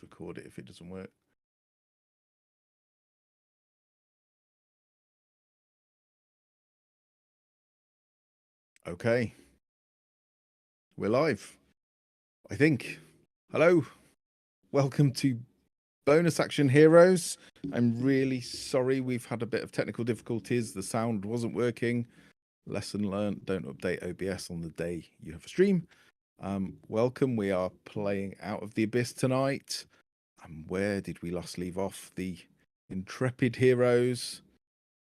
record it if it doesn't work. Okay. We're live, I think. Hello. Welcome to Bonus Action Heroes. I'm really sorry we've had a bit of technical difficulties. The sound wasn't working. Lesson learned, don't update OBS on the day you have a stream. Welcome. We are playing Out of the Abyss tonight. And where did we last leave off? The intrepid heroes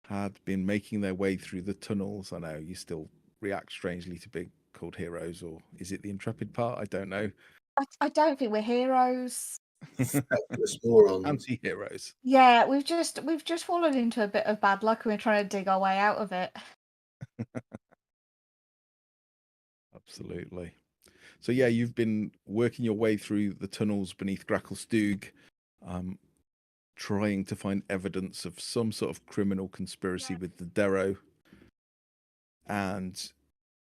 had been making their way through the tunnels. I know you still react strangely to being called heroes, or is it the intrepid part? I don't know. I don't think we're heroes. Anti-heroes. Yeah, we've just fallen into a bit of bad luck and we're trying to dig our way out of it. Absolutely. So yeah, you've been working your way through the tunnels beneath Gracklestug, trying to find evidence of some sort of criminal conspiracy with the Derro. And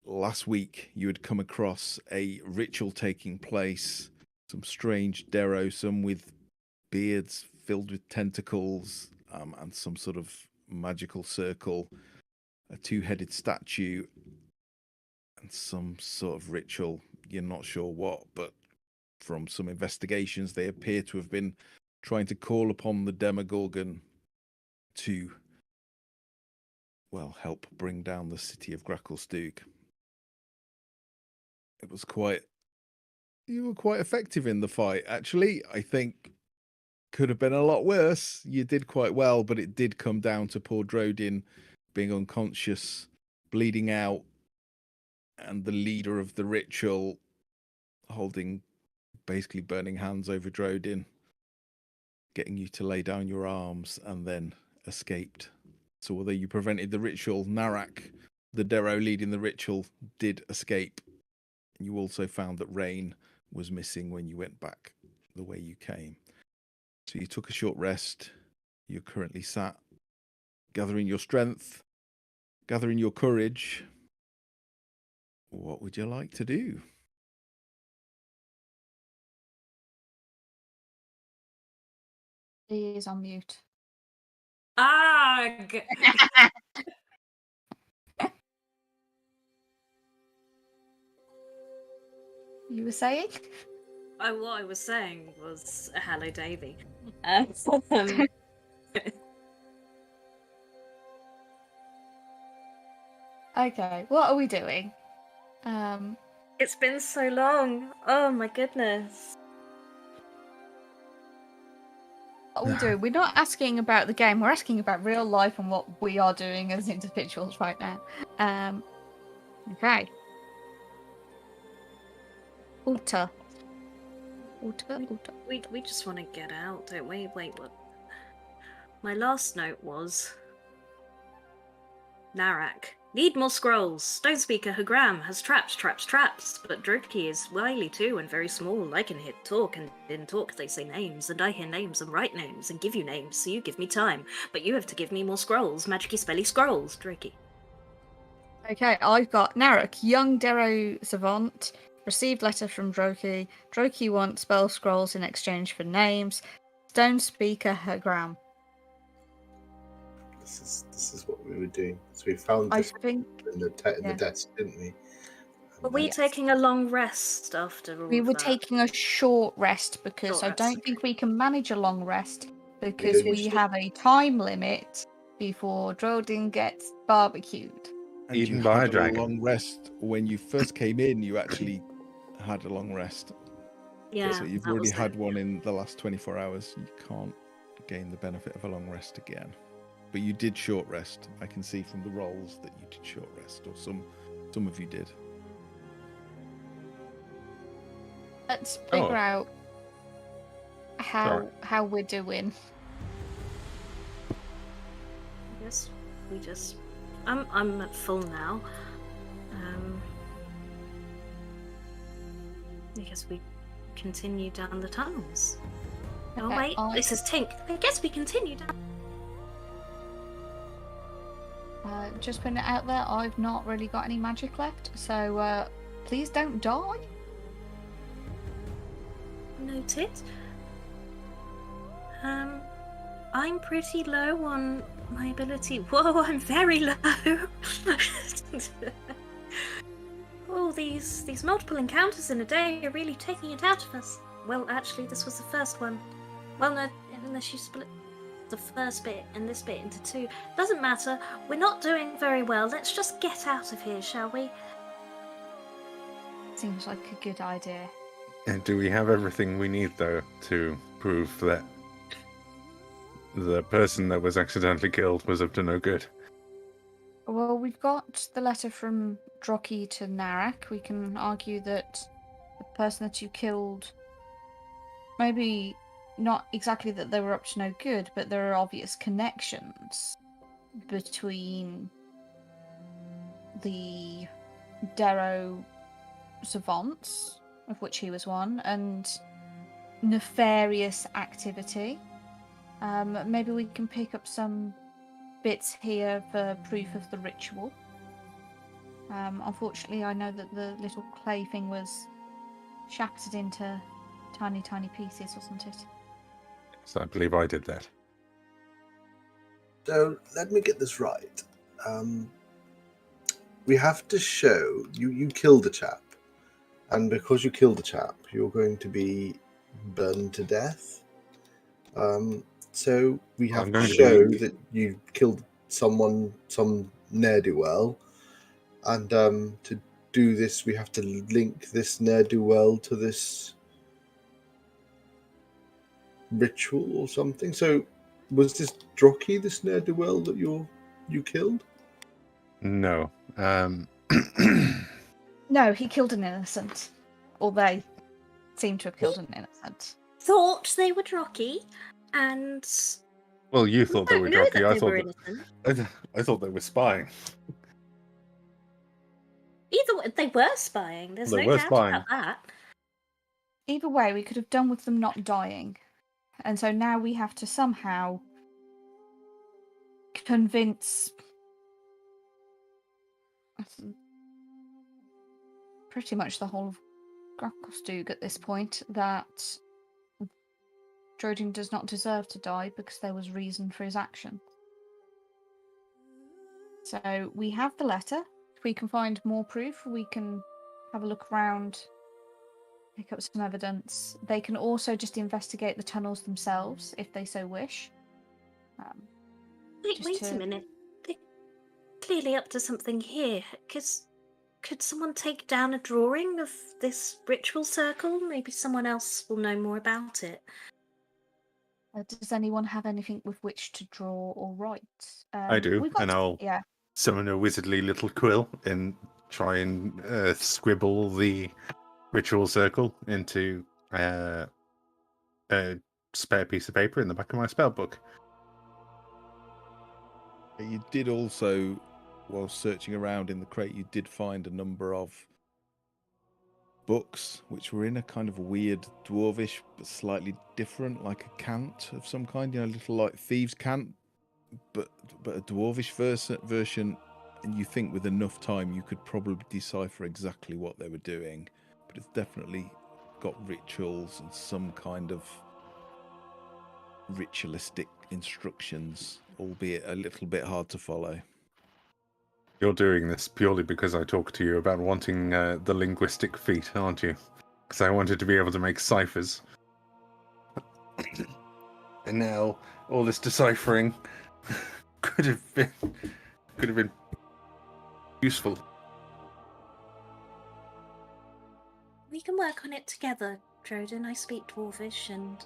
last week you had come across a ritual taking place, some strange Derro, some with beards filled with tentacles, and some sort of magical circle, a two-headed statue, and some sort of ritual. You're not sure what, but from some investigations, they appear to have been trying to call upon the Demogorgon to, well, help bring down the city of Gracklestug. It was you were quite effective in the fight, actually. I think could have been a lot worse. You did quite well, but it did come down to poor Drodin being unconscious, bleeding out, and the leader of the ritual holding basically burning hands over Drodin, getting you to lay down your arms, and then escaped. So although you prevented the ritual, Narak, the Derro leading the ritual, did escape. You also found that Rain was missing when you went back the way you came. So you took a short rest. You're currently sat, gathering your strength, gathering your courage. What would you like to do? He is on mute. Arg! You were saying? What I was saying was hello, Davy. Okay, what are we doing? It's been so long. Oh my goodness. What are we doing? We're not asking about the game. We're asking about real life and what we are doing as individuals right now. Okay. Uta. We just want to get out, don't we? Wait, what? My last note was Narak. Need more scrolls. Stone Speaker Hagram has traps. But Droki is wily too and very small. I can hear talk, and in talk they say names, and I hear names and write names and give you names, so you give me time. But you have to give me more scrolls. Magicy spelly scrolls, Droki. Okay, I've got Narak, young Derro savant, received letter from Droki. Droki wants spell scrolls in exchange for names. Stone Speaker Hagram. This is what we were doing. So we found this in the desk, didn't we? Were we taking a long rest after all We were that? taking a short rest because I don't think we can manage a long rest because we have a time limit before Drodin gets barbecued. And Eaten you by a had dragon. long rest when you first came in. You actually had a long rest. Yeah. So you've already had one in the last 24 hours. You can't gain the benefit of a long rest again. But you did short rest. I can see from the rolls that you did short rest, or some of you did. Let's figure out how we're doing. I guess we just. I'm at full now. I guess we continue down the tunnels. Oh wait, this is Tink. I guess we continue down. Just putting it out there, I've not really got any magic left, so please don't die. Noted. I'm pretty low on my ability. Whoa, I'm very low. Oh, these multiple encounters in a day are really taking it out of us. Well, actually, this was the first one. Well, no, unless you split the first bit and this bit into two. Doesn't matter. We're not doing very well. Let's just get out of here, shall we? Seems like a good idea. And do we have everything we need, though, to prove that the person that was accidentally killed was up to no good? Well, we've got the letter from Drocky to Narak. We can argue that the person that you killed, maybe not exactly that they were up to no good, but there are obvious connections between the Derro savants, of which he was one, and nefarious activity. Maybe we can pick up some bits here for proof of the ritual. Unfortunately, I know that the little clay thing was shattered into tiny, tiny pieces, wasn't it? So I believe I did that. So let me get this right. We have to show you killed the chap, and because you killed the chap, you're going to be burned to death. So we have to show that you killed someone, some ne'er-do-well, and to do this, we have to link this ne'er-do-well to this ritual or something. So was this Drocky, this ne'er-do-well that you killed? No. No, he killed an innocent. Or they seem to have killed an innocent. Thought they were Drocky, and... Well, you thought they were Drocky. I thought they were spying. Either way, they were spying. There's no doubt about that. Either way, we could have done with them not dying. And so now we have to somehow convince pretty much the whole of Gracklstugh at this point that Drodin does not deserve to die because there was reason for his action. So we have the letter. If we can find more proof, we can have a look around, pick up some evidence. They can also just investigate the tunnels themselves if they so wish. Wait a minute. They're clearly up to something here. Could someone take down a drawing of this ritual circle? Maybe someone else will know more about it. Does anyone have anything with which to draw or write? I do, and I'll summon a wizardly little quill and try and scribble the ritual circle into a spare piece of paper in the back of my spell book. You did also, while searching around in the crate, you did find a number of books which were in a kind of weird dwarvish but slightly different, like a cant of some kind, a little like thieves' cant, but a dwarvish version. And you think with enough time you could probably decipher exactly what they were doing, but it's definitely got rituals and some kind of ritualistic instructions, albeit a little bit hard to follow. You're doing this purely because I talked to you about wanting the linguistic feat, aren't you? Because I wanted to be able to make ciphers. And now all this deciphering could have been useful. We can work on it together, Drodin. I speak Dwarvish, and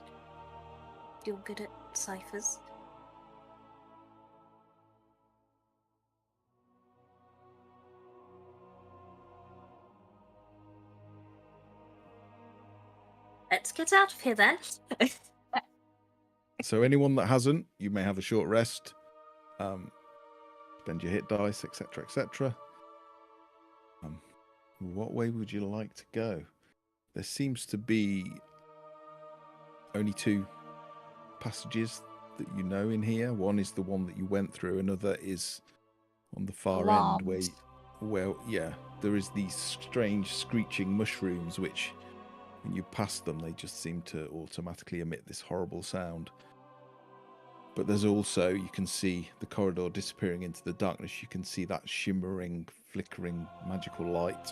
you're good at ciphers. Let's get out of here then. So anyone that hasn't, you may have a short rest, spend your hit dice, etc., etc. What way would you like to go? There seems to be only two passages that you know in here. One is the one that you went through. Another is on the far end where there is these strange screeching mushrooms which, when you pass them, they just seem to automatically emit this horrible sound. But there's also, you can see the corridor disappearing into the darkness. You can see that shimmering, flickering, magical light.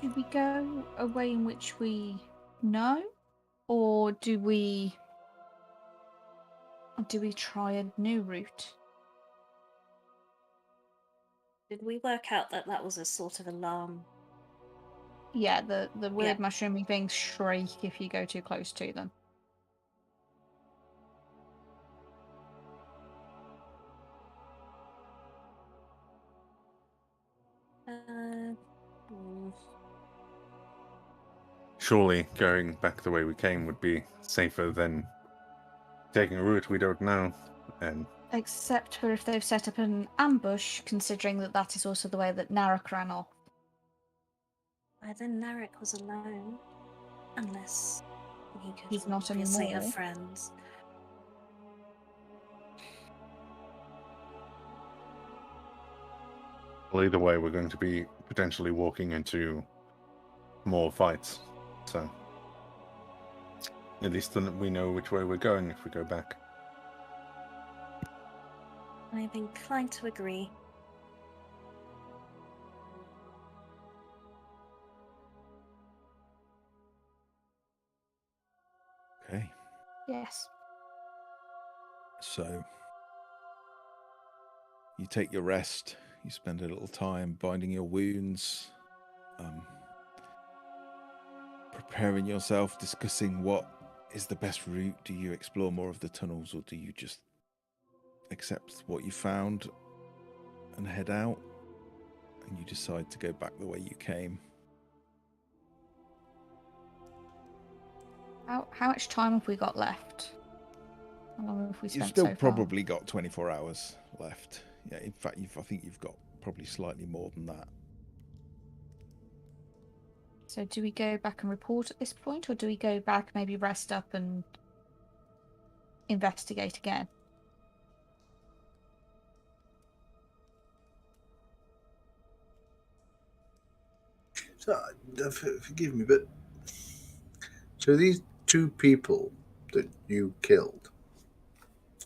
Do we go a way in which we know? Or do we try a new route? Did we work out that that was a sort of alarm? Yeah, the weird mushroomy things shriek if you go too close to them. Surely going back the way we came would be safer than taking a route we don't know. And Except for if they've set up an ambush, considering that that is also the way that Narek ran off. Well, then Narek was alone. Unless he could He's not obviously anymore. have friends. well, either way, we're going to be potentially walking into more fights. So at least then we know which way we're going if we go back. I'm inclined to agree. Okay. Yes. So you take your rest. You spend a little time binding your wounds, preparing yourself, discussing what is the best route. Do you explore more of the tunnels, or do you just accept what you found and head out? And you decide to go back the way you came. How much time have we got left? How long have we spent You've still so far? probably got 24 hours left. Yeah, in fact, I think you've got probably slightly more than that. So do we go back and report at this point, or do we go back, maybe rest up and investigate again? So, forgive me, but so these two people that you killed,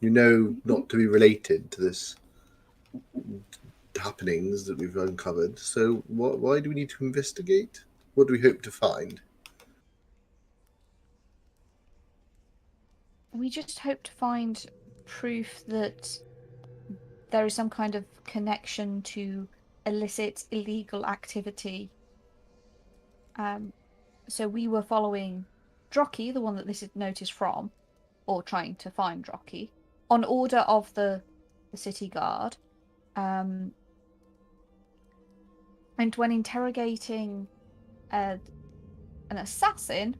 you know, not to be related to this happenings that we've uncovered. So, why do we need to investigate? What do we hope to find? We just hope to find proof that there is some kind of connection to illicit, illegal activity. So we were following Drocky, the one that this note is from, or trying to find Drocky, on order of the city guard. And when interrogating an assassin,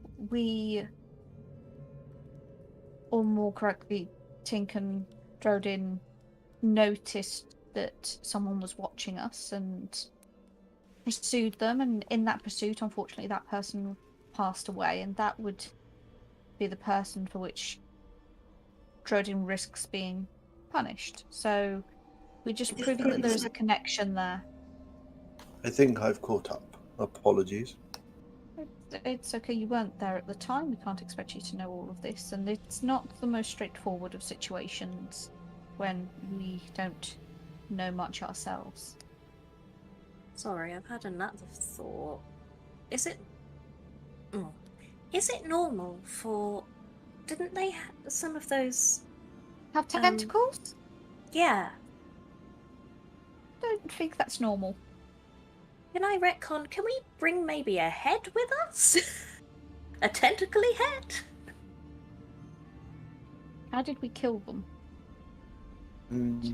or more correctly, Tink and Drodin noticed that someone was watching us and pursued them, and in that pursuit, unfortunately, that person passed away, and that would be the person for which Drodin risks being punished. So we're just proving that there is a connection there. I think I've caught up. Apologies. It's okay, you weren't there at the time. We can't expect you to know all of this, and it's not the most straightforward of situations when we don't know much ourselves. Sorry, I've had another thought. Is it normal for... Didn't they some of those... Have tentacles? Yeah. Don't think that's normal. Can I retcon? Can we bring maybe a head with us? A tentacly head? How did we kill them?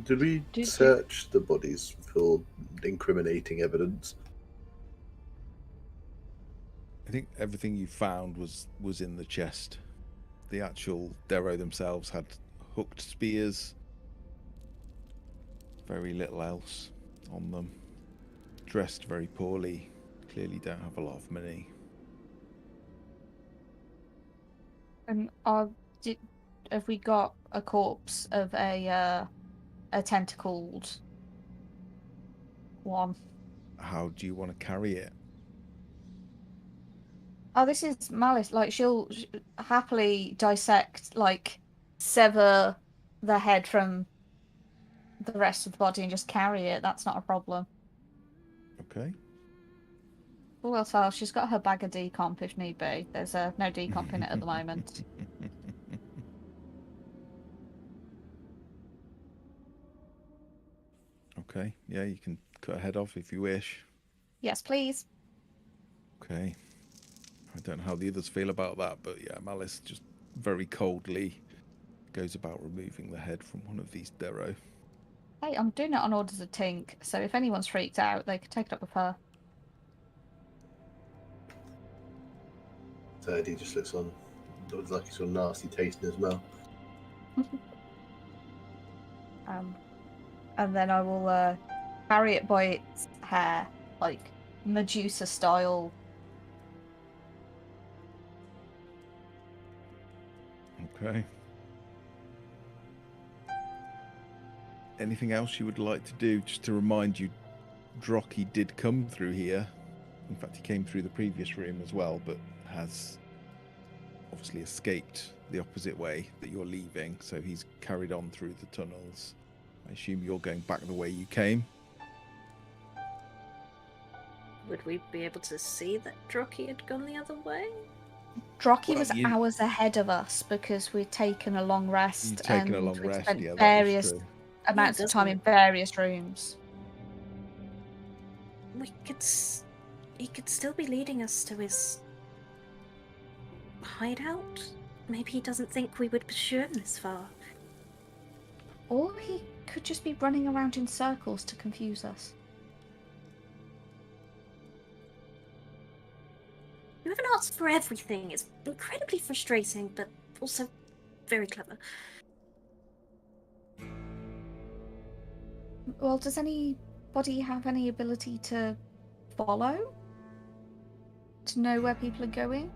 Did we search the bodies for incriminating evidence? I think everything you found was in the chest. The actual Derro themselves had hooked spears. Very little else on them. Dressed very poorly. Clearly don't have a lot of money. And have we got a corpse of a tentacled one? How do you want to carry it? Oh, this is Malice. Like, she'll happily dissect, like, sever the head from the rest of the body and just carry it. That's not a problem. Okay. Well, so she's got her bag of decomp if need be. There's no decomp in it at the moment. Okay. Yeah, you can cut her head off if you wish. Yes, please. Okay. I don't know how the others feel about that, but yeah, Malice just very coldly goes about removing the head from one of these Derro. Hey, I'm doing it on orders of Tink, so if anyone's freaked out, they can take it up with her. So Eddie just looks like he's got a nasty taste in his mouth. And then I will carry it by its hair, like Medusa style. Okay. Anything else you would like to do? Just to remind you, Drocky did come through here. In fact, he came through the previous room as well, but has obviously escaped the opposite way that you're leaving. So he's carried on through the tunnels. I assume you're going back the way you came. Would we be able to see that Drocky had gone the other way? Drocky was hours ahead of us because we'd taken a long rest. You'd taken a and long we'd rest, spent yeah, that various is true. amounts of time in various rooms. He could still be leading us to his hideout. Maybe he doesn't think we would pursue him this far. Or he could just be running around in circles to confuse us. You haven't asked for everything. It's incredibly frustrating, but also very clever. Well, does anybody have any ability to follow? To know where people are going?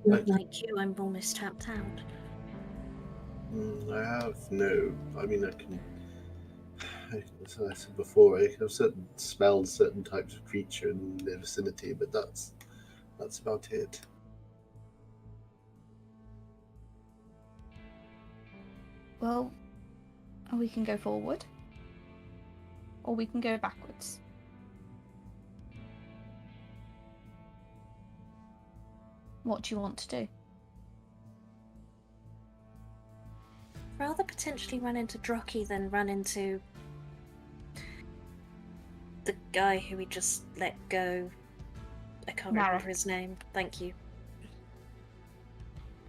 Like you, I'm almost tapped out. I have no. I mean, I can. As I said before, I have smelled certain types of creature in their vicinity, but that's about it. Well, we can go forward. Or we can go backwards. What do you want to do? Rather potentially run into Drocky than run into the guy who we just let go. I can't remember his name. Thank you.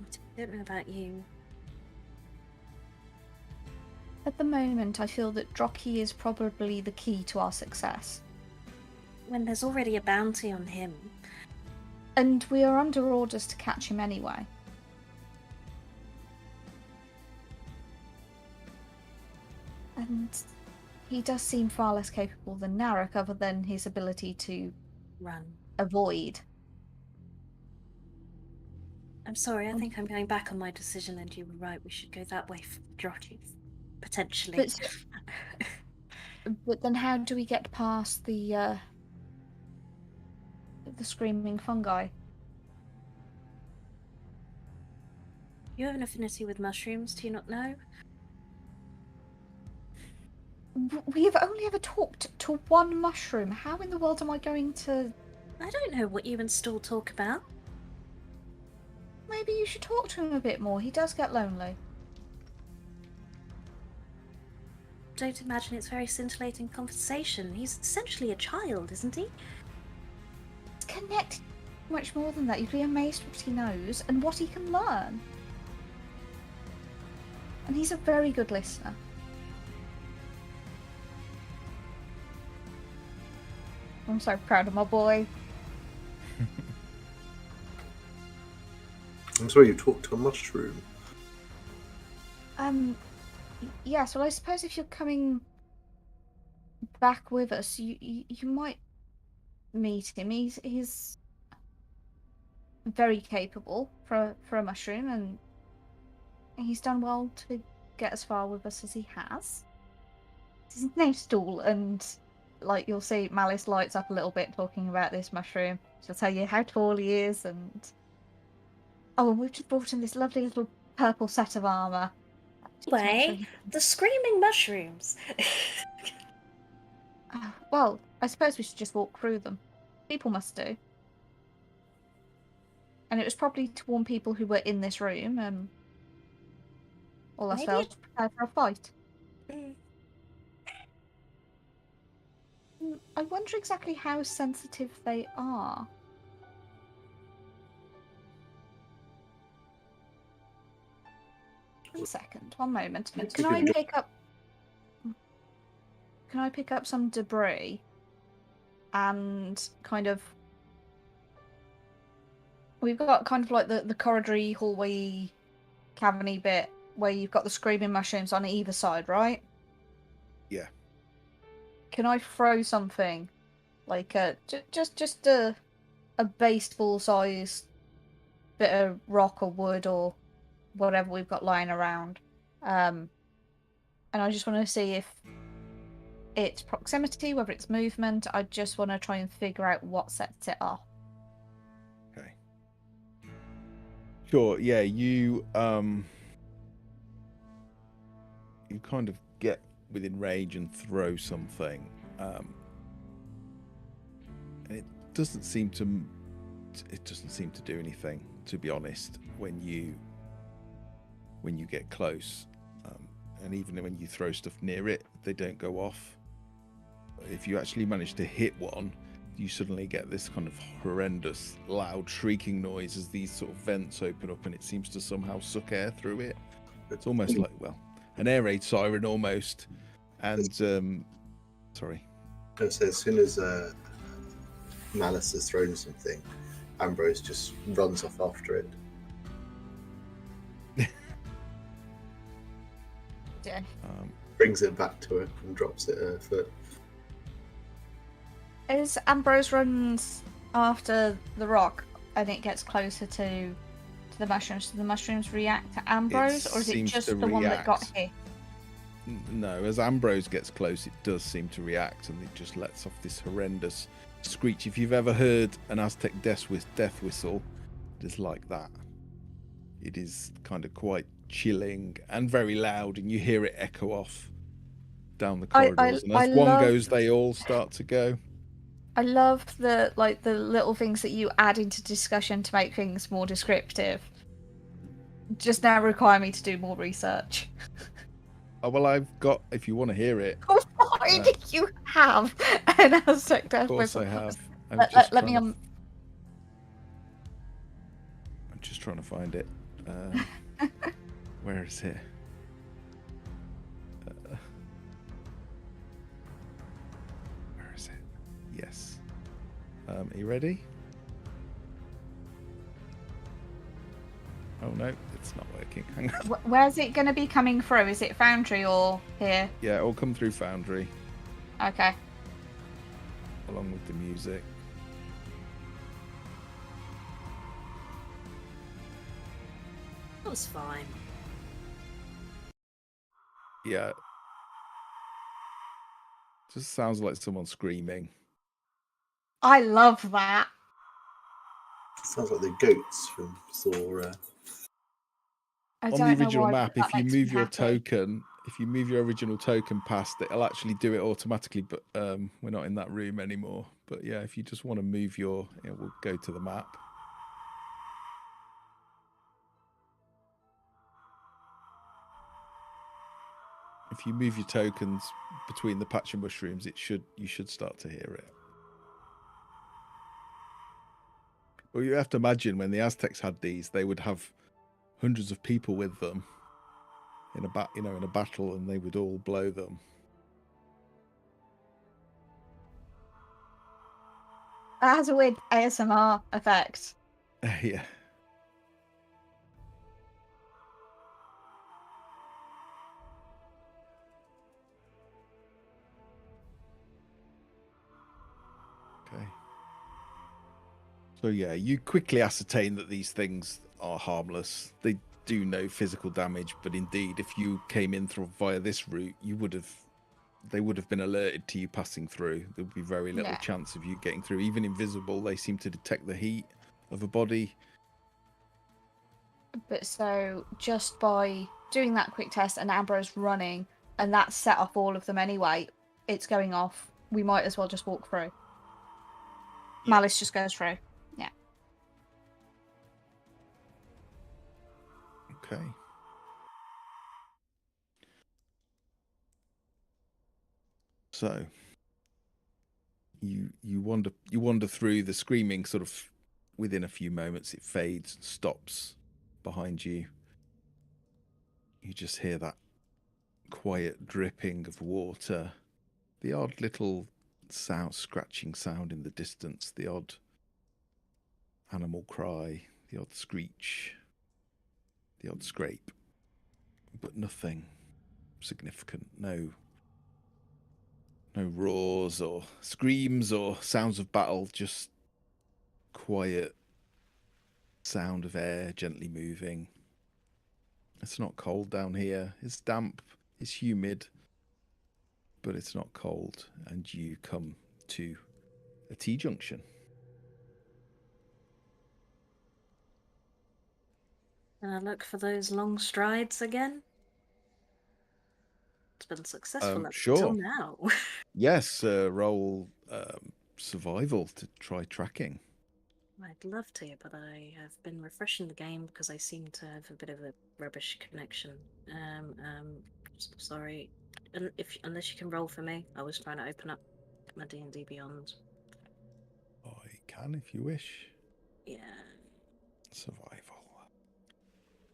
I don't know about you. At the moment, I feel that Drocky is probably the key to our success. When there's already a bounty on him. And we are under orders to catch him anyway. And he does seem far less capable than Narek, other than his ability to run, avoid. I'm sorry, I think I'm going back on my decision, and you were right. We should go that way for Drocky, potentially. But then, how do we get past the screaming fungi? You have an affinity with mushrooms, do you not know? We have only ever talked to one mushroom. How in the world am I going to... I don't know what you and Stall talk about. Maybe you should talk to him a bit more. He does get lonely. Don't imagine it's very scintillating conversation. He's essentially a child, isn't he? He's connected much more than that. You'd be amazed what he knows and what he can learn. And he's a very good listener. I'm so proud of my boy. I'm sorry, you talked to a mushroom. Yes, well, I suppose if you're coming back with us, you might meet him. He's very capable for a mushroom, and he's done well to get as far with us as he has. His name's Stool, and like you'll see Malice lights up a little bit talking about this mushroom. She'll tell you how tall he is, and oh, and we've just brought in this lovely little purple set of armor. Way, the screaming mushrooms. Well, I suppose we should just walk through them. People must do. And it was probably to warn people who were in this room, all ourselves prepared for a fight. I wonder exactly how sensitive they are. One second, one moment. Can I pick up some debris and kind of... We've got kind of like the corridory, hallway, cavern-y bit where you've got the screaming mushrooms on either side, right? Yeah. Can I throw something like just a baseball-sized bit of rock or wood or whatever we've got lying around, and I just want to see if it's proximity, whether it's movement. I just want to try and figure out what sets it off. Okay. Sure. Yeah. You kind of get within range and throw something, and it doesn't seem to do anything, to be honest, when you get close, and even when you throw stuff near it, they don't go off. If you actually manage to hit one, you suddenly get this kind of horrendous loud shrieking noise as these sort of vents open up, and it seems to somehow suck air through it. It's almost like, well, an air raid siren almost. And sorry. So as soon as Malice has thrown something, Ambrose just runs off after it. Yeah. Brings it back to her and drops it at her foot. As Ambrose runs after the rock and it gets closer to the mushrooms, do the mushrooms react to Ambrose, or is it just the one that got hit? No, as Ambrose gets close, it does seem to react, and it just lets off this horrendous screech. If you've ever heard an Aztec death whistle, it is like that. It is kind of quite chilling and very loud, and you hear it echo off down the corridors. And as one goes, they all start to go. I love the little things that you add into discussion to make things more descriptive. Just now require me to do more research. Oh, well, I've got, if you want to hear it. Why do you have an Aztec death whistle? Of course I have. Let me I'm just trying to find it. Where is it? Where is it? Yes. Are you ready? Oh no, it's not working. Hang on. Where's it going to be coming through? Is it Foundry or here? Yeah, it'll come through Foundry. Okay. Along with the music. That was fine. Yeah. Just sounds like someone screaming. I love that. Sounds like the goats from Thor. On the original map, if you move your token, if you move your original token past it, it'll actually do it automatically, but we're not in that room anymore. But yeah, if you just want to move it will go to the map. If you move your tokens between the patch of mushrooms, you should start to hear it. Well, you have to imagine when the Aztecs had these, they would have hundreds of people with them in a battle, and they would all blow them. That has a weird ASMR effect. Yeah. Okay. So yeah, you quickly ascertain that these things are harmless. They do no physical damage, but indeed, if you came in via this route, you would have they would have been alerted to you passing through. There would be very little chance of you getting through. Even invisible, they seem to detect the heat of a body. But so just by doing that quick test and Ambro's running, and that set off all of them anyway, it's going off. We might as well just walk through. Yeah. Malice just goes through. Yeah. Okay. So you wander through. The screaming sort of within a few moments it fades and stops behind you. You just hear that quiet dripping of water, the odd little sound, scratching sound in the distance, the odd animal cry, the odd screech, the odd scrape, but nothing significant. No roars or screams or sounds of battle, just quiet sound of air gently moving. It's not cold down here. It's damp, it's humid, but it's not cold. And you come to a T-junction. Can I look for those long strides again? It's been successful up Sure. until now. Yes, roll survival to try tracking. I'd love to, but I have been refreshing the game because I seem to have a bit of a rubbish connection. Sorry. Unless you can roll for me, I was trying to open up my D&D Beyond. I can if you wish. Yeah. Survival.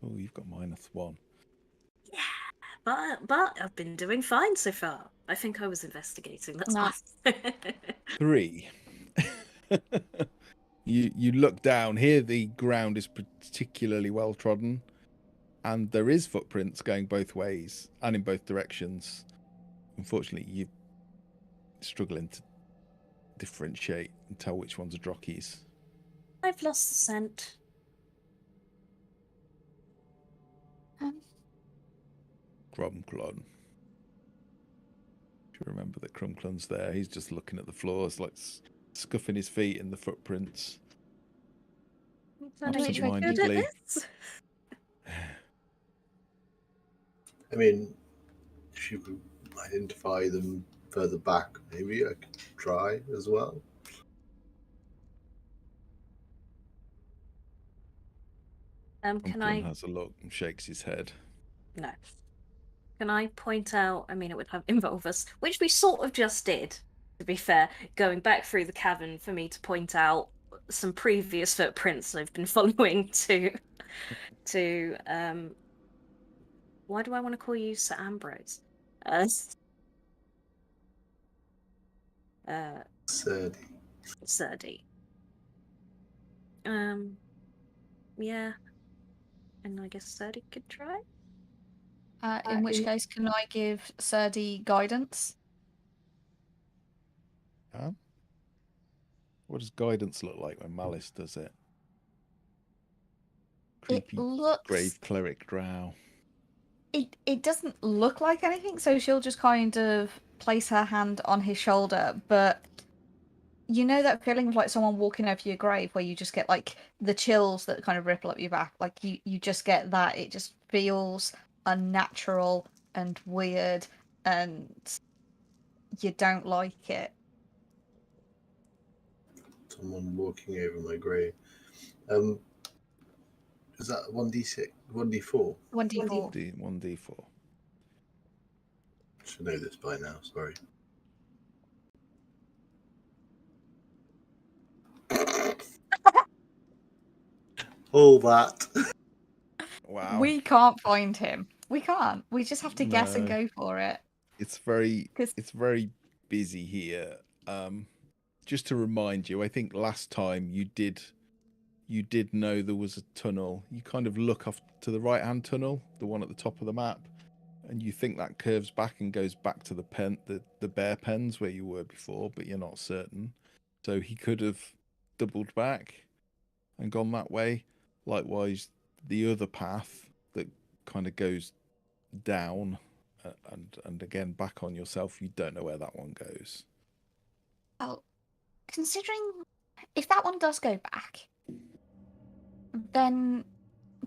Oh, you've got -1. Yeah, but I've been doing fine so far. I think I was investigating. That's Nah. why. 3. You look down here. The ground is particularly well trodden, and there is footprints going both ways and in both directions. Unfortunately, you're struggling to differentiate and tell which ones are Drockies. I've lost the scent. Crumclon. Do you remember that Crumclon's there? He's just looking at the floors, like scuffing his feet in the footprints. Absent-mindedly. I mean, if you could identify them further back, maybe I could try as well. Can I has a look and shakes his head. No. Can I point out, I mean, it would have involve us, which we sort of just did, to be fair, going back through the cavern for me to point out some previous footprints I've been following to why do I want to call you Sir Ambrose? Serdi. Yeah. And I guess Serdi could try? In which case, can I give Serdi guidance? What does guidance look like when Malice does it? Creepy, grave cleric drow. It doesn't look like anything, so she'll just kind of place her hand on his shoulder, but you know that feeling of like someone walking over your grave where you just get like the chills that kind of ripple up your back, like you just get that. It just feels unnatural and weird, and you don't like it. Someone walking over my grave. Is that 1d6? 1d4? 1d4. 1d4. Should know this by now, sorry. All that. Wow. We can't find him. We can't. We just have to guess and go for it. It's very busy here. Just to remind you, I think last time you did know there was a tunnel. You kind of look off to the right-hand tunnel, the one at the top of the map, and you think that curves back and goes back to the bear pens where you were before, but you're not certain. So he could have doubled back and gone that way. Likewise, the other path that kind of goes down and again, back on yourself. You don't know where that one goes. Well, considering if that one does go back, then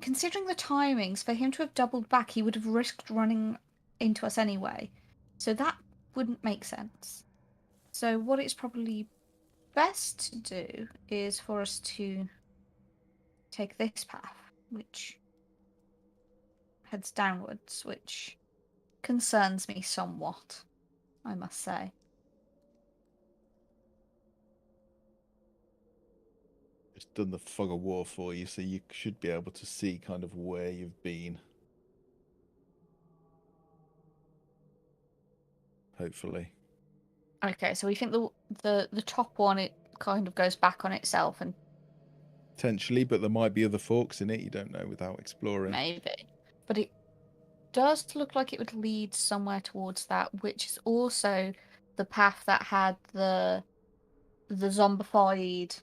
considering the timings, for him to have doubled back, he would have risked running into us anyway. So that wouldn't make sense. So what it's probably best to do is for us to take this path, which heads downwards, which concerns me somewhat, I must say. It's done the fog of war for you, so you should be able to see kind of where you've been. Hopefully. Okay, so we think the top one, it kind of goes back on itself, and Potentially, but there might be other forks in it. You don't know without exploring. maybe, but it does look like it would lead somewhere towards that, which is also the path that had the zombified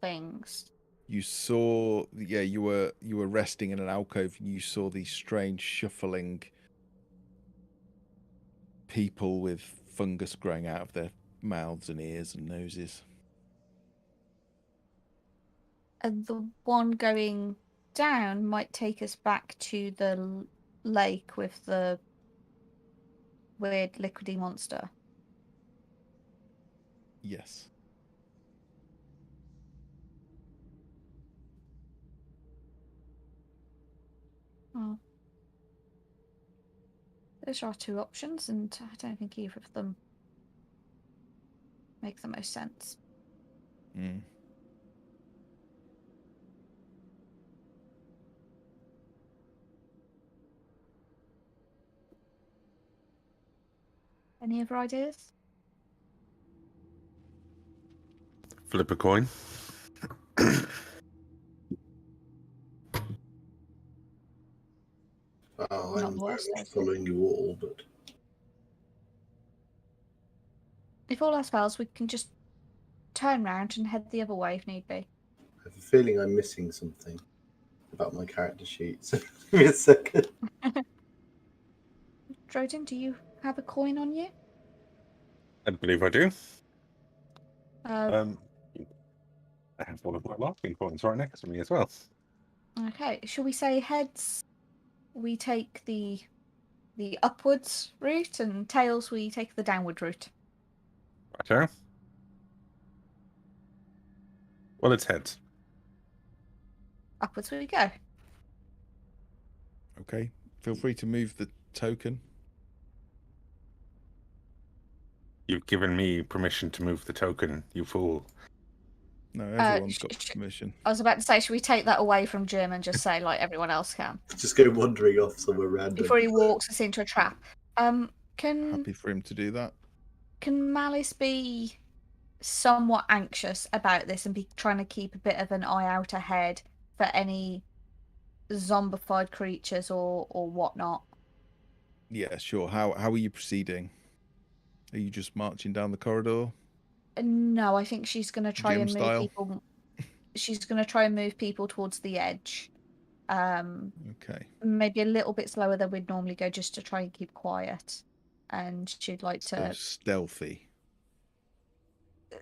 things. You saw, yeah, you were resting in an alcove, and you saw these strange shuffling people with fungus growing out of their mouths and ears and noses. And the one going down might take us back to the lake with the weird liquidy monster. Yes. Oh. Those are our two options, and I don't think either of them make the most sense. Mm. Any other ideas? Flip a coin. Oh, Not I'm the very worst much idea. following you all, but If all else fails, we can just turn round and head the other way if need be. I have a feeling I'm missing something about my character sheet. So give me a second. Droden, do you have a coin on you? I believe I do. Uh, I have one of my laughing coins right next to me as well. Okay, shall we say heads? We take the upwards route, and tails we take the downward route. Righto. Well, it's heads. Upwards we go. Okay. Feel free to move the token. You've given me permission to move the token, you fool. No, everyone's got permission. I was about to say, should we take that away from Jim and just say like everyone else can? Just go wandering off somewhere random. Before he walks us into a trap. Happy for him to do that. Can Malice be somewhat anxious about this and be trying to keep a bit of an eye out ahead for any zombified creatures or whatnot? Yeah, sure. How are you proceeding? Are you just marching down the corridor? No, I think she's going to try Gym and move style? people. She's going to try and move people towards the edge. Okay. Maybe a little bit slower than we'd normally go, just to try and keep quiet. And she'd like So to stealthy.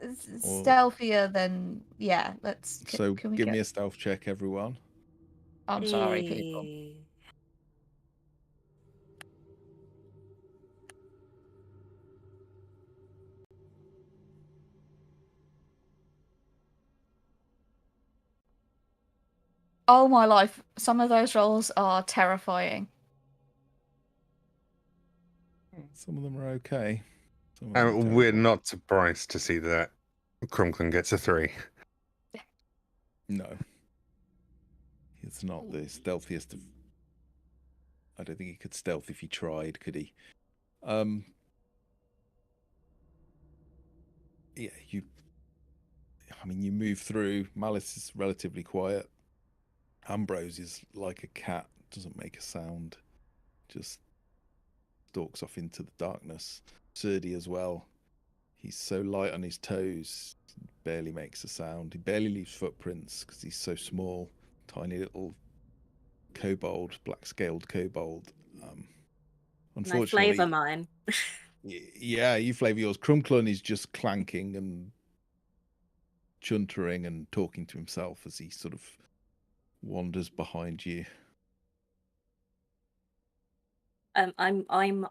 stealthier than let's. So can we give get... me a stealth check, everyone. I'm sorry, people. Oh my life, some of those rolls are terrifying. Some of them are okay. Some of them are We're terrible. not surprised to see that Crumclan gets a 3. No. It's not the stealthiest of... I don't think he could stealth if he tried, could he? Yeah, you move through. Malice is relatively quiet. Ambrose is like a cat, doesn't make a sound. Just stalks off into the darkness. Serdi as well. He's so light on his toes, barely makes a sound. He barely leaves footprints because he's so small. Tiny little kobold, black-scaled kobold. And I flavour Unfortunately, mine. yeah, you flavour yours. Crumclun is just clanking and chuntering and talking to himself as he sort of wanders behind you. I'm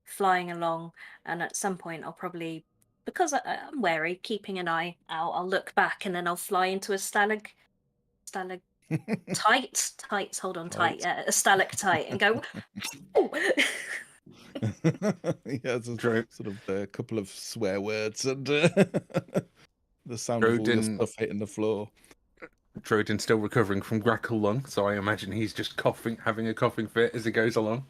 flying along, and at some point I'll probably, because I'm wary, keeping an eye out, I'll look back and then I'll fly into a tights. Hold on, tight. Yeah, a stalactite, and go. "Oh." Yeah, it's a sort of a couple of swear words and the sound of all your Rodin, stuff hitting the floor. Rodin's still recovering from Grackle Lung, so I imagine he's just coughing, having a coughing fit as he goes along.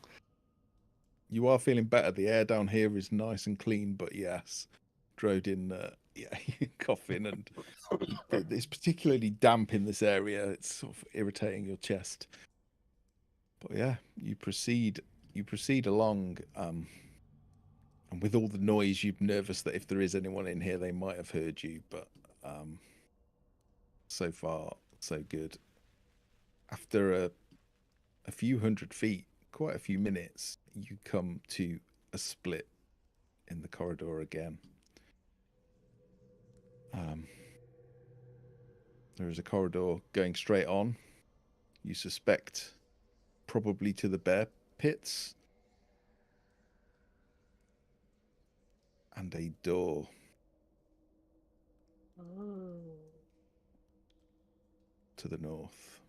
You are feeling better. The air down here is nice and clean, but yes, Drodin, yeah, coughing, and it's particularly damp in this area. It's sort of irritating your chest. But yeah, you proceed along, and with all the noise, you're nervous that if there is anyone in here, they might have heard you. But so far, so good. After a few hundred feet, quite a few minutes, you come to a split in the corridor again. There is a corridor going straight on. You suspect probably to the bear pits. And a door Oh. to the north.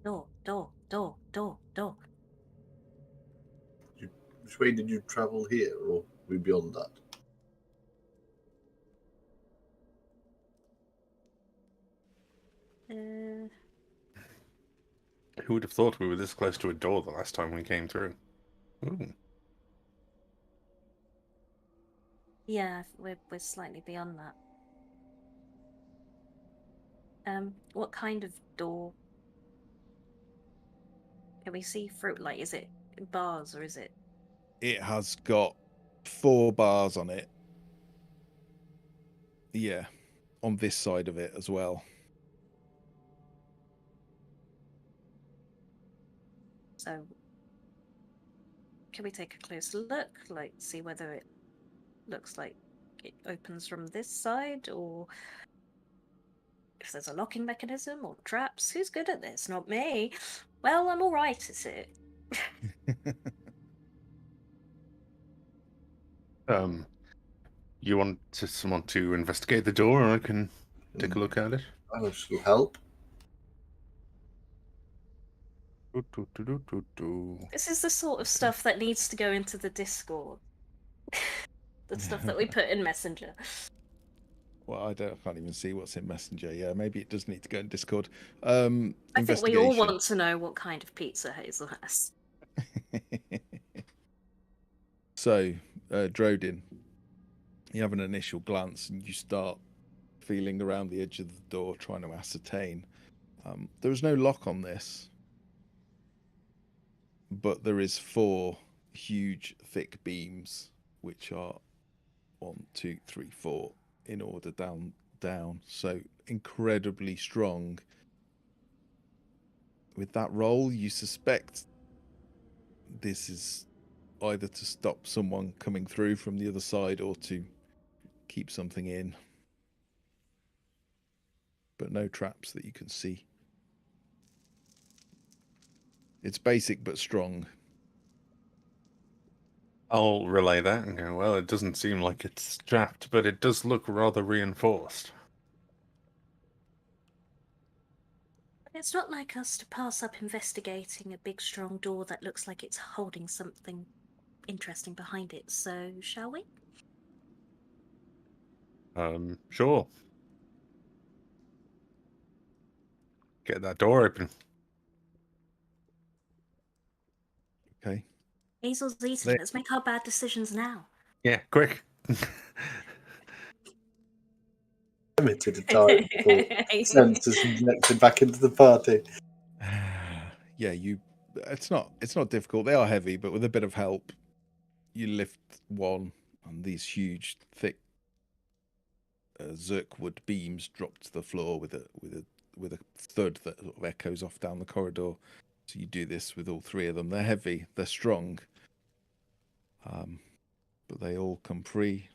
Door. Which way did you travel here, or are we beyond that? Who would have thought we were this close to a door the last time we came through? Ooh. Yeah, we're slightly beyond that. What kind of door? Can we see through? Like, is it bars or is it? It has got 4 bars on it. Yeah, on this side of it as well. So, can we take a closer look? Like, see whether it looks like it opens from this side, or if there's a locking mechanism or traps? Who's good at this? Not me. Well, I'm all right, is it? You want someone to investigate the door, or I can take a look at it? I will still help. This is the sort of stuff that needs to go into the Discord. The stuff that we put in Messenger. Well, I can't even see what's in Messenger. Yeah, maybe it does need to go in Discord. I think we all Investigation. want to know what kind of pizza Hazel has. So, Drodin, you have an initial glance and you start feeling around the edge of the door, trying to ascertain. There is no lock on this, but there is 4 huge, thick beams, which are 1, 2, 3, 4 in order down. So incredibly strong. With that roll, you suspect this is either to stop someone coming through from the other side or to keep something in. But no traps that you can see. It's basic but strong. I'll relay that and go, well, it doesn't seem like it's strapped, but it does look rather reinforced. It's not like us to pass up investigating a big strong door that looks like it's holding something interesting behind it, so shall we? Sure. Get that door open. Okay. Hazel's eating. Let's make our bad decisions now. Yeah, quick. Limited a time for senses injected back into the party. Yeah, it's not difficult. They are heavy, but with a bit of help, you lift one, and these huge, thick Zirkwood beams drop to the floor with a with a thud that sort of echoes off down the corridor. So you do this with all three of them. They're heavy, they're strong, but they all come free.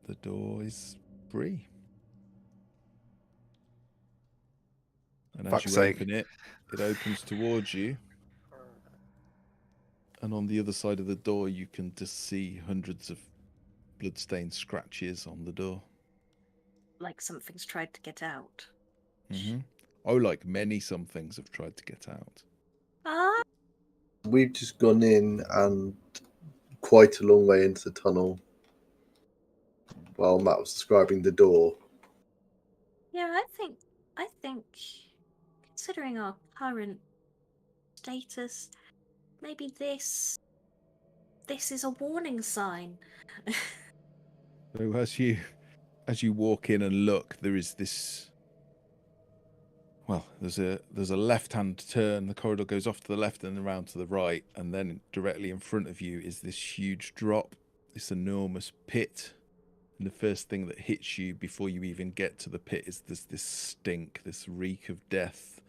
The door is free. And as you open it, it opens towards you. And on the other side of the door, you can just see hundreds of bloodstained scratches on the door. Like something's tried to get out. Mm-hmm. Oh, like many somethings have tried to get out. Ah! We've just gone in and quite a long way into the tunnel while Matt was describing the door. Yeah, I think, considering our current status, maybe this is a warning sign. So as you walk in and look, there is this. Well, there's a left-hand turn. The corridor goes off to the left and around to the right, and then directly in front of you is this huge drop, this enormous pit. And the first thing that hits you before you even get to the pit is this stink, this reek of death,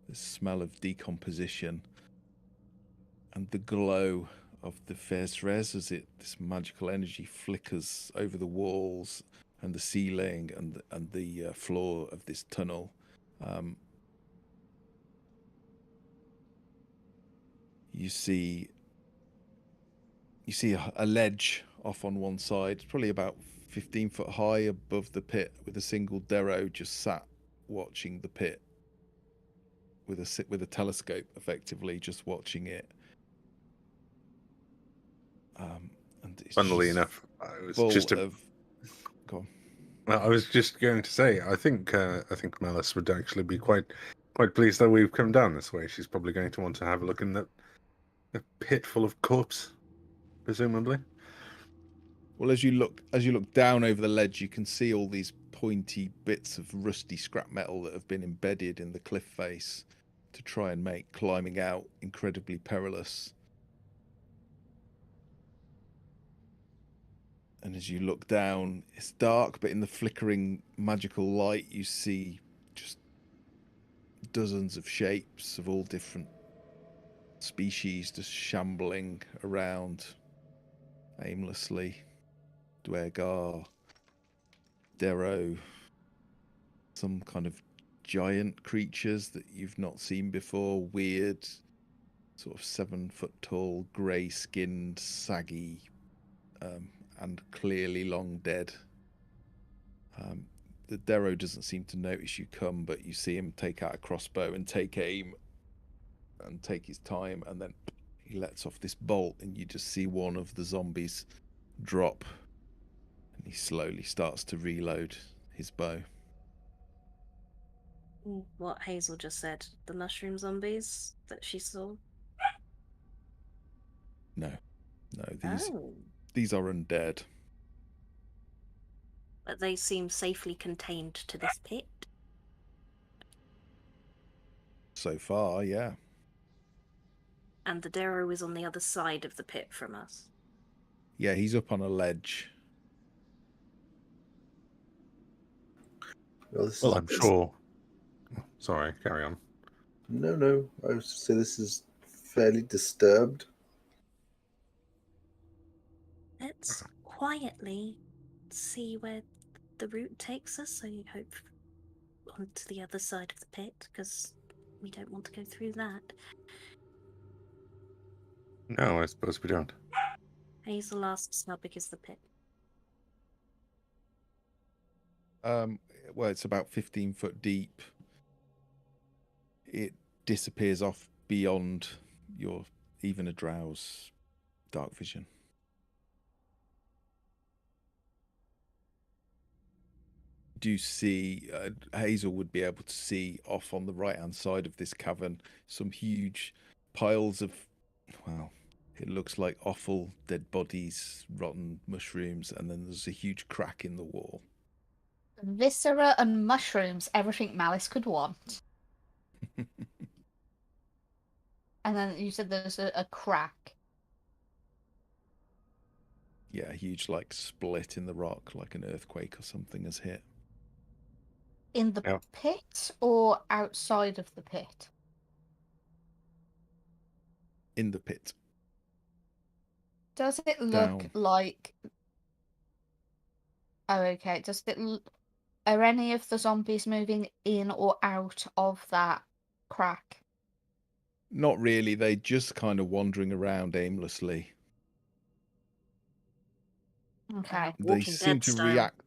this smell of decomposition, and the glow of the Fez Res as this magical energy flickers over the walls and the ceiling and the floor of this tunnel. You see a ledge off on one side. It's probably about 15 foot high above the pit, with a single Derro just sat watching the pit with a telescope, effectively just watching it. And it's Funnily just enough, I was full just of. Go on. Well, I was just going to say, I think Malice would actually be quite pleased that we've come down this way. She's probably going to want to have a look in the pit full of corpse, presumably. Well, as you look down over the ledge, you can see all these pointy bits of rusty scrap metal that have been embedded in the cliff face to try and make climbing out incredibly perilous. And as you look down, it's dark, but in the flickering magical light, you see just dozens of shapes of all different species just shambling around aimlessly. Dwergar, Derro, some kind of giant creatures that you've not seen before, weird, sort of 7 foot tall, grey skinned, saggy, and clearly long dead. The Derro doesn't seem to notice you come, but you see him take out a crossbow and take aim and take his time, and then he lets off this bolt, and you just see one of the zombies drop, and he slowly starts to reload his bow. What Hazel just said, the mushroom zombies that she saw? No, these Oh. these are undead. But they seem safely contained to this pit. So far, yeah. And the Derro is on the other side of the pit from us. Yeah, he's up on a ledge. Well, I'm sure. Sorry, carry on. No. I would say this is fairly disturbed. Let's quietly see where the route takes us, so you hope onto the other side of the pit, because we don't want to go through that. No, I suppose we don't. Hazel asks, how big is the pit? Well, it's about 15 foot deep. It disappears off beyond your even a drow's dark vision. Do you see, Hazel would be able to see off on the right hand side of this cavern some huge piles of, well, it looks like offal, dead bodies, rotten mushrooms, and then there's a huge crack in the wall. Viscera and mushrooms, everything Malice could want. And then you said there's a crack. Yeah, a huge like split in the rock, like an earthquake or something has hit. In the pit or outside of the pit? In the pit. Does it look Down. like... Oh, okay. Are any of the zombies moving in or out of that crack? Not really. They just kind of wandering around aimlessly. Okay. They Walking seem Dead to style. react.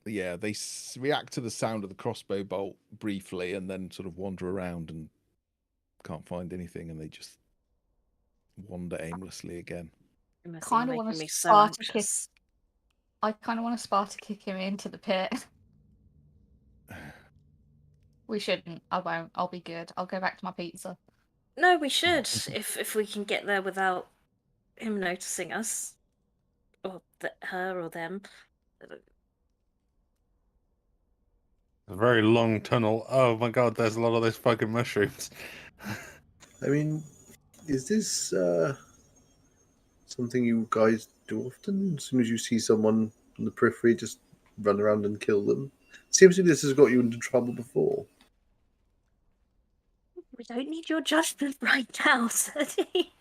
Yeah, they react to the sound of the crossbow bolt briefly, and then sort of wander around and can't find anything, and they just wander aimlessly again. Kind of want making to me so Sparta kick. anxious. I kind of want to Sparta kick him into the pit. We shouldn't. I won't. I'll be good. I'll go back to my pizza. No, we should if we can get there without him noticing us, or her or them. A very long tunnel. Oh my god, there's a lot of those fucking mushrooms. I mean, is this something you guys do often? As soon as you see someone on the periphery, just run around and kill them? Seems to me this has got you into trouble before. We don't need your judgment right now, Sadie.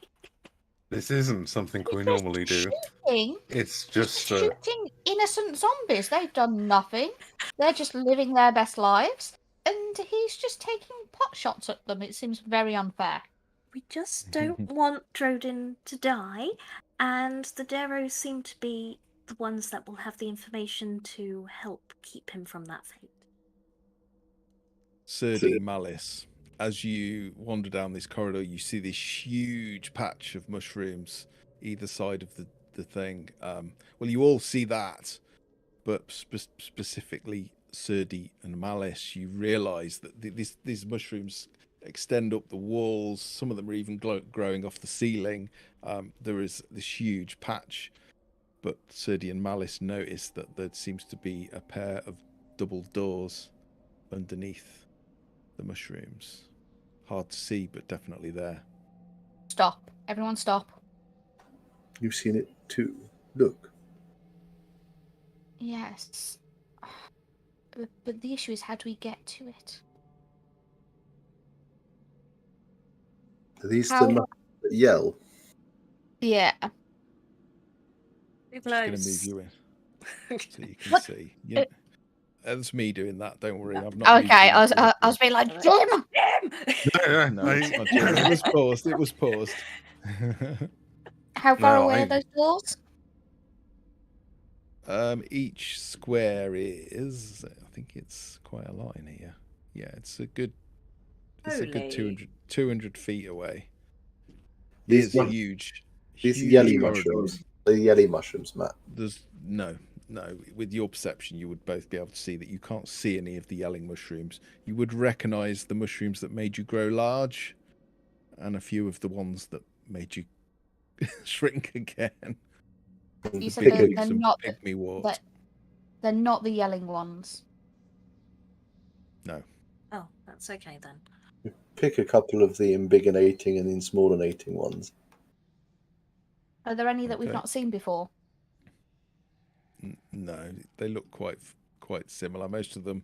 This isn't something we normally do. Shooting? It's Just just shooting innocent zombies. They've done nothing. They're just living their best lives. And he's just taking pot shots at them. It seems very unfair. We just don't want Drodin to die, and the Derro seem to be the ones that will have the information to help keep him from that fate. Sirdi, Malice, as you wander down this corridor, you see this huge patch of mushrooms either side of the thing. Well, you all see that, but specifically Sirdi and Malice, you realise that these mushrooms extend up the walls. Some of them are even growing off the ceiling. There is this huge patch, but Sirdi and Malice notice that there seems to be a pair of double doors underneath the mushrooms. Hard to see, but definitely there. Stop. Everyone stop. You've seen it too. Look. Yes. But the issue is, how do we get to it? Are these the mushrooms that yell? Yeah. Just going to move you in so you can What? see. Yeah. That's me doing that. Don't worry. I've not. Okay, I was being like, Jim! No, it's not Jim. It was paused. It was paused. How far away are those doors? Each square is, I think it's quite a lot in here. Yeah, it's a good 200 feet away. It's huge. These huge yelly corridors. mushrooms. The yelly mushrooms, Matt. There's no. With your perception, you would both be able to see that you can't see any of the yelling mushrooms. You would recognise the mushrooms that made you grow large, and a few of the ones that made you shrink again. You said they're not pygmy wart. They're not the yelling ones. No. Oh, that's okay then. Pick a couple of the imbiginating and insmallinating ones. Are there any that we've not seen before? No, they look quite similar. Most of them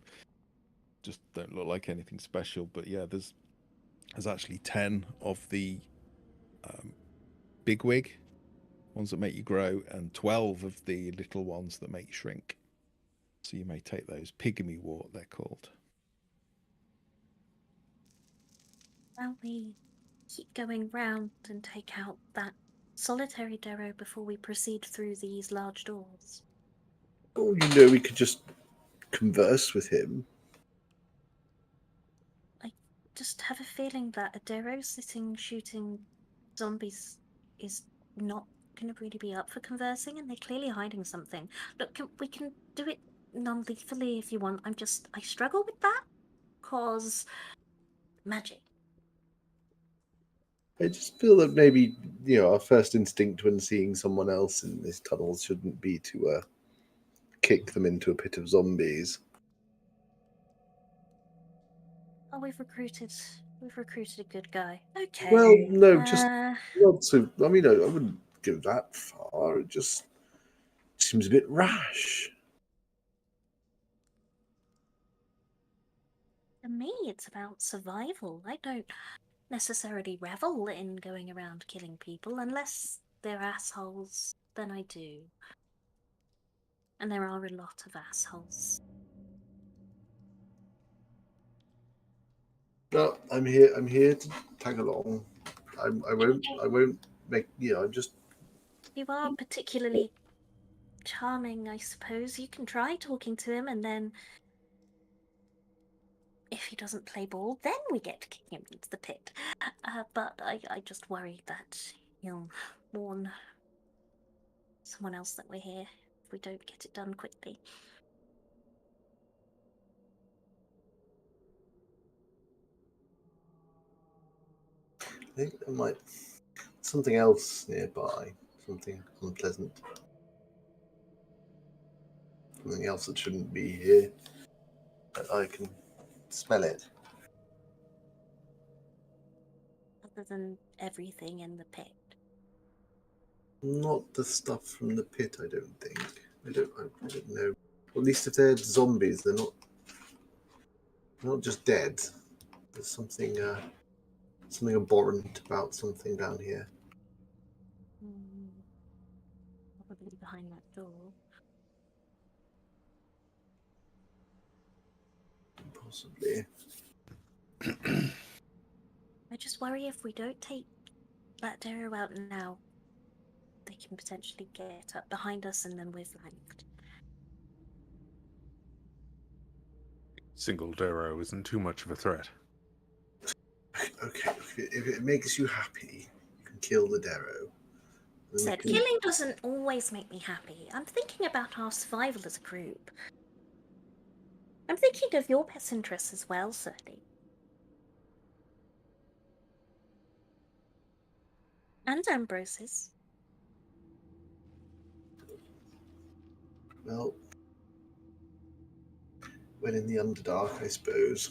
just don't look like anything special. But yeah, there's actually 10 of the bigwig ones that make you grow, and 12 of the little ones that make you shrink. So you may take those. Pygmy wart, they're called. Well, we keep going round and take out that solitary Derro before we proceed through these large doors. Oh, we could just converse with him. I just have a feeling that a Derro sitting shooting zombies is not going to really be up for conversing, and they're clearly hiding something. Look, we can do it non-lethally if you want. I struggle with that, cause magic. I just feel that maybe, our first instinct when seeing someone else in this tunnel shouldn't be to kick them into a pit of zombies. Oh, we've recruited a good guy. Okay. Well, no, just not so. I mean, I wouldn't go that far. It just seems a bit rash. it's about survival. I don't necessarily revel in going around killing people unless they're assholes, then I do. And there are a lot of assholes. No, I'm here. I'm here to tag along. I won't make. I'm just. You are particularly charming, I suppose. You can try talking to him, and then if he doesn't play ball, then we get to kick him into the pit. But I just worry that he'll warn someone else that we're here if we don't get it done quickly. I think there might something else nearby. Something unpleasant. Something else that shouldn't be here. But I can smell it. Other than everything in the pit. Not the stuff from the pit. I don't think. I don't know. Well, at least if they're zombies, they're not just dead. There's something something abhorrent about something down here. Probably behind that door. Possibly. I just worry if we don't take that Derro out now, they can potentially get up behind us and then we're flanked. Single Derro isn't too much of a threat. Okay. If it makes you happy, you can kill the Derro. Said killing doesn't always make me happy. I'm thinking about our survival as a group. I'm thinking of your best interests as well, Surly. And Ambrose's. Well, when in the Underdark, I suppose.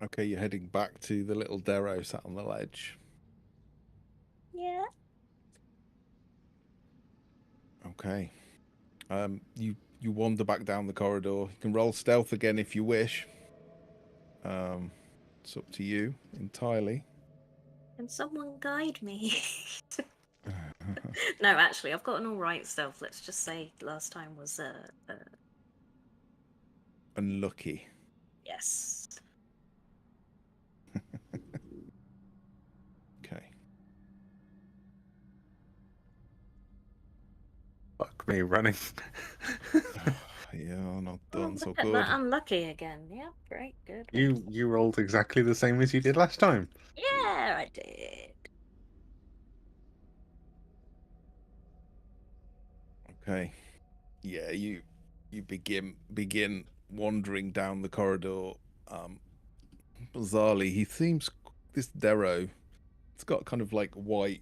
Okay, you're heading back to the little Derro sat on the ledge. Yeah. Okay. You wander back down the corridor. You can roll stealth again if you wish. It's up to you entirely. Can someone guide me? No, actually, I've got an alright stealth. Let's just say last time was Unlucky. yes. Okay. Fuck me running. Yeah, not done so Look at good. that, I'm lucky again. Yeah, great, good. You rolled exactly the same as you did last time. Yeah, I did. Okay. Yeah, you begin wandering down the corridor. Bizarrely, he seems this Derro. It's got kind of like white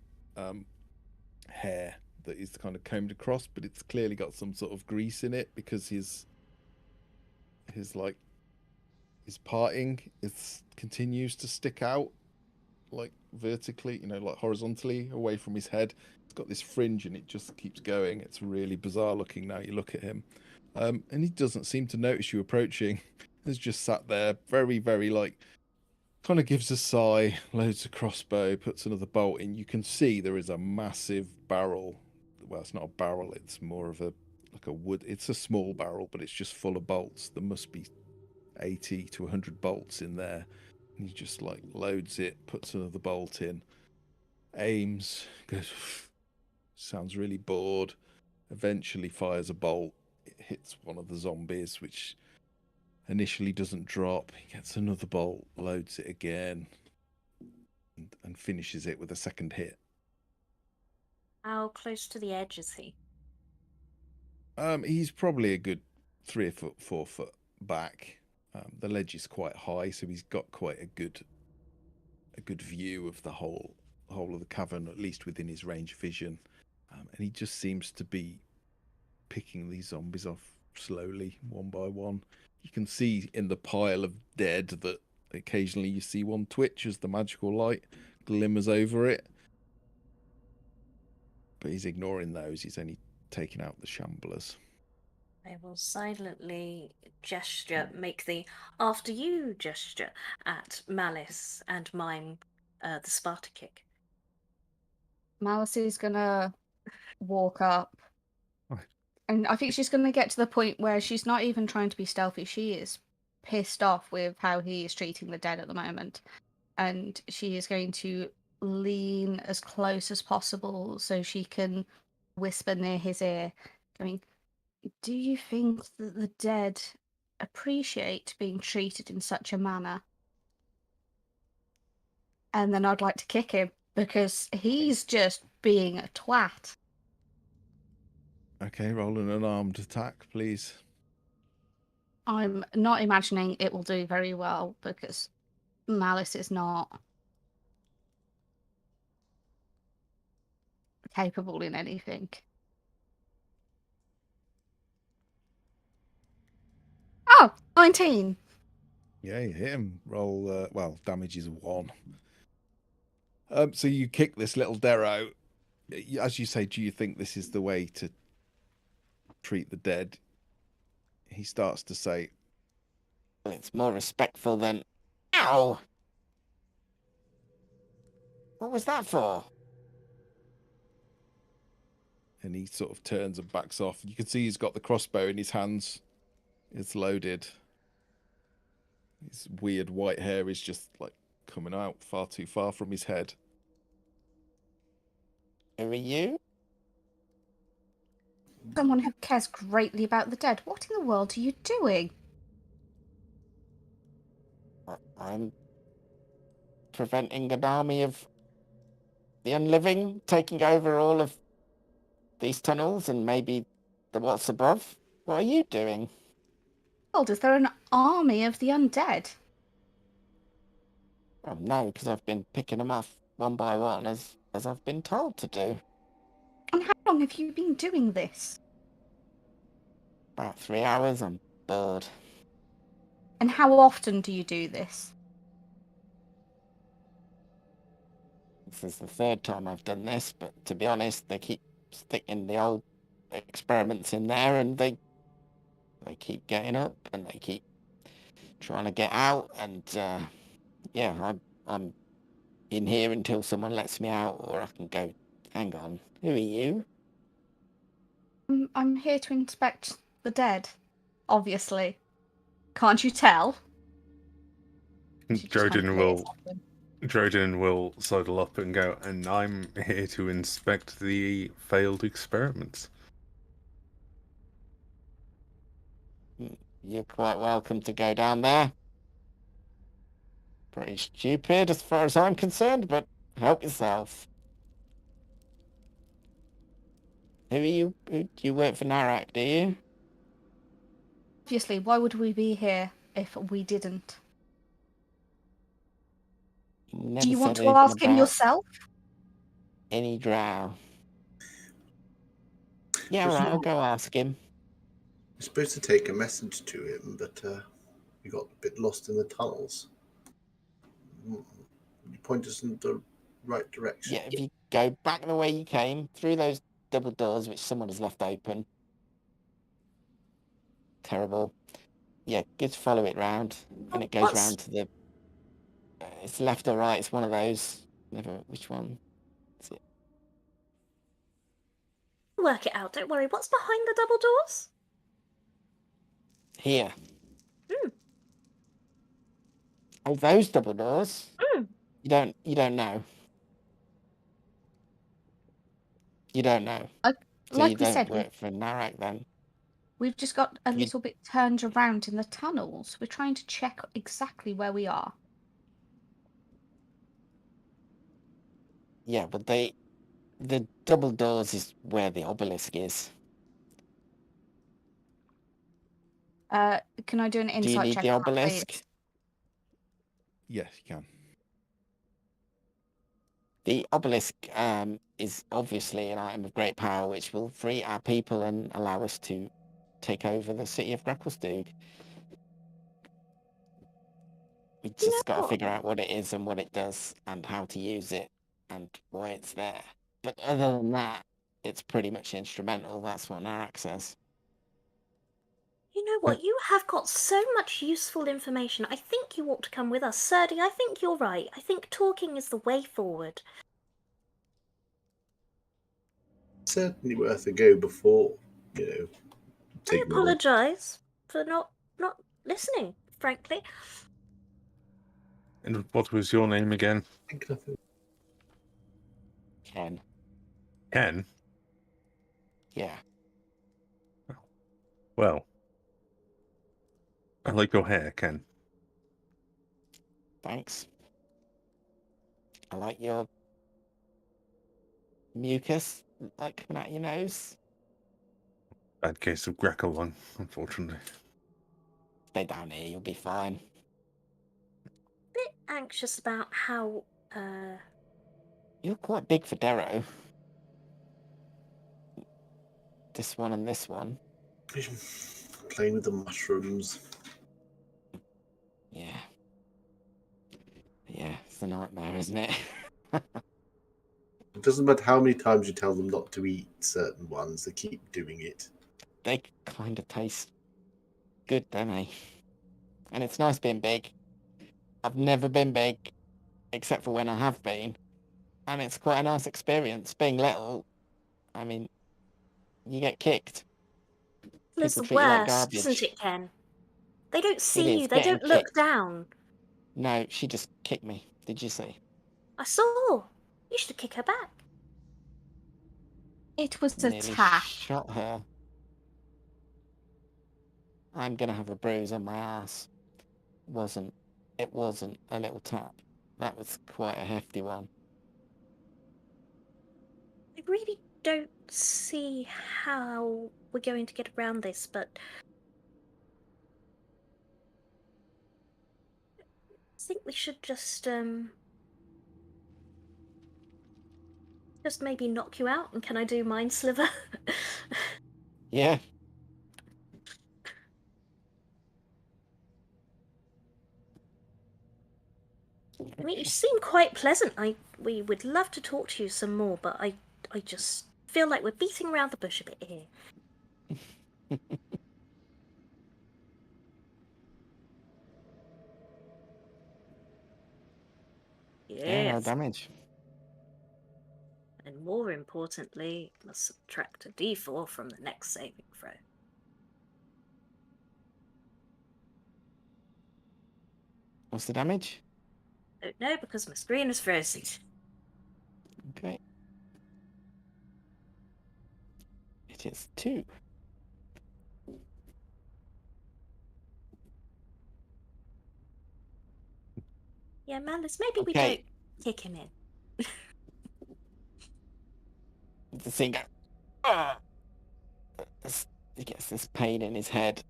hair that is kind of combed across, but it's clearly got some sort of grease in it because his parting continues to stick out like vertically, like horizontally away from his head. It's got this fringe and it just keeps going. It's really bizarre looking now you look at him. And he doesn't seem to notice you approaching. He's just sat there very, very kind of gives a sigh, loads a crossbow, puts another bolt in. You can see there is a massive barrel. Well, it's not a barrel, it's more of a wood. It's a small barrel, but it's just full of bolts. There must be 80 to 100 bolts in there. And he just loads it, puts another bolt in, aims, goes, sounds really bored, eventually fires a bolt. It hits one of the zombies, which initially doesn't drop. He gets another bolt, loads it again, and finishes it with a second hit. How close to the edge is he? He's probably a good 3 foot, 4 foot back. The ledge is quite high, so he's got quite a good view of the whole of the cavern, at least within his range of vision. And he just seems to be picking these zombies off slowly, one by one. You can see in the pile of dead that occasionally you see one twitch as the magical light glimmers over it. But he's ignoring those. He's only taking out the shamblers. I will silently make the after you gesture at Malice and mime the Sparta kick. Malice is gonna walk up. Oh. And I think she's gonna get to the point where she's not even trying to be stealthy. She is pissed off with how he is treating the dead at the moment. And she is going to lean as close as possible so she can whisper near his ear, going, "Do you think that the dead appreciate being treated in such a manner?" And then I'd like to kick him because he's just being a twat. Okay, roll an unarmed attack, please. I'm not imagining it will do very well because Malice is not capable in anything. Oh, 19. Yeah, you hit him. Roll, well, damage is 1. So you kick this little Derro. As you say, do you think this is the way to treat the dead? He starts to say, It's more respectful than... Ow! What was that for? and he sort of turns and backs off. You can see he's got the crossbow in his hands. It's loaded. His weird white hair is just like coming out far too far from his head. Who are you? Someone who cares greatly about the dead. What in the world are you doing? I'm preventing an army of the unliving taking over all of these tunnels and maybe the what's above. What are you doing? Oh, is there an army of the undead? Oh no, because I've been picking them off one by one as I've been told to do. And how long have you been doing this? About 3 hours, I'm bored. And how often do you do this? This is the 3rd time I've done this, but to be honest, they keep sticking the old experiments in there and they keep getting up and they keep trying to get out and yeah, I'm in here until someone lets me out or I can go. Hang on, who are you? I'm here to inspect the dead, obviously. Can't you tell? She just kind of Droden will sidle up and go, and I'm here to inspect the failed experiments. You're quite welcome to go down there. Pretty stupid as far as I'm concerned, but help yourself. Who are you? Do you work for Narak, do you? Obviously, why would we be here if we didn't? Do you want to ask him yourself? Any drow. Yeah, right, I'll go ask him. You're supposed to take a message to him, but you got a bit lost in the tunnels. You point us in the right direction. Yeah, if you go back the way you came, through those double doors which someone has left open. Terrible. Yeah, good to follow it round. And it goes round to the... it's left or right, it's one of those. Never, which one is it? Work it out, don't worry. What's behind the double doors? Here. Oh, those double doors? You don't know. You don't know. So Like you we don't said, work for Narak then? we've just got a little bit turned around in the tunnels. We're trying to check exactly where we are. Yeah, but the double doors is where the obelisk is. Can I do an insight Do you need check the on that, obelisk? please? Yes, you can. The obelisk is obviously an item of great power which will free our people and allow us to take over the city of Gracklestug. We just got to figure out what it is and what it does and how to use it and why it's there. But other than that, it's pretty much instrumental. That's what Narak says. know what? You have got so much useful information. I think you ought to come with us. Serdi, I think you're right. I think talking is the way forward. Certainly worth a go before, I taking on. apologise for not listening, frankly. And what was your name again? Ken. Ken? Yeah. Well, I like your hair, Ken. Thanks. I like your mucus, like coming out your nose. Bad case of grackle lung, unfortunately. Stay down here, you'll be fine. Bit anxious about how, You're quite big for Derro. This one and this one. Playing with the mushrooms. Yeah. Yeah, it's a nightmare, isn't it? It doesn't matter how many times you tell them not to eat certain ones, they keep doing it. They kind of taste good, don't they? And it's nice being big. I've never been big, except for when I have been. And it's quite a nice experience. Being little, I mean, you get kicked. it's the People treat you like worst, garbage. isn't it, Ken? They don't see is, you. They getting don't look kicked. down. No, she just kicked me. Did you see? I saw. You should kick her back. It was a Nearly tap. shot her. I'm gonna have a bruise on my ass. It wasn't a little tap. That was quite a hefty one. I really don't see how we're going to get around this, but I think we should just maybe knock you out. And can I do Mind Sliver? Yeah. I mean, you seem quite pleasant. We would love to talk to you some more, but I just feel like we're beating around the bush a bit here. Yeah, no Yes. damage. And more importantly, must subtract a d4 from the next saving throw. What's the damage? Don't know because my screen is frozen. Okay. It is 2. Yeah, Malice, maybe we Okay. don't kick him in. The thing goes, "Ah!" He gets this pain in his head,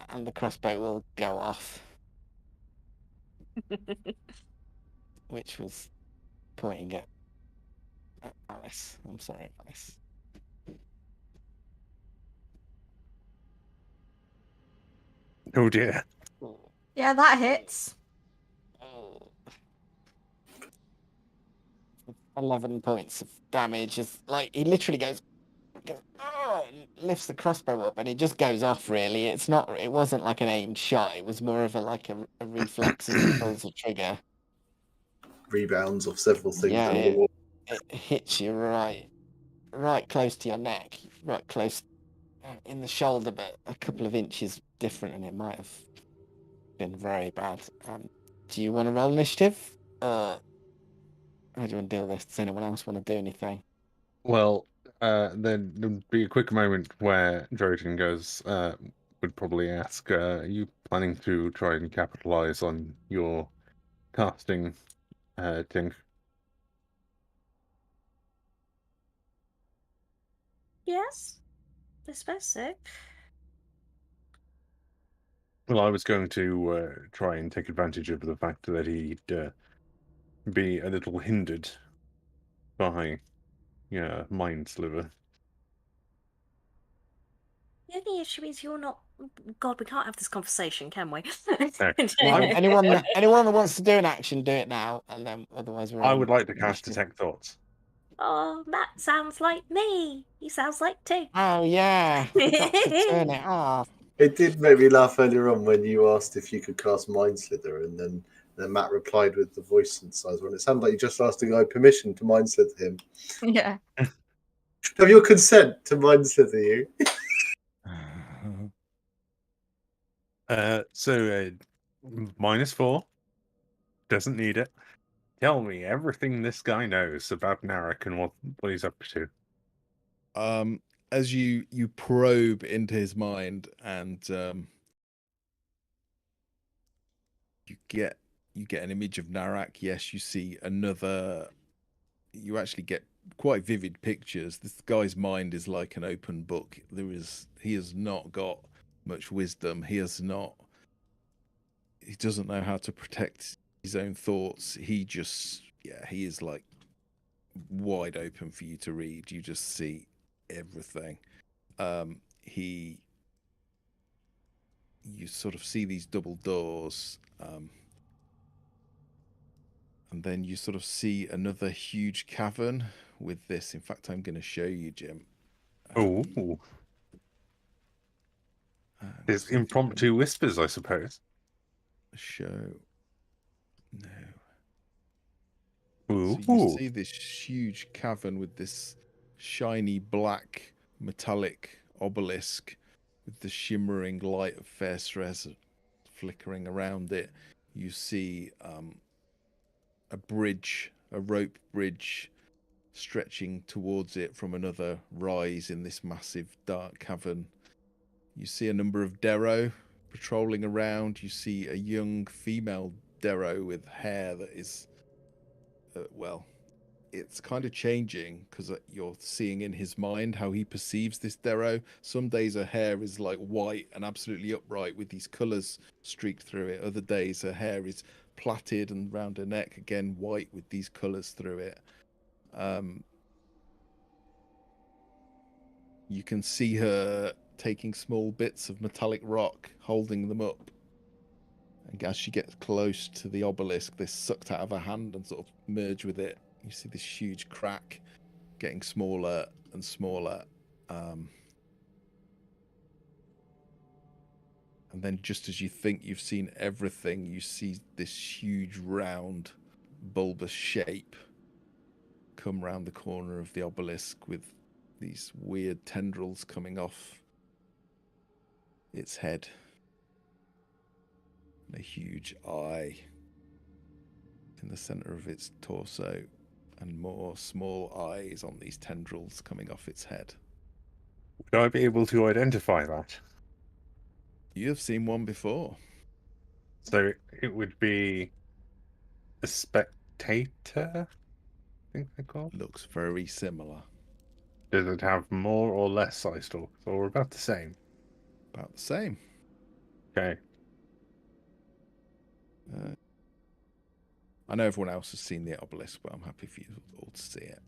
and the crossbow will go off, which was pointing at Alice. I'm sorry, Alice. Oh dear. Yeah, that hits. 11 points of damage. Is like he literally goes "Oh," and lifts the crossbow up, and it just goes off. Really, it's not. It wasn't like an aimed shot. It was more of a reflex as he pulls the trigger. Rebounds off several things. Yeah, it hits you right close to your neck, right close in the shoulder, but a couple of inches different, and it might have been very bad. Do you want to roll initiative? How do you want to deal with this? Does anyone else want to do anything? Well, then there'd be a quick moment where Drogon goes, would probably ask, are you planning to try and capitalize on your casting, Tink? Yes, I suppose so. Well, I was going to try and take advantage of the fact that he'd be a little hindered by Mind Sliver. The only issue is you're not. God, we can't have this conversation, can we? Anyone that wants to do an action, do it now, and then otherwise we're. I would like to cast Detect Thoughts. Oh, that sounds like me. He sounds like Tig. Oh yeah, forgot to turn it off. It did make me laugh earlier on when you asked if you could cast Mind Slither, and then Matt replied with the voice synthesizer, and it sounded like you just asked a guy permission to Mind Slither him. Yeah. Have your consent to Mind Slither you? -4. Doesn't need it. Tell me everything this guy knows about Narek and what he's up to. As you probe into his mind, and you get an image of Narak. Yes, you see another. You actually get quite vivid pictures. This guy's mind is like an open book. He has not got much wisdom. He doesn't know how to protect his own thoughts. He is like wide open for you to read. You just see everything. You sort of see these double doors, and then you sort of see another huge cavern with this. In fact, I'm going to show you, Jim. Oh, there's impromptu whispers, I suppose. Show. No. Ooh. So you see this huge cavern with this shiny black metallic obelisk with the shimmering light of fair stress flickering around it. You see a rope bridge stretching towards it from another rise in this massive dark cavern. You see a number of Derro patrolling around. You see a young female Derro with hair that is, it's kind of changing because you're seeing in his mind how he perceives this Derro. Some days her hair is like white and absolutely upright with these colours streaked through it. Other days her hair is plaited and round her neck, again white with these colours through it. You can see her taking small bits of metallic rock, holding them up. And as she gets close to the obelisk, they're sucked out of her hand and sort of merge with it. You see this huge crack getting smaller and smaller. And then just as you think you've seen everything, you see this huge round bulbous shape come round the corner of the obelisk with these weird tendrils coming off its head. And a huge eye in the center of its torso, and more small eyes on these tendrils coming off its head. Would I be able to identify that? You have seen one before. So it would be a spectator, I think they're called. Looks very similar. Does it have more or less eye stalks, or about the same? About the same. Okay. I know everyone else has seen the obelisk, but I'm happy for you all to see it.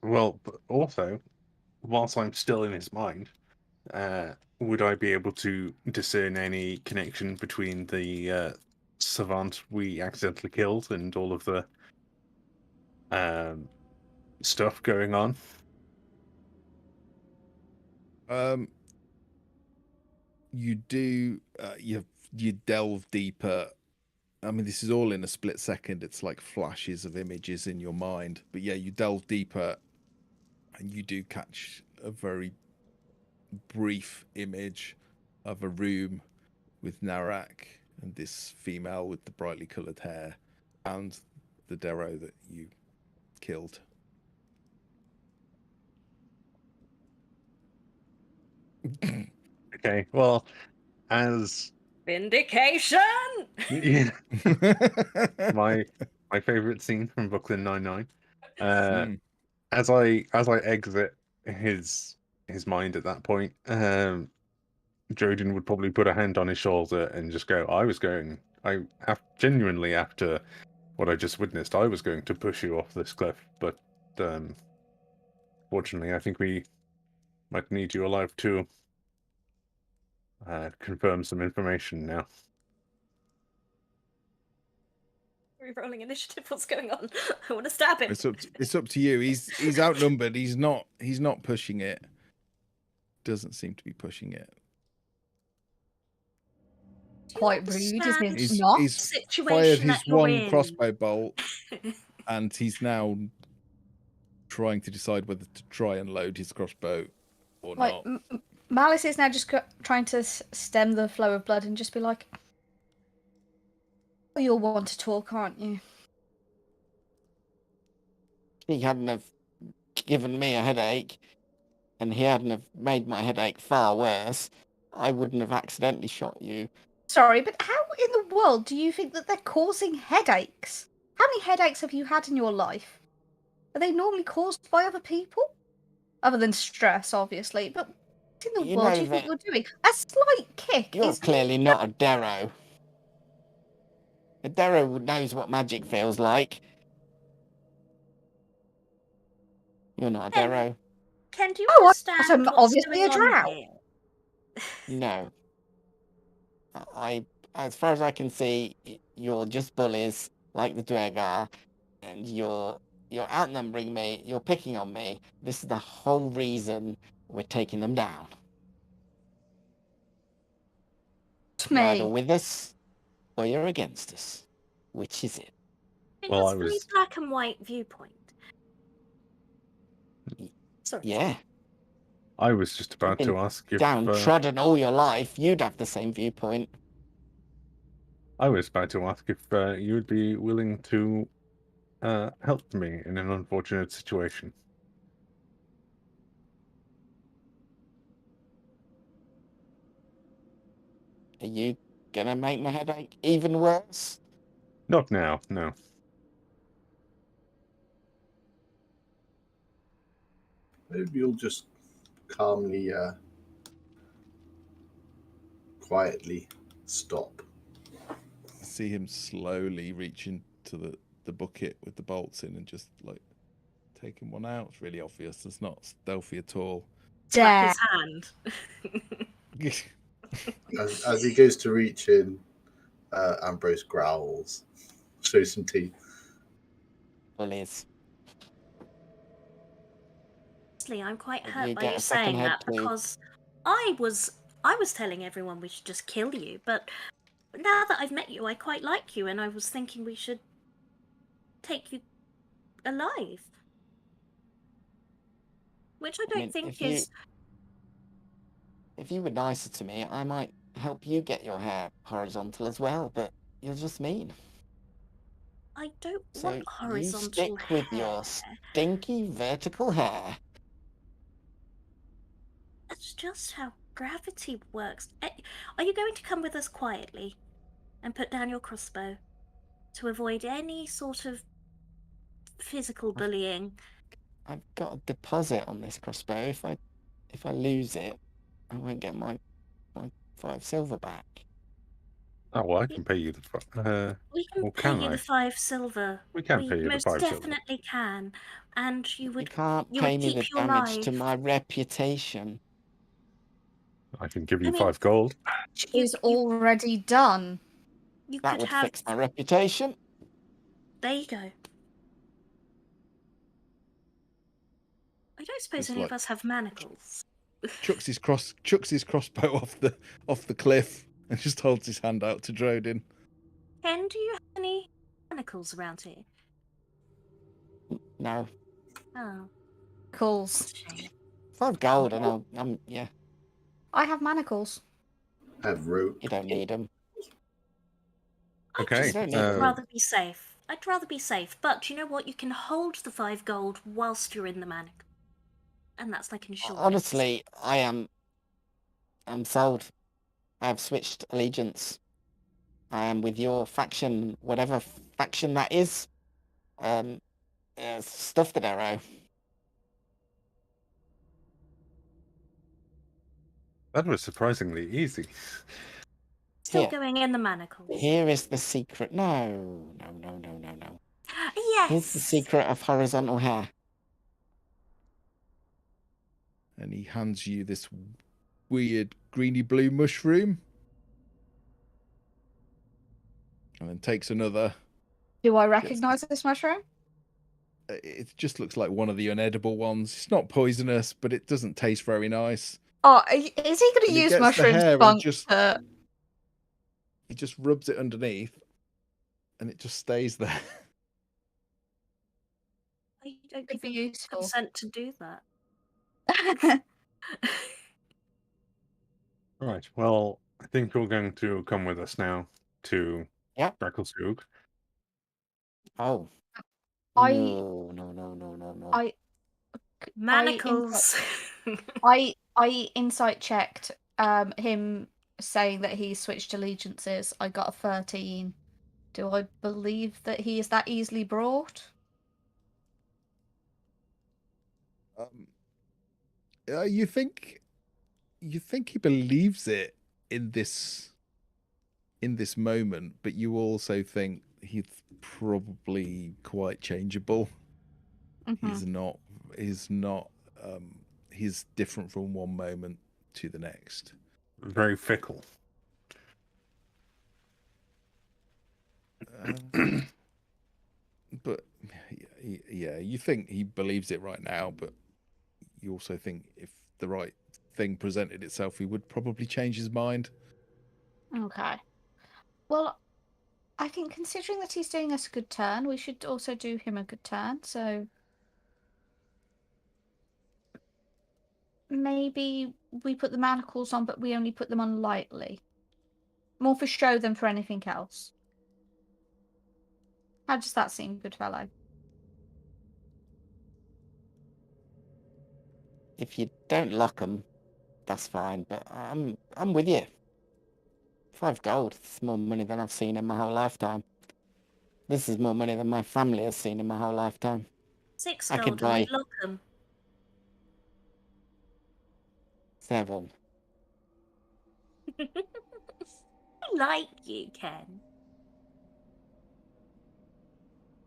Well, but also, whilst I'm still in his mind, would I be able to discern any connection between the savant we accidentally killed and all of the stuff going on? You do. You delve deeper. I mean, this is all in a split second. It's like flashes of images in your mind. But yeah, you delve deeper, and you do catch a very brief image of a room with Narak and this female with the brightly coloured hair and the Derro that you killed. Okay, well, as Vindication! yeah, my favorite scene from Brooklyn Nine-Nine. As I exit his mind at that point, Jojen would probably put a hand on his shoulder and just go, genuinely, after what I just witnessed, I was going to push you off this cliff, but fortunately, I think we might need you alive to confirm some information now. rolling initiative. What's going on? I want to stab him. It's up to you. He's outnumbered. He's not pushing it. Doesn't seem to be pushing it. Quite rude, isn't it? He's Not. fired Situation his that you're one in. crossbow bolt, and he's now trying to decide whether to try and load his crossbow or Like not. Malice is now just trying to stem the flow of blood and just be like, "Oh, you'll want to talk, aren't you?" He hadn't have given me a headache, and he hadn't have made my headache far worse, I wouldn't have accidentally shot you. Sorry, but how in the world do you think that they're causing headaches? How many headaches have you had in your life? Are they normally caused by other people? Other than stress, obviously, but what in the You world know do you think that you're doing? A slight kick You're is clearly not a Derro. A Derro knows what magic feels like. You're not a Ken, Derro. Ken, do you Oh, understand I'm what's obviously going a on drow. here? No. As far as I can see, you're just bullies like the Dwergar, and you're outnumbering me. You're picking on me. This is the whole reason we're taking them down. You're either Me. with us or you're against us. Which is it? I think Well, that's I a very was- black and white viewpoint. Sorry. Yeah. I was just about Been to ask if downtrodden all your life. You'd have the same viewpoint. you would be willing to help me in an unfortunate situation. Are you gonna make my headache even worse? Not now, no. Maybe you'll just calmly, quietly stop. See him slowly reaching to the bucket with the bolts in and just like taking one out. It's really obvious. It's not stealthy at all. Slap his hand. As he goes to reach in, Ambrose growls, shows some teeth. Bullies. Honestly, I'm quite You hurt by get you a second saying head that too. because I was telling everyone we should just kill you, but now that I've met you, I quite like you, and I was thinking we should take you alive. Which I don't think is. If you were nicer to me, I might help you get your hair horizontal as well, but you're just mean. I don't So want horizontal you stick with hair. your stinky vertical hair. That's just how gravity works. Are you going to come with us quietly and put down your crossbow to avoid any sort of physical bullying? I've got a deposit on this crossbow. If I lose it, I won't get my 5 silver back. Oh, well, I can pay you the... We can well, pay can you I? the 5 silver. We can pay you the most 5 silver. definitely can. And you You would can't you pay would me keep the your damage life. to my reputation. I can give you I mean, 5 gold. Is already done. You That could would have. fix my reputation. There you go. I don't suppose Just any like- of us have manacles. chucks his crossbow off the cliff and just holds his hand out to Drodin. Ken, do you have any manacles around here? No. Oh, Manacles. shame. 5 gold and yeah, I have manacles. Have rope. you don't need them. Okay, I'd rather be safe. I'd rather be safe, but you know what? You can hold the 5 gold whilst you're in the manacle. And that's like insurance. Honestly, I'm sold. I've switched allegiance. I am with your faction, whatever faction that is. Stuff the Derro. That was surprisingly easy. Still Here. going in the manacles. Here is the secret. No. Yes. Here's the secret of horizontal hair. And he hands you this weird greeny blue mushroom. And then takes another Do I recognise this mushroom? It just looks like one of the unedible ones. It's not poisonous, but it doesn't taste very nice. Oh, is he going to And he use gets the mushroom hair and spunk just- to... He just rubs it underneath, and it just stays there. I don't Could be give him useful. consent to do that. Right. Well, I think you're going to come with us now to Yeah. Drakelshoog. Oh. I- No. Manacles. I insight checked him saying that he switched allegiances. I got a 13. Do I believe that he is that easily brought? You think he believes it in this moment, but you also think he's probably quite changeable. Mhm. He's not he's different from one moment to the next. Very fickle. But yeah, you think he believes it right now, but you also think if the right thing presented itself, he would probably change his mind. Okay. Well, I think considering that he's doing us a good turn, we should also do him a good turn. So maybe we put the manacles on, but we only put them on lightly. More for show than for anything else. How does that seem, good fellow? If you don't lock them, that's fine. But I'm with you. 5 gold. It's more money than I've seen in my whole lifetime. This is more money than my family has seen in my whole lifetime. 6 I gold could and buy- we lock them. 7. I like you, Ken.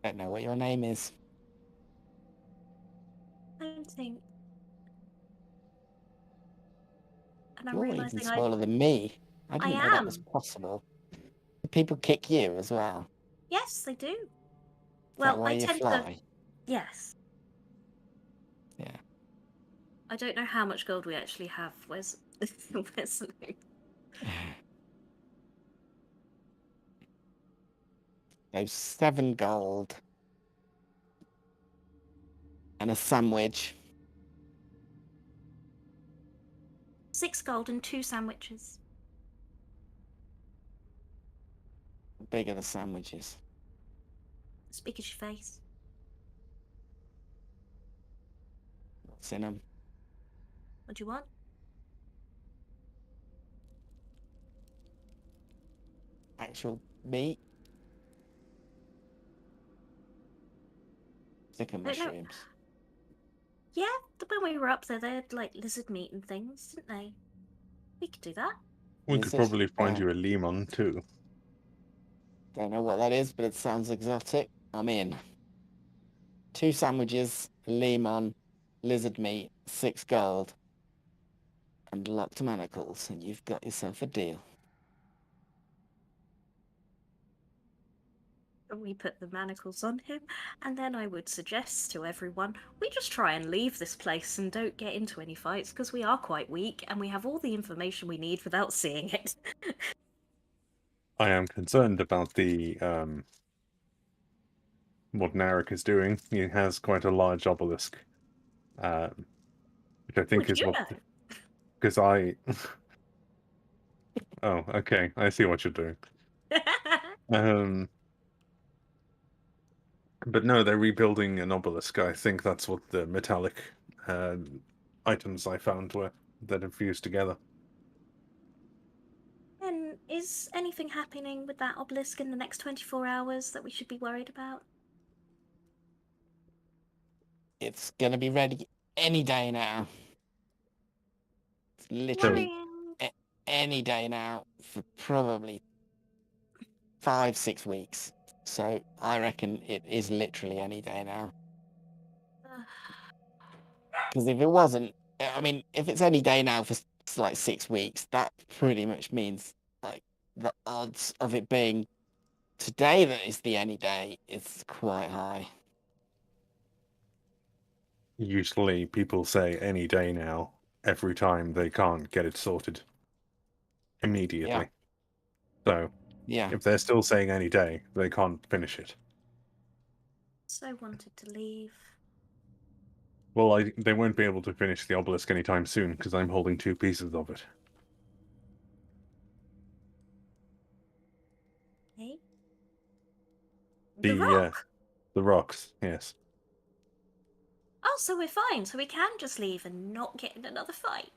Don't know what your name is. I think. And I'm You're even realizing smaller than me. I didn't know that was am. possible. Do people kick you as well? Yes, they do. Is Well, that why I you tend to. fly? Yes. Yeah. I don't know how much gold we actually have. Where's Luke? There's 7 gold. And a sandwich. 6 gold and 2 sandwiches. How big are the sandwiches? As big as your face. What's in them? What do you want? Actual meat? Chicken I don't know. mushrooms. Yeah, when we were up there, they had like lizard meat and things, didn't they? We could do that. We Is could it? probably find Yeah. you a lemon too. Don't know what that is, but it sounds exotic. I'm in. 2 sandwiches, lemon, lizard meat, 6 gold, and locked manacles, and you've got yourself a deal. We put the manacles on him, and then I would suggest to everyone we just try and leave this place and don't get into any fights because we are quite weak and we have all the information we need without seeing it. I am concerned about the what Narek is doing. He has quite a large obelisk, which I think Would is you what. know? Because I. Oh, okay. I see what you're doing. But no, they're rebuilding an obelisk. I think that's what the metallic items I found were that have fused together. And is anything happening with that obelisk in the next 24 hours that we should be worried about? It's gonna be ready any day now. It's literally any day now for probably 5-6 weeks. So I reckon it is literally any day now. Because if it wasn't, I mean, if it's any day now for like 6 weeks, that pretty much means like the odds of it being today that is the any day is quite high. Usually people say any day now, every time they can't get it sorted immediately. So, Yeah. if they're still saying any day, they can't finish it. So wanted to leave. Well, they won't be able to finish the obelisk anytime soon, because I'm holding 2 pieces of it. Hey? The rock? The rocks, yes. Oh, so we're fine. So we can just leave and not get in another fight.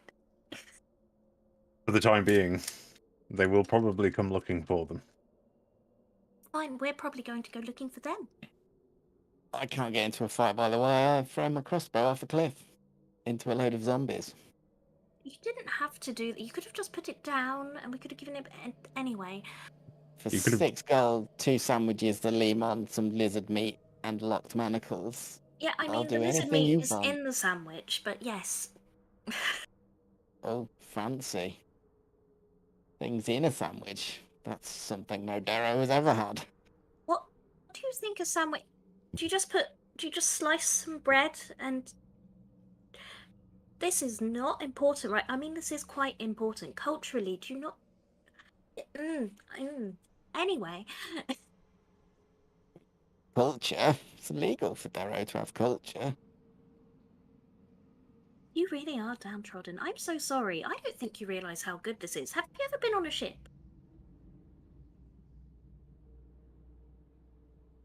For the time being, they will probably come looking for them. Fine, we're probably going to go looking for them. I can't get into a fight, by the way. I throw my crossbow off a cliff into a load of zombies. You didn't have to do that. You could have just put it down and we could have given it anyway. For You could've- 6 gold, 2 sandwiches, the lemon, some lizard meat, and locked manacles. Yeah, I I'll mean, the do lizard anything meat you is want. in the sandwich, but yes. Oh, fancy. Things in a sandwich. That's something no Derro has ever had. What do you think a sandwich... Do you just slice some bread and... This is not important, right? I mean, this is quite important. Culturally, do you not... Anyway. Culture? It's illegal for Derro to have culture. You really are downtrodden. I'm so sorry. I don't think you realise how good this is. Have you ever been on a ship?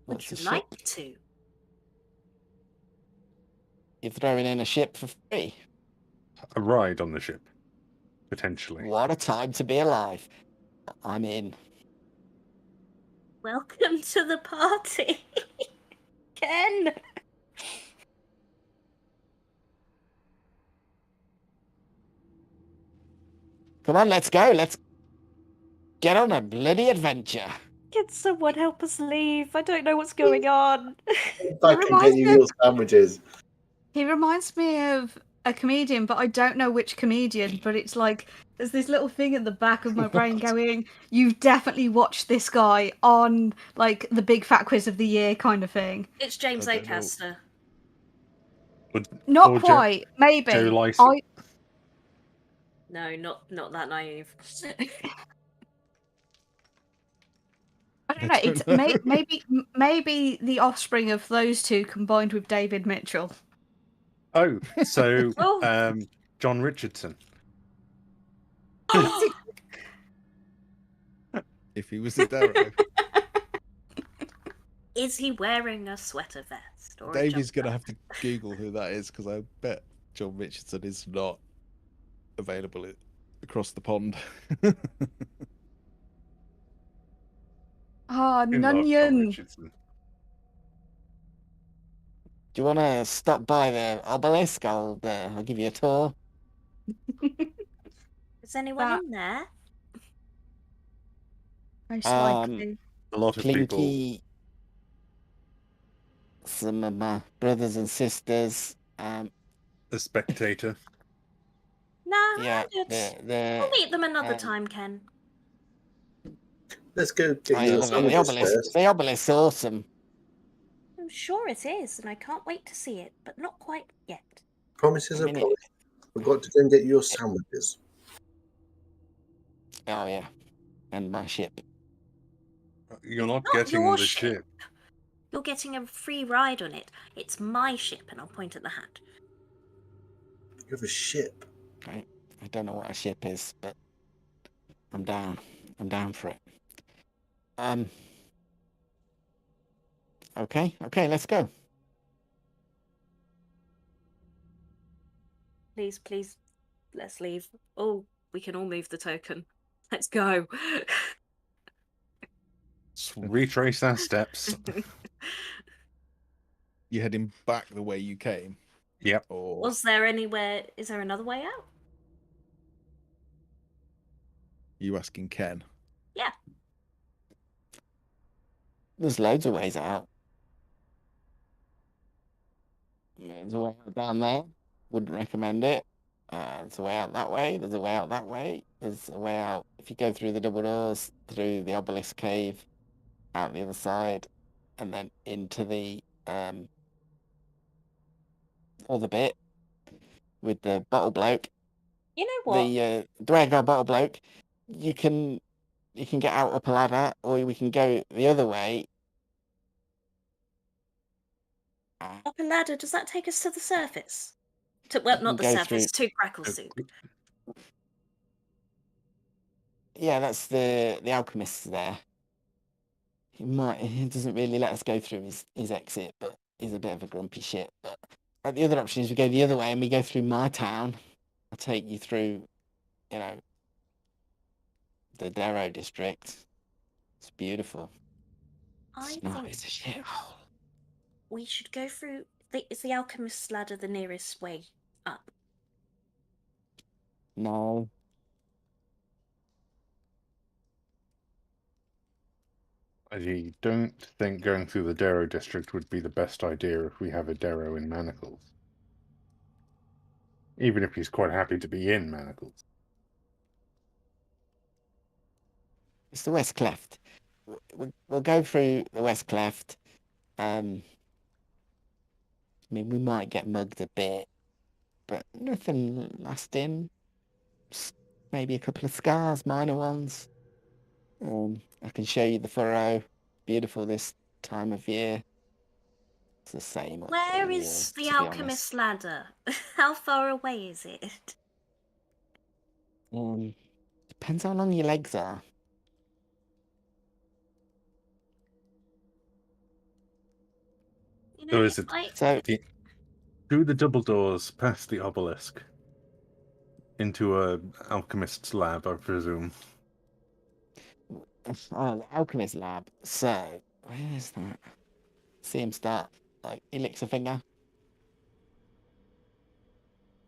Would What's you a like ship? to? You're throwing in a ship for free? A ride on the ship, potentially. What a time to be alive. I'm in. Welcome to the party, Ken. Come on, let's go. Let's get on a bloody adventure. Can someone help us leave? I don't know what's going on. I can get you your sandwiches. He reminds me of a comedian, but I don't know which comedian. But it's like there's this little thing at the back of my brain going, "You've definitely watched this guy on like the Big Fat Quiz of the Year kind of thing." It's James I don't know. Acaster. Not Or quite, maybe. Joe Lycett. No, not that naive. I don't know. It's maybe the offspring of those two combined with David Mitchell. Oh, so Oh. John Richardson. If he was a Derro. Is he wearing a sweater vest? Or Davey's going to have to Google who that is because I bet John Richardson is not available across the pond. Ah, We love John Nunyan. Richardson. Do you want to stop by the obelisk? I'll give you a tour. Is anyone in there? Most likely. A lot of people. Clinky, some of my brothers and sisters. A spectator. Nah, Yeah, we'll meet them another time, Ken. Let's go get I you your love it. sandwiches first. The obelisk's awesome. I'm sure it is, and I can't wait to see it, but not quite yet. Promises are promises. We've got to go and get you your sandwiches. Oh yeah, and my ship. You're not Not getting your the ship. You're getting a free ride on it. It's my ship, and I'll point at the hat. You have a ship. I don't know what a ship is, but I'm down. I'm down for it. Okay, let's go. Please, let's leave. Oh, we can all move the token. Let's go. Let's retrace our steps. You heading back the way you came? Yep. Or Is there another way out? you asking Ken? Yeah. There's loads of ways out. There's a way out down there. Wouldn't recommend it. There's a way out that way. There's a way out that way. There's a way out if you go through the double doors, through the obelisk cave. out the other side, and then into the other bit with the bottle bloke. You know what? The Dwargar bottle bloke. You can get out up a ladder, or we can go the other way. Up a ladder, does that take us to the surface? Well, not the go surface, through- to Crackle Soup. Yeah, that's the alchemist there. He doesn't really let us go through his exit, but he's a bit of a grumpy shit. But the other option is we go the other way and we go through my town. I'll take you through, the Derro district. It's beautiful. I It's think it's a shithole. we should go through. Is the alchemist's ladder the nearest way up? No. I don't think going through the Derro district would be the best idea if we have a Derro in Manacles. Even if he's quite happy to be in Manacles. It's the West Cleft. We'll go through the West Cleft. I mean, we might get mugged a bit, but nothing lasting. Maybe a couple of scars, minor ones. I can show you the furrow. Beautiful this time of year. It's the same. Where is the alchemist's ladder? How far away is it? Depends how long your legs are. You So know, is it through the double doors, past the obelisk, into a alchemist's lab, I presume? Oh, the alchemist lab. So, where is that? See him start. Like, he licks a finger.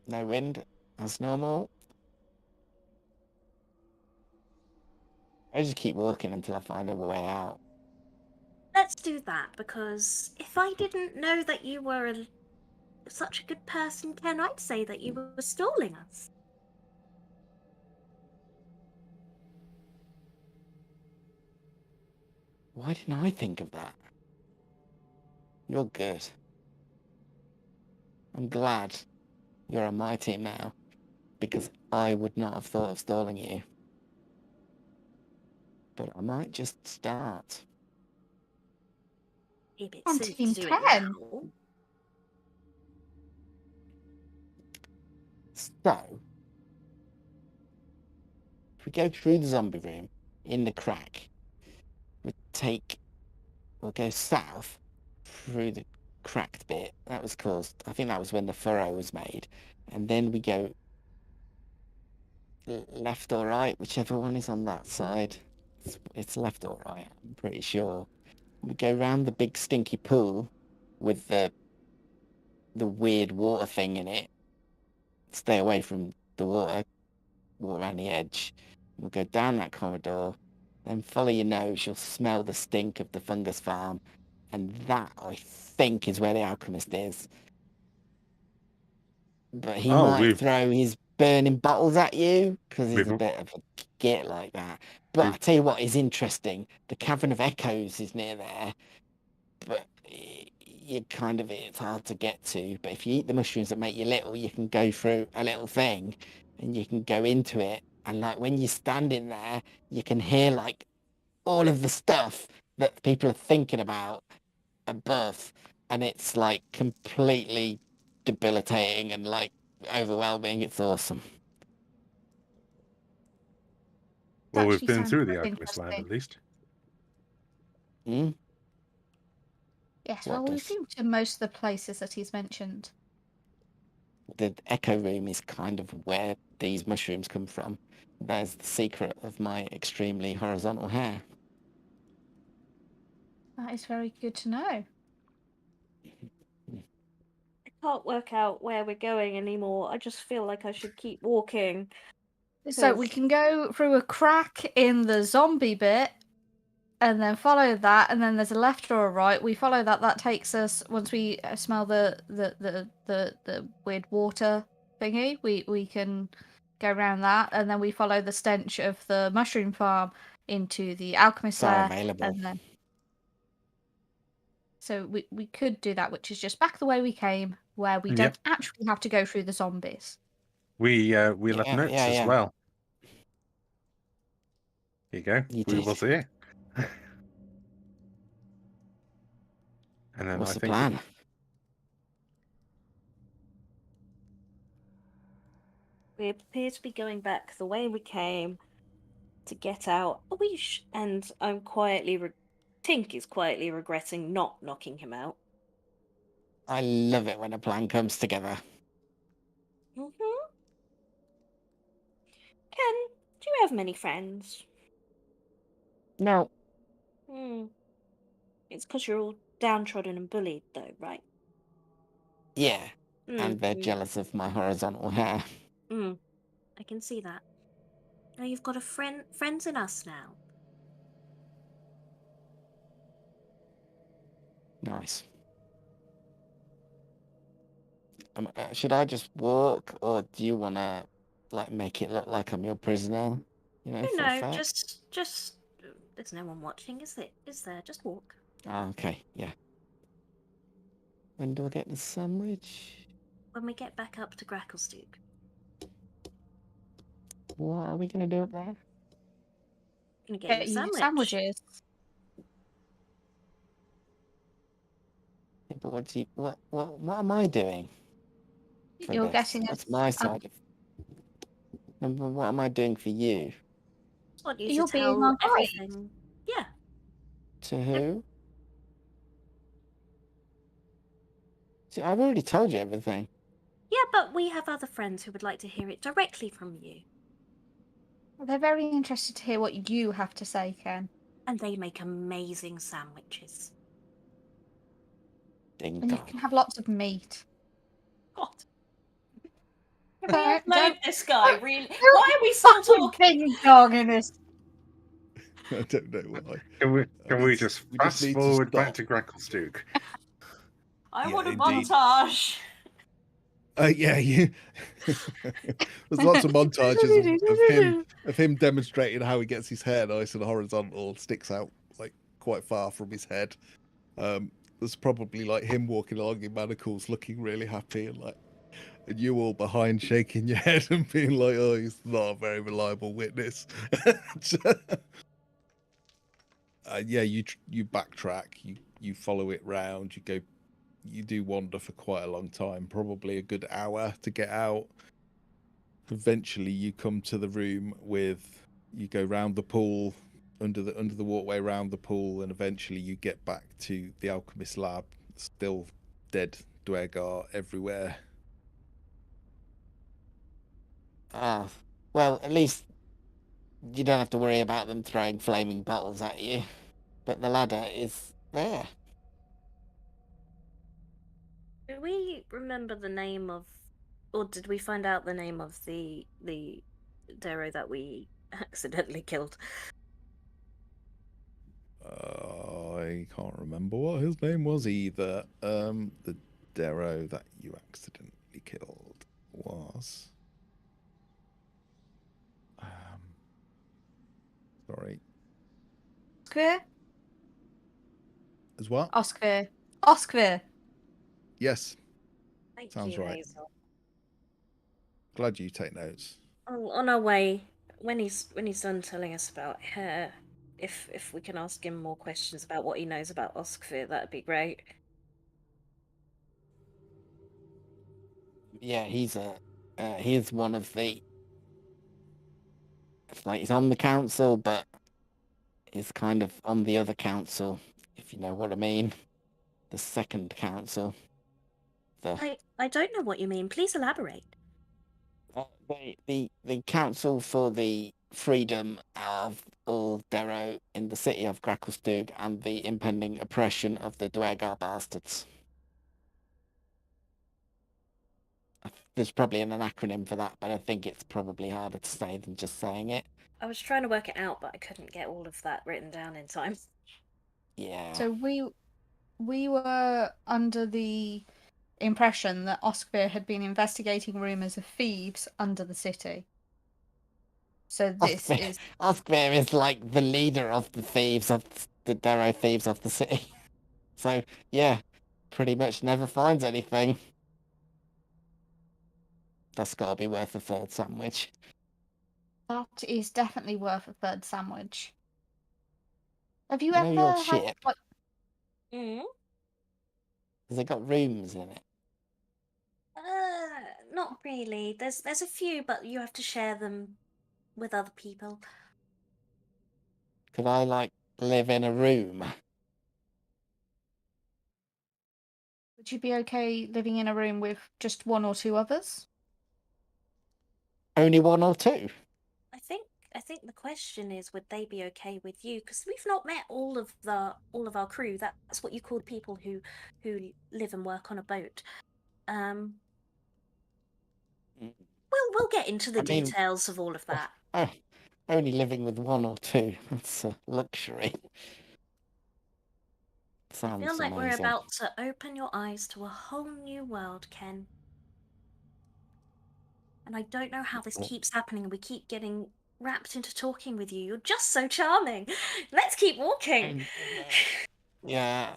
No wind. That's normal. I just keep walking until I find a way out. Let's do that, because if I didn't know that you were such a good person, Ken, I'd say that you were stalling us. Why didn't I think of that? You're good. I'm glad you're on my team now, because I would not have thought of stalling you. But I might just start. A bit On silly Team to do 10. it now. So, if we go through the zombie room, in the crack, we'll go south through the cracked bit. That was caused, I think that was when the furrow was made. And then we go left or right, whichever one is on that side. It's left or right, I'm pretty sure. We go round the big stinky pool with the weird water thing in it. Stay away from the water. Walk around the edge. We'll go down that corridor. Then follow your nose. You'll smell the stink of the fungus farm. And that, I think, is where the alchemist is. But he might throw his burning bottles at you, because he's a bit of a git like that. But I tell you what is interesting. The Cavern of Echoes is near there. But it's hard to get to. But if you eat the mushrooms that make you little, you can go through a little thing and you can go into it. And like when you're standing there, you can hear like all of the stuff that people are thinking about above. And it's like completely debilitating and like overwhelming. It's awesome. Well, we've been through the alchemist lab at least. Hmm? Yes, well, we've been to most of the places that he's mentioned. The echo room is kind of where these mushrooms come from. There's the secret of my extremely horizontal hair. That is very good to know. I can't work out where we're going anymore. I just feel like I should keep walking. So we can go through a crack in the zombie bit and then follow that, and then there's a left or a right. We follow that. That takes us, once we smell the weird water thingy, we can go around that, and then we follow the stench of the mushroom farm into the alchemist lair. Available. And then So we could do that, which is just back the way we came, where we don't actually have to go through the zombies. We left notes as well. Here you go. We was here. And then What's I the think plan? We appear to be going back the way we came to get out. And I'm Tink is quietly regretting not knocking him out. I love it when a plan comes together. Mm-hmm. Ken, do you have many friends? No. It's because you're all downtrodden and bullied, though, right? Yeah. And they're jealous of my horizontal hair. I can see that. Now you've got friends in us now. Nice. Should I just walk, or do you want to make it look like I'm your prisoner? No, just. There's no one watching, is it? Is there? Just walk. Oh, okay, yeah. When do I get the sandwich? When we get back up to Gracklestug. What are we gonna do up there? Gonna get you sandwiches. Yeah, but what am I doing? You're getting it. That's my side of. And what am I doing for you? Want you to tell everything. Yeah. To who? See, I've already told you everything. Yeah, but we have other friends who would like to hear it directly from you. Well, they're very interested to hear what you have to say, Ken. And they make amazing sandwiches. Ding and dong. You can have lots of meat. What? Don't this guy really. Why are we still talking? Ding dong in this. I don't know why. Can we just fast forward back to Gracklestug? I want a montage. Yeah. There's lots of montages of him demonstrating how he gets his hair nice and horizontal, sticks out quite far from his head. There's probably him walking along in manacles, looking really happy, and you all behind shaking your head and being like, "Oh, he's not a very reliable witness." Yeah, you backtrack, you follow it round, you do wander for quite a long time, probably a good hour to get out. Eventually you come to the room you go round the pool, under the walkway round the pool, and eventually you get back to the alchemist lab. Still dead Dwergar everywhere. Well, at least you don't have to worry about them throwing flaming bottles at you. But the ladder is there. Do we remember the name of, or did we find out the name of the Derro that we accidentally killed? I can't remember what his name was either. The Derro that you accidentally killed was. Sorry. Oscar? As what? Oscar. Yes. Thank Sounds you, right. Hazel. Glad you take notes. Oh, on our way, when he's done telling us about hair, if we can ask him more questions about what he knows about Oscar, that'd be great. Yeah, he's one of the. It's he's on the council, but he's kind of on the other council, if you know what I mean. The second council. I don't know what you mean. Please elaborate. The council for the freedom of all Derro in the city of Gracklestug and the impending oppression of the Dwergar bastards. There's probably an acronym for that, but I think it's probably harder to say than just saying it. I was trying to work it out, but I couldn't get all of that written down in time. Yeah. So we were under the impression that Oscar had been investigating rumours of thieves under the city. So this is... Oscar is like the leader of the thieves, of the Derro thieves of the city. So, yeah, pretty much never finds anything. That's got to be worth a third sandwich. That is definitely worth a third sandwich. Have you You know your ever had ship? like, Mm? Has it got rooms in it? Not really. There's a few, but you have to share them with other people. Could I, like, live in a room? would you be okay living in a room with just one or two others? Only one or two? I think the question is, would they be okay with you? Because we've not met all of our crew. That's what you call people who live and work on a boat. Mm. We'll get into the I mean, details of all of that. Oh, only living with one or two. That's a luxury. I Sounds feel like we're amazing. about to open your eyes to a whole new world, Ken. And I don't know how this keeps happening and we keep getting wrapped into talking with you. You're just so charming. Let's keep walking. Yeah.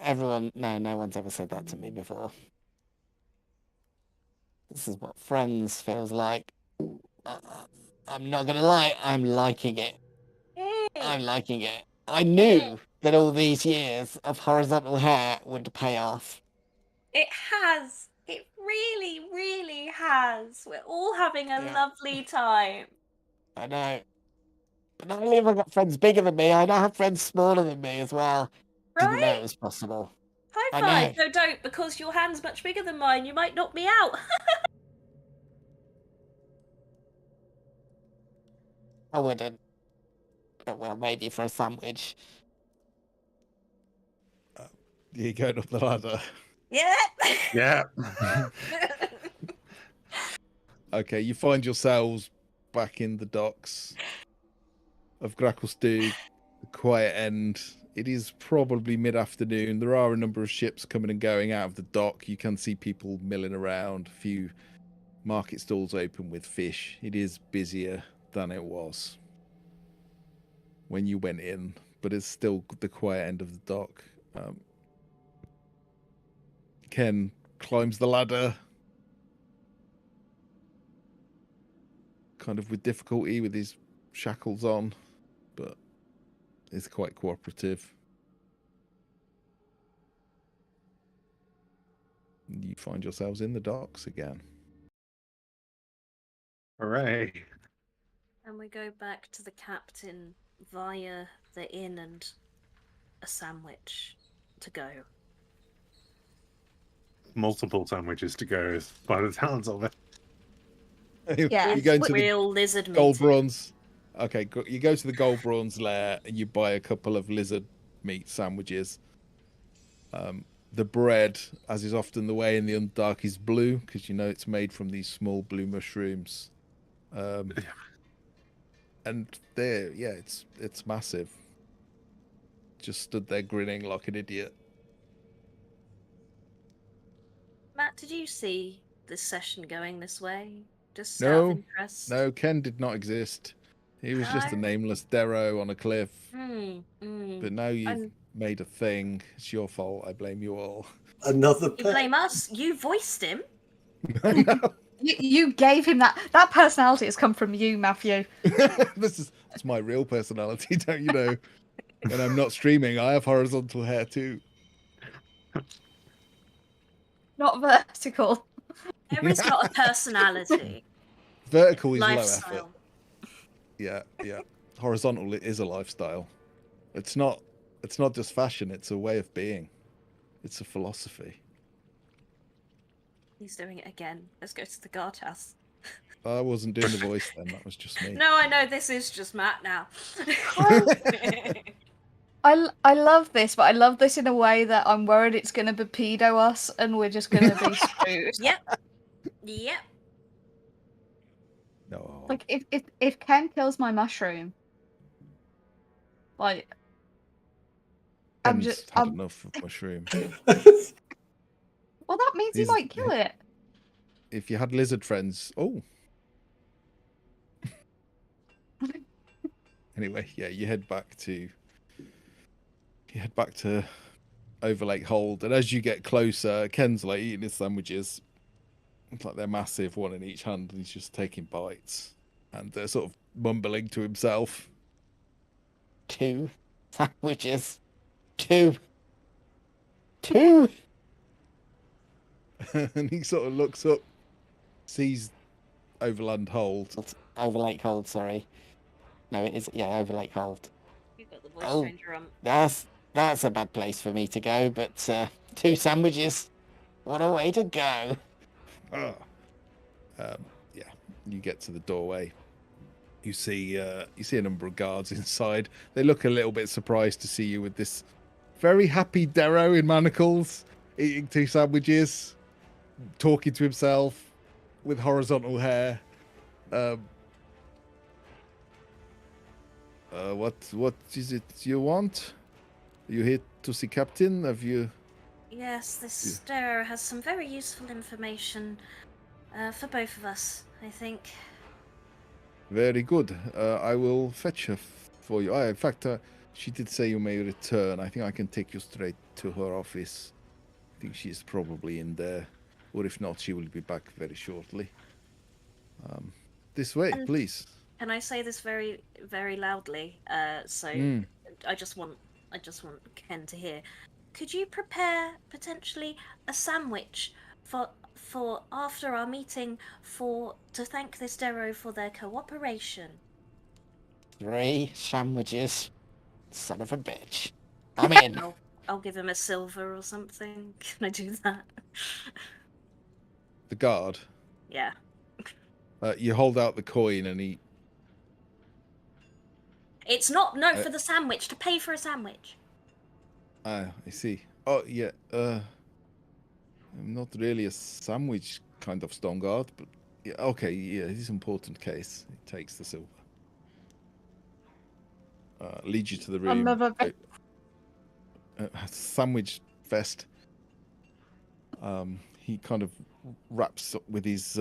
No one's ever said that to me before. This is what friends feels like. I'm not gonna lie, I'm liking it. I'm liking it. I knew that all these years of horizontal hair would pay off. It has. It really, really has. We're all having a lovely time. I know. But not only have I got friends bigger than me, I now have friends smaller than me as well. Didn't know Right? it was possible. High I five. know. No, don't, because your hand's much bigger than mine. You might knock me out. I wouldn't. But well, maybe for a sandwich. You're going up the ladder. Yeah. Yeah. Okay, you find yourselves back in the docks of Gracklstew, the quiet end. It is probably mid-afternoon. There are a number of ships coming and going out of the dock. You can see people milling around, a few market stalls open with fish. It is busier than it was when you went in, but it's still the quiet end of the dock. Ken climbs the ladder, kind of with difficulty with his shackles on, but is quite cooperative. You find yourselves in the docks again. Hooray. And we go back to the captain via the inn and a sandwich to go. Multiple sandwiches to go by the sounds of it. Yeah. You go into the Real lizard meat. gold bronze. Okay, you go to the gold bronze lair and you buy a couple of lizard meat sandwiches. The bread, as is often the way in the Underdark, is blue because you know it's made from these small blue mushrooms. And it's massive. Just stood there grinning like an idiot. Matt, did you see this session going this way? Just out No, of interest? no, Ken did not exist. He was just a nameless Derro on a cliff. But now you've made a thing. It's your fault. I blame you all. Another You blame us? You voiced him? You gave him that. That personality has come from you, Matthew. It's my real personality, don't you know? When I'm not streaming, I have horizontal hair too. Not vertical. Everyone's got a personality. Vertical is Lifestyle. low effort. Yeah. Horizontal is a lifestyle. It's not just fashion, it's a way of being. It's a philosophy. He's doing it again. Let's go to the guardhouse. I wasn't doing the voice then, that was just me. No, I know, this is just Matt now. I love this, but I love this in a way that I'm worried it's going to pedo us and we're just going to be screwed. Yep. No. Like, if Ken kills my mushroom, like... Ken's had enough of mushroom. Well, that means he might kill it. If you had lizard friends... Oh. Anyway, yeah, you head back to Overlake Hold, and as you get closer, Ken's like eating his sandwiches. It's like they're massive, one in each hand, and he's just taking bites and sort of mumbling to himself. 2 sandwiches. 2. And he sort of looks up, sees Overland Hold. Overlake Hold, sorry. No, it is, yeah, Overlake Hold. You've got the voice changer on. That's a bad place for me to go, but 2 sandwiches. What a way to go. Yeah, you get to the doorway. You see a number of guards inside. They look a little bit surprised to see you with this very happy Derro in manacles, eating 2 sandwiches, talking to himself with horizontal hair. What is it you want? You here to see Captain? Have you? Yes, this Derro has some very useful information for both of us, I think. Very good. I will fetch her for you. In fact, she did say you may return. I think I can take you straight to her office. I think she's probably in there. Or if not, she will be back very shortly. This way, please. Can I say this very, very loudly? So I just want Ken to hear. Could you prepare potentially a sandwich for after our meeting to thank this Derro for their cooperation? 3 sandwiches. Son of a bitch. I'm in. I'll give him a silver or something. Can I do that? The guard. Yeah. You hold out the coin and he... It's not for the sandwich, to pay for a sandwich. I see. Oh, yeah. I'm not really a sandwich kind of stone guard, but yeah, okay, yeah, it's an important case. He takes the silver. Leads you to the room. Sandwich vest. He kind of raps up with his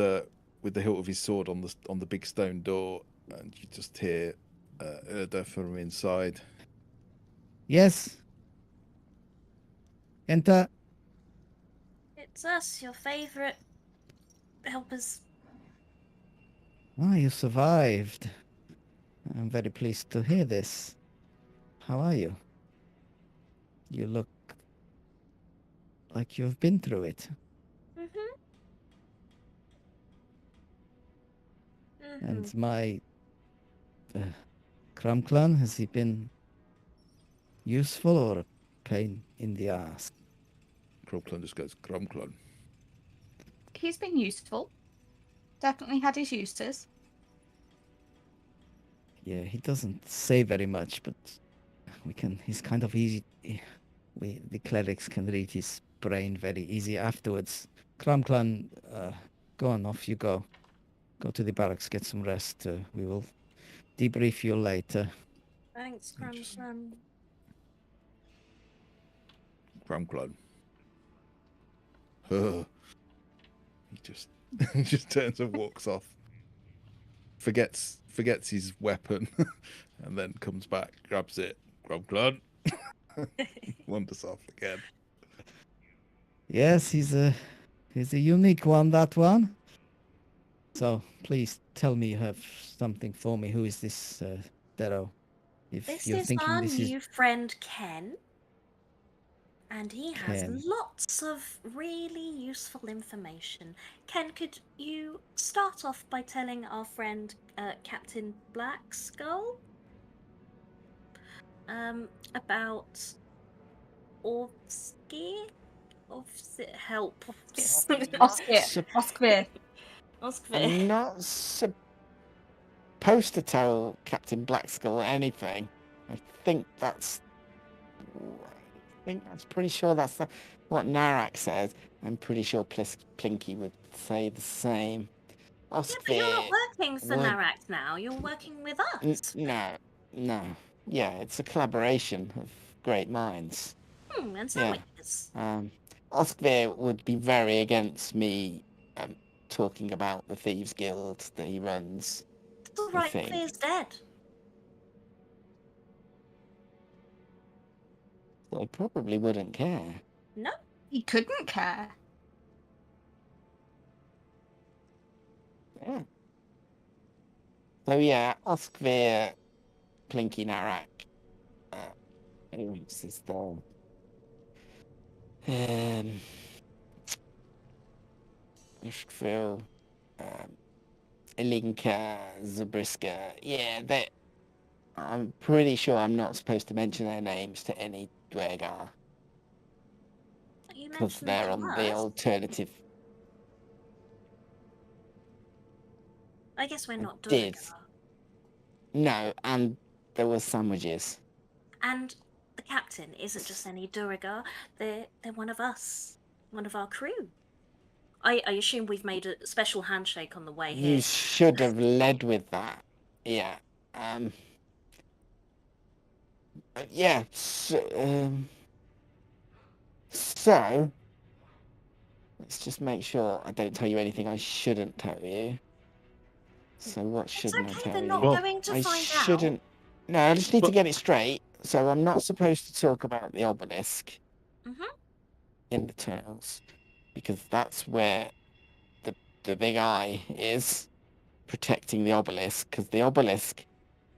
with the hilt of his sword on the big stone door, and you just hear Erda from inside. Yes. Enter. It's us, your favourite helpers. Ah, you survived. I'm very pleased to hear this. How are you? You look like you've been through it. And my Krumklan, has he been useful or a pain in the ass? Krumklan just goes, Krumklan. He's been useful. Definitely had his uses. Yeah, he doesn't say very much, but he's kind of easy. The clerics can read his brain very easy afterwards. Krumklan, go on, off you go. Go to the barracks, get some rest. We will debrief you later. Thanks, Krumklan. Krumklan. He just turns and walks off. Forgets his weapon, and then comes back, grabs it. Krumklan. Wanders off again. Yes, he's a unique one, that one. So please tell me you have something for me. Who is this Derro? If This you're is thinking our this new is friend Ken. And he has Ken. lots of really useful information. Ken, could you start off by telling our friend Captain Blackskull about Orski? Help. Oskvir. I'm not supposed to tell Captain Blackskull anything. I think that's pretty sure that's what Narak says. I'm pretty sure Plinky would say the same. Yeah, but you're not working for Narak now. You're working with us. No. Yeah, it's a collaboration of great minds. And sandwiches. Oskvir would be very against me talking about the Thieves Guild that he runs. It's all right, Fear's dead. They probably wouldn't care. No. He couldn't care. Yeah. So yeah, Oskvir, Plinky Narak. Who else is there? Oskvir, Ilinka, Zabriska. Yeah, they. I'm pretty sure I'm not supposed to mention their names to any Dwergar. You Because mentioned they're them on to the us. alternative. I guess we're not Did. Duragar. No, and there were sandwiches. And the captain isn't just any Duragar. They're one of us. One of our crew. I assume we've made a special handshake on the way You here. should have led with that. Yeah. Yeah. So, let's just make sure I don't tell you anything I shouldn't tell you. So what It's shouldn't I okay, tell they're you? not Well, going to I find shouldn't. No, I just need to But- get it straight. So I'm not supposed to talk about the obelisk out. in the tunnels because that's where the big eye is protecting the obelisk. Because the obelisk,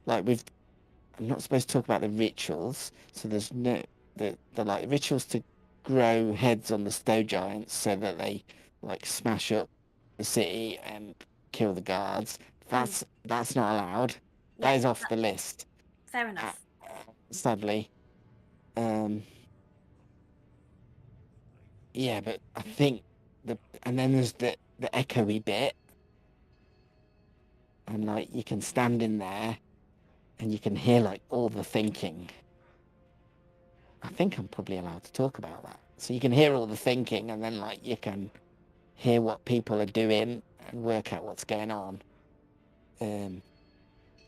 like I'm not supposed to talk about the rituals. So there's no the like rituals to grow heads on the snow giants so that they like smash up the city and kill the guards. That's not allowed. That Yeah, is off the list. Fair enough. Sadly. Yeah, but I think and then there's the echoey bit. And like you can stand in there and you can hear like all the thinking. I think I'm probably allowed to talk about that. So you can hear all the thinking and then like you can hear what people are doing and work out what's going on.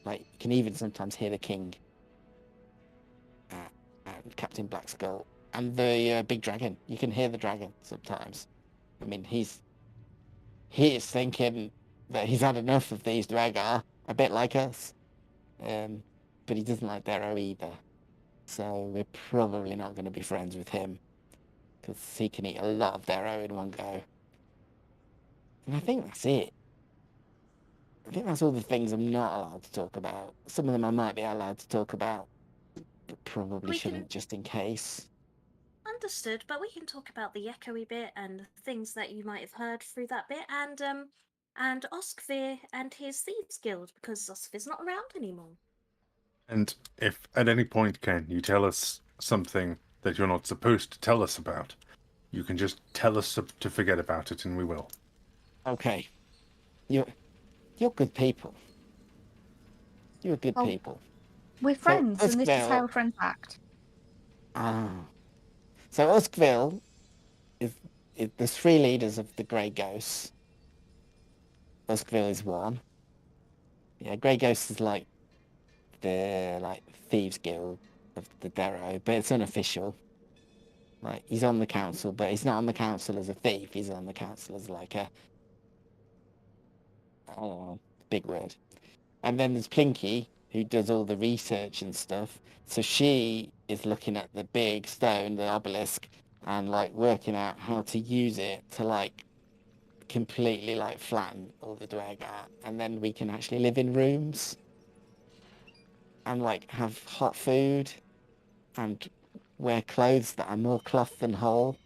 Like you can even sometimes hear the king and Captain Blackskull and the big dragon. You can hear the dragon sometimes. I mean, he is thinking that he's had enough of these Dragar, a bit like us. But he doesn't like Derro either. So we're probably not going to be friends with him. Because he can eat a lot of Derro in one go. And I think that's it. I think that's all the things I'm not allowed to talk about. Some of them I might be allowed to talk about. But probably We shouldn't can- just in case. Understood, but we can talk about the echoey bit and things that you might have heard through that bit, and Oskvir and his thieves guild because Oskvir's not around anymore. And if at any point, Ken, you tell us something that you're not supposed to tell us about, you can just tell us to forget about it, and we will. Okay. You're good people. You're good Oh. people. We're friends, and this is Oskville- how friends act. Ah. So Uskville is the three leaders of the Grey Ghosts. Uskville is one. Yeah, Grey Ghosts is like the thieves guild of the Derro, but it's unofficial. Like he's on the council, but he's not on the council as a thief. He's on the council as like a big word. And then there's Plinky, who does all the research and stuff. So she is looking at the big stone, the obelisk, and like working out how to use it to like completely like flatten all the Dwergar, and then we can actually live in rooms and like have hot food and wear clothes that are more cloth than whole.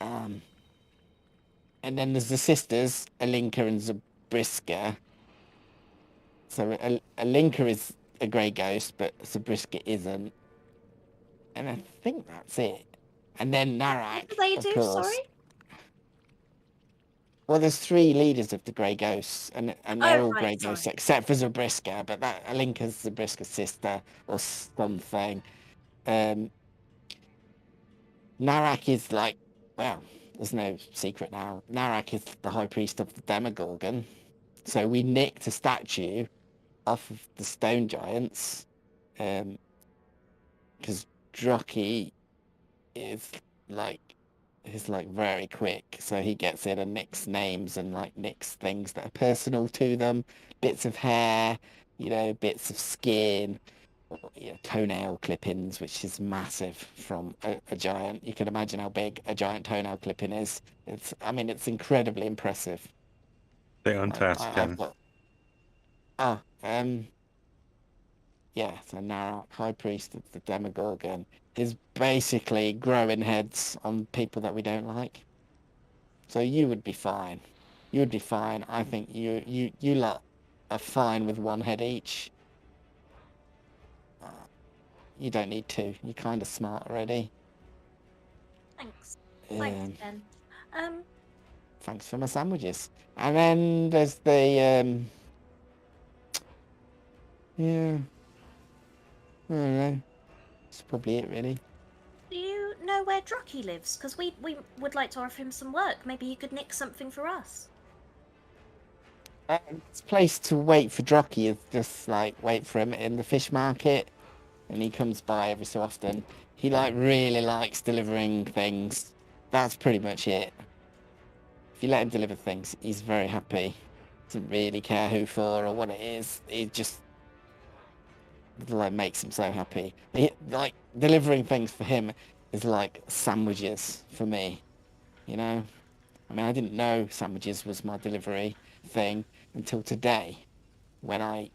And then there's the sisters, Alinka and Zabriska. So Alinka is a grey ghost, but Zabriska isn't. And I think that's it. And then Narak, What do they of do? course. Sorry. Well, there's three leaders of the Grey Ghosts, and they're all right, Grey Ghosts sorry. except for Zabriska, but that Alinka's Zabriska's sister or something. Narak is like, well, there's no secret now. Narak is the High Priest of the Demogorgon. So we nicked a statue off of the Stone Giants, because Drocky is like very quick, so he gets in and nicks names and like nicks things that are personal to them, bits of hair, bits of skin, toenail clippings, which is massive from a giant. You can imagine how big a giant toenail clipping is. It's incredibly impressive. Stay on task, Ken. Yeah, so Narak, High Priest of the Demogorgon, is basically growing heads on people that we don't like. So you would be fine. You would be fine. I think you lot are fine with one head each. You don't need two. You're kind of smart already. Thanks. Thanks, Ben. Thanks for my sandwiches. And then there's the yeah. I don't know. That's probably it, really. Do you know where Drocky lives? Because we would like to offer him some work. Maybe he could nick something for us. This place to wait for Drocky is just like wait for him in the fish market, and he comes by every so often. He really likes delivering things. That's pretty much it. If you let him deliver things, he's very happy. Doesn't really care who for or what it is. He just makes him so happy. Delivering things for him is like sandwiches for me. You know? I didn't know sandwiches was my delivery thing until today, when I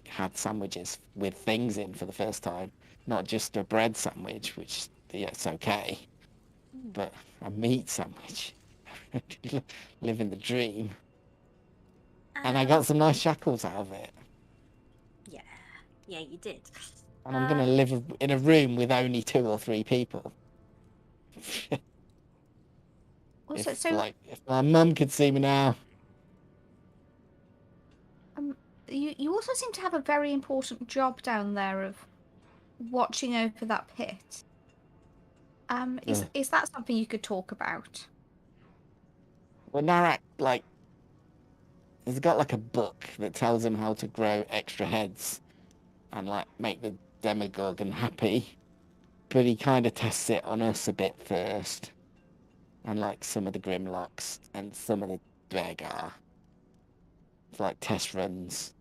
had sandwiches with things in for the first time, not just a bread sandwich, which it's okay, but a meat sandwich. Living the dream. And I got some nice shackles out of it. Yeah, you did. And I'm gonna live in a room with only 2 or 3 people. If my mum could see me now. You also seem to have a very important job down there of watching over that pit. Is that something you could talk about? Well, Narak, he's got a book that tells him how to grow extra heads and make the Demogorgon happy, but he kind of tests it on us a bit first, and some of the Grimlocks and some of the Dwergar. It's test runs,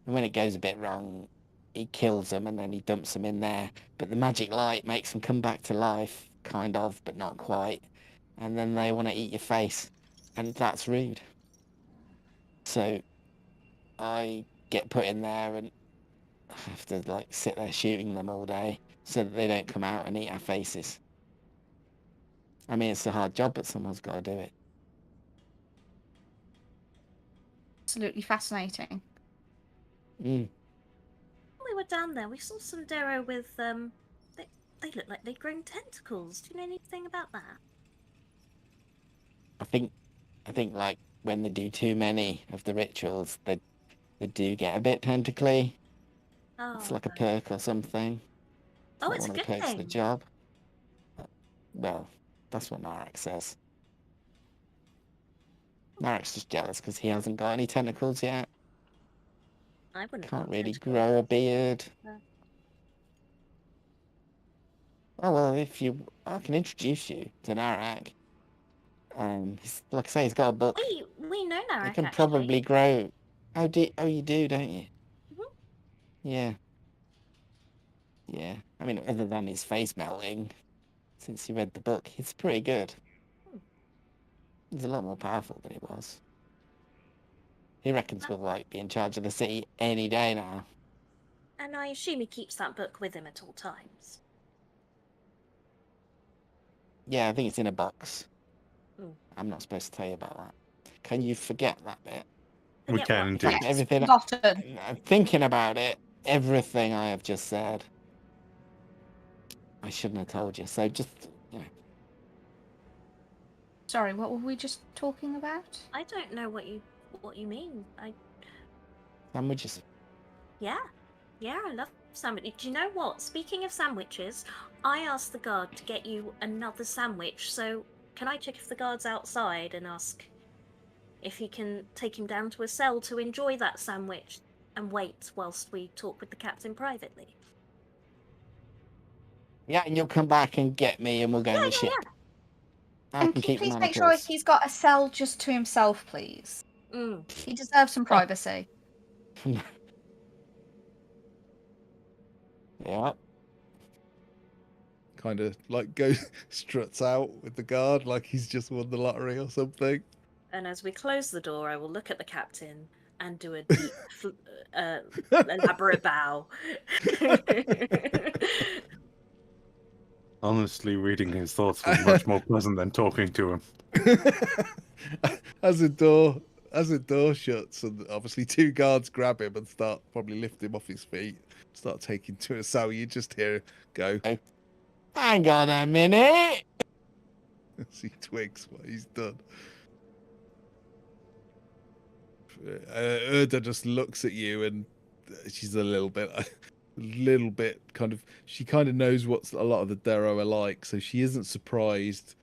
and when it goes a bit wrong, he kills them and then he dumps them in there. But the magic light makes them come back to life, kind of, but not quite. And then they want to eat your face, and that's rude. So I get put in there and have to sit there shooting them all day so that they don't come out and eat our faces. It's a hard job, but someone's got to do it. Absolutely fascinating. Mm. We were down there. We saw some Derro with They look like they'd grown tentacles. Do you know anything about that? I think when they do too many of the rituals, they do get a bit tentacly. Oh, it's like a perk or something. It's a good perks thing. The job. Well, that's what Narak says. Narak's just jealous because he hasn't got any tentacles yet. I wouldn't. Can't really grow a beard. Oh well, I can introduce you to Narak. Like I say, he's got a book. We know Narak. He can probably grow. Oh, you do, don't you? Mm-hmm. Yeah. Yeah. Other than his face melting, since you read the book, he's pretty good. He's a lot more powerful than he was. He reckons we'll be in charge of the city any day now. And I assume he keeps that book with him at all times. Yeah, I think it's in a box. I'm not supposed to tell you about that. Can you forget that bit? We can do. Everything. I'm thinking about it. Everything I have just said. I shouldn't have told you. So just. Sorry, what were we just talking about? I don't know what you mean. Sandwiches. Yeah, I love sandwiches. Do you know what? Speaking of sandwiches, I asked the guard to get you another sandwich. So can I check if the guard's outside and ask if he can take him down to a cell to enjoy that sandwich and wait whilst we talk with the captain privately? Yeah, and you'll come back and get me, and we'll go on the ship. Yeah. And can you please make sure he's got a cell just to himself, please? He deserves some privacy. Yeah. Kind of like goes struts out with the guard like he's just won the lottery or something. And as we close the door, I will look at the captain and do a deep, elaborate bow. Honestly, reading his thoughts was much more pleasant than talking to him. as a door shuts, and obviously two guards grab him and start probably lift him off his feet, start taking to a cell. You just hear go Hang on a minute. as he twigs what he's done. Urda just looks at you, and she's a little bit kind of. She kind of knows what a lot of the Derro are like, so she isn't surprised.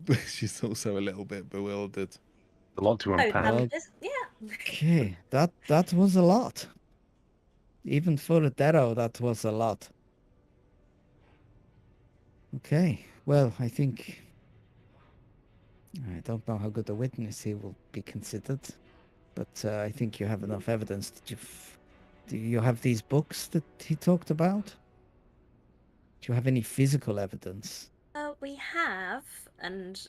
But she's also a little bit bewildered. A lot to unpack. Yeah. Okay, that was a lot. Even for a Derro, that was a lot. Okay, well, I think... I don't know how good a witness he will be considered, but I think you have enough evidence. Do you have these books that he talked about? Do you have any physical evidence? We have, and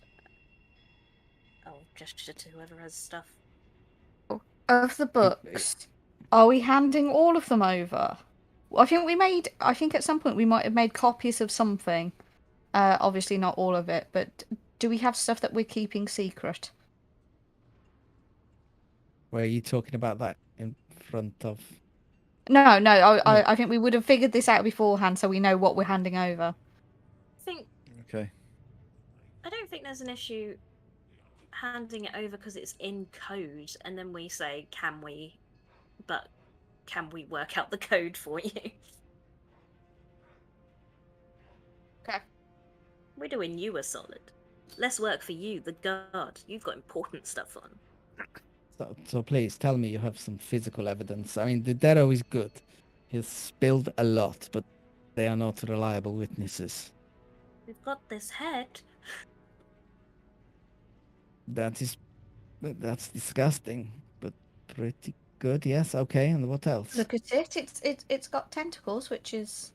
I'll gesture to whoever has stuff. Of the books, are we handing all of them over? I think at some point we might have made copies of something. Obviously not all of it, but do we have stuff that we're keeping secret? Were you talking about that in front of... No. I think we would have figured this out beforehand, so we know what we're handing over. Okay. I don't think there's an issue handing it over because it's in code, and then we say, can we work out the code for you? Okay. We're doing you a solid. Less work for you, the guard. You've got important stuff on. So please tell me you have some physical evidence. I mean, the Derro is good. He's spilled a lot, but they are not reliable witnesses. We've got this head. That's disgusting, but pretty good. Yes, okay. And what else? Look at it. It's got tentacles, which is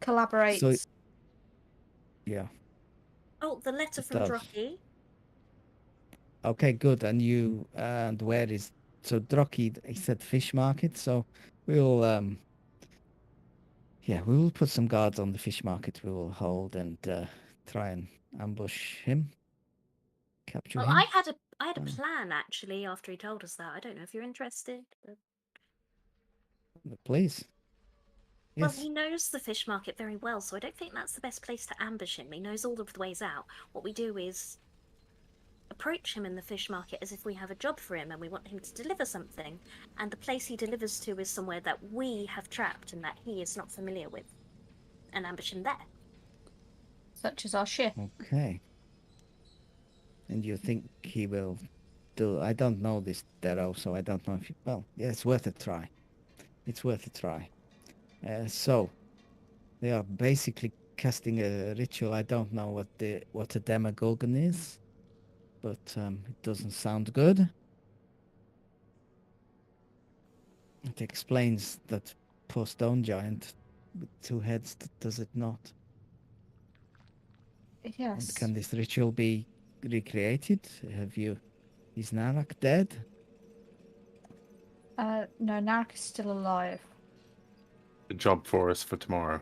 collaborates. So, yeah. Oh, the letter It from does. Drocky. Okay, good. And where is... So Drocky, he said fish market, so we'll we will put some guards on the fish market. We will hold and try and ambush him. Capture Well, him. I had a plan actually after he told us that. I don't know if you're interested. Please. Well, Yes. he knows the fish market very well, so I don't think that's the best place to ambush him. He knows all of the ways out. What we do is approach him in the fish market as if we have a job for him and we want him to deliver something, and the place he delivers to is somewhere that we have trapped and that he is not familiar with, and ambush him there. Such as our ship. Okay. And you think he will do... I don't know this Derro, so I don't know if... Well, yeah, it's worth a try. It's worth a try. So, they are basically casting a ritual. I don't know what a Demogorgon is, but it doesn't sound good. It explains that poor stone giant with two heads, does it not? Yes. And can this ritual be recreated? Is Narak dead? No, Narak is still alive. A job for us for tomorrow.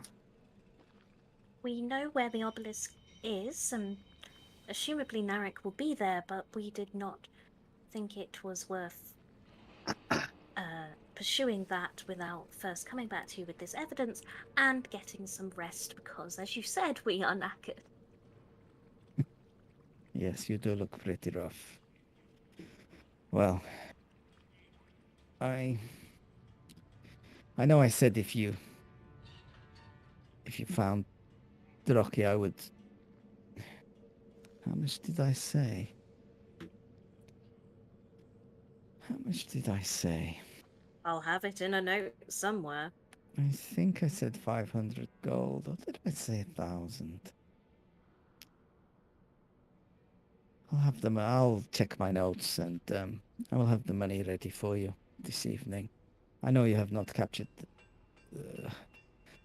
We know where the obelisk is, and assumably Narek will be there, but we did not think it was worth pursuing that without first coming back to you with this evidence and getting some rest, because, as you said, we are knackered. Yes, you do look pretty rough. Well, I know I said if you found Drocky, I would... How much did I say? How much did I say? I'll have it in a note somewhere. I think I said 500 gold, or did I say 1,000? I'll check my notes, and I will have the money ready for you this evening. I know you have not captured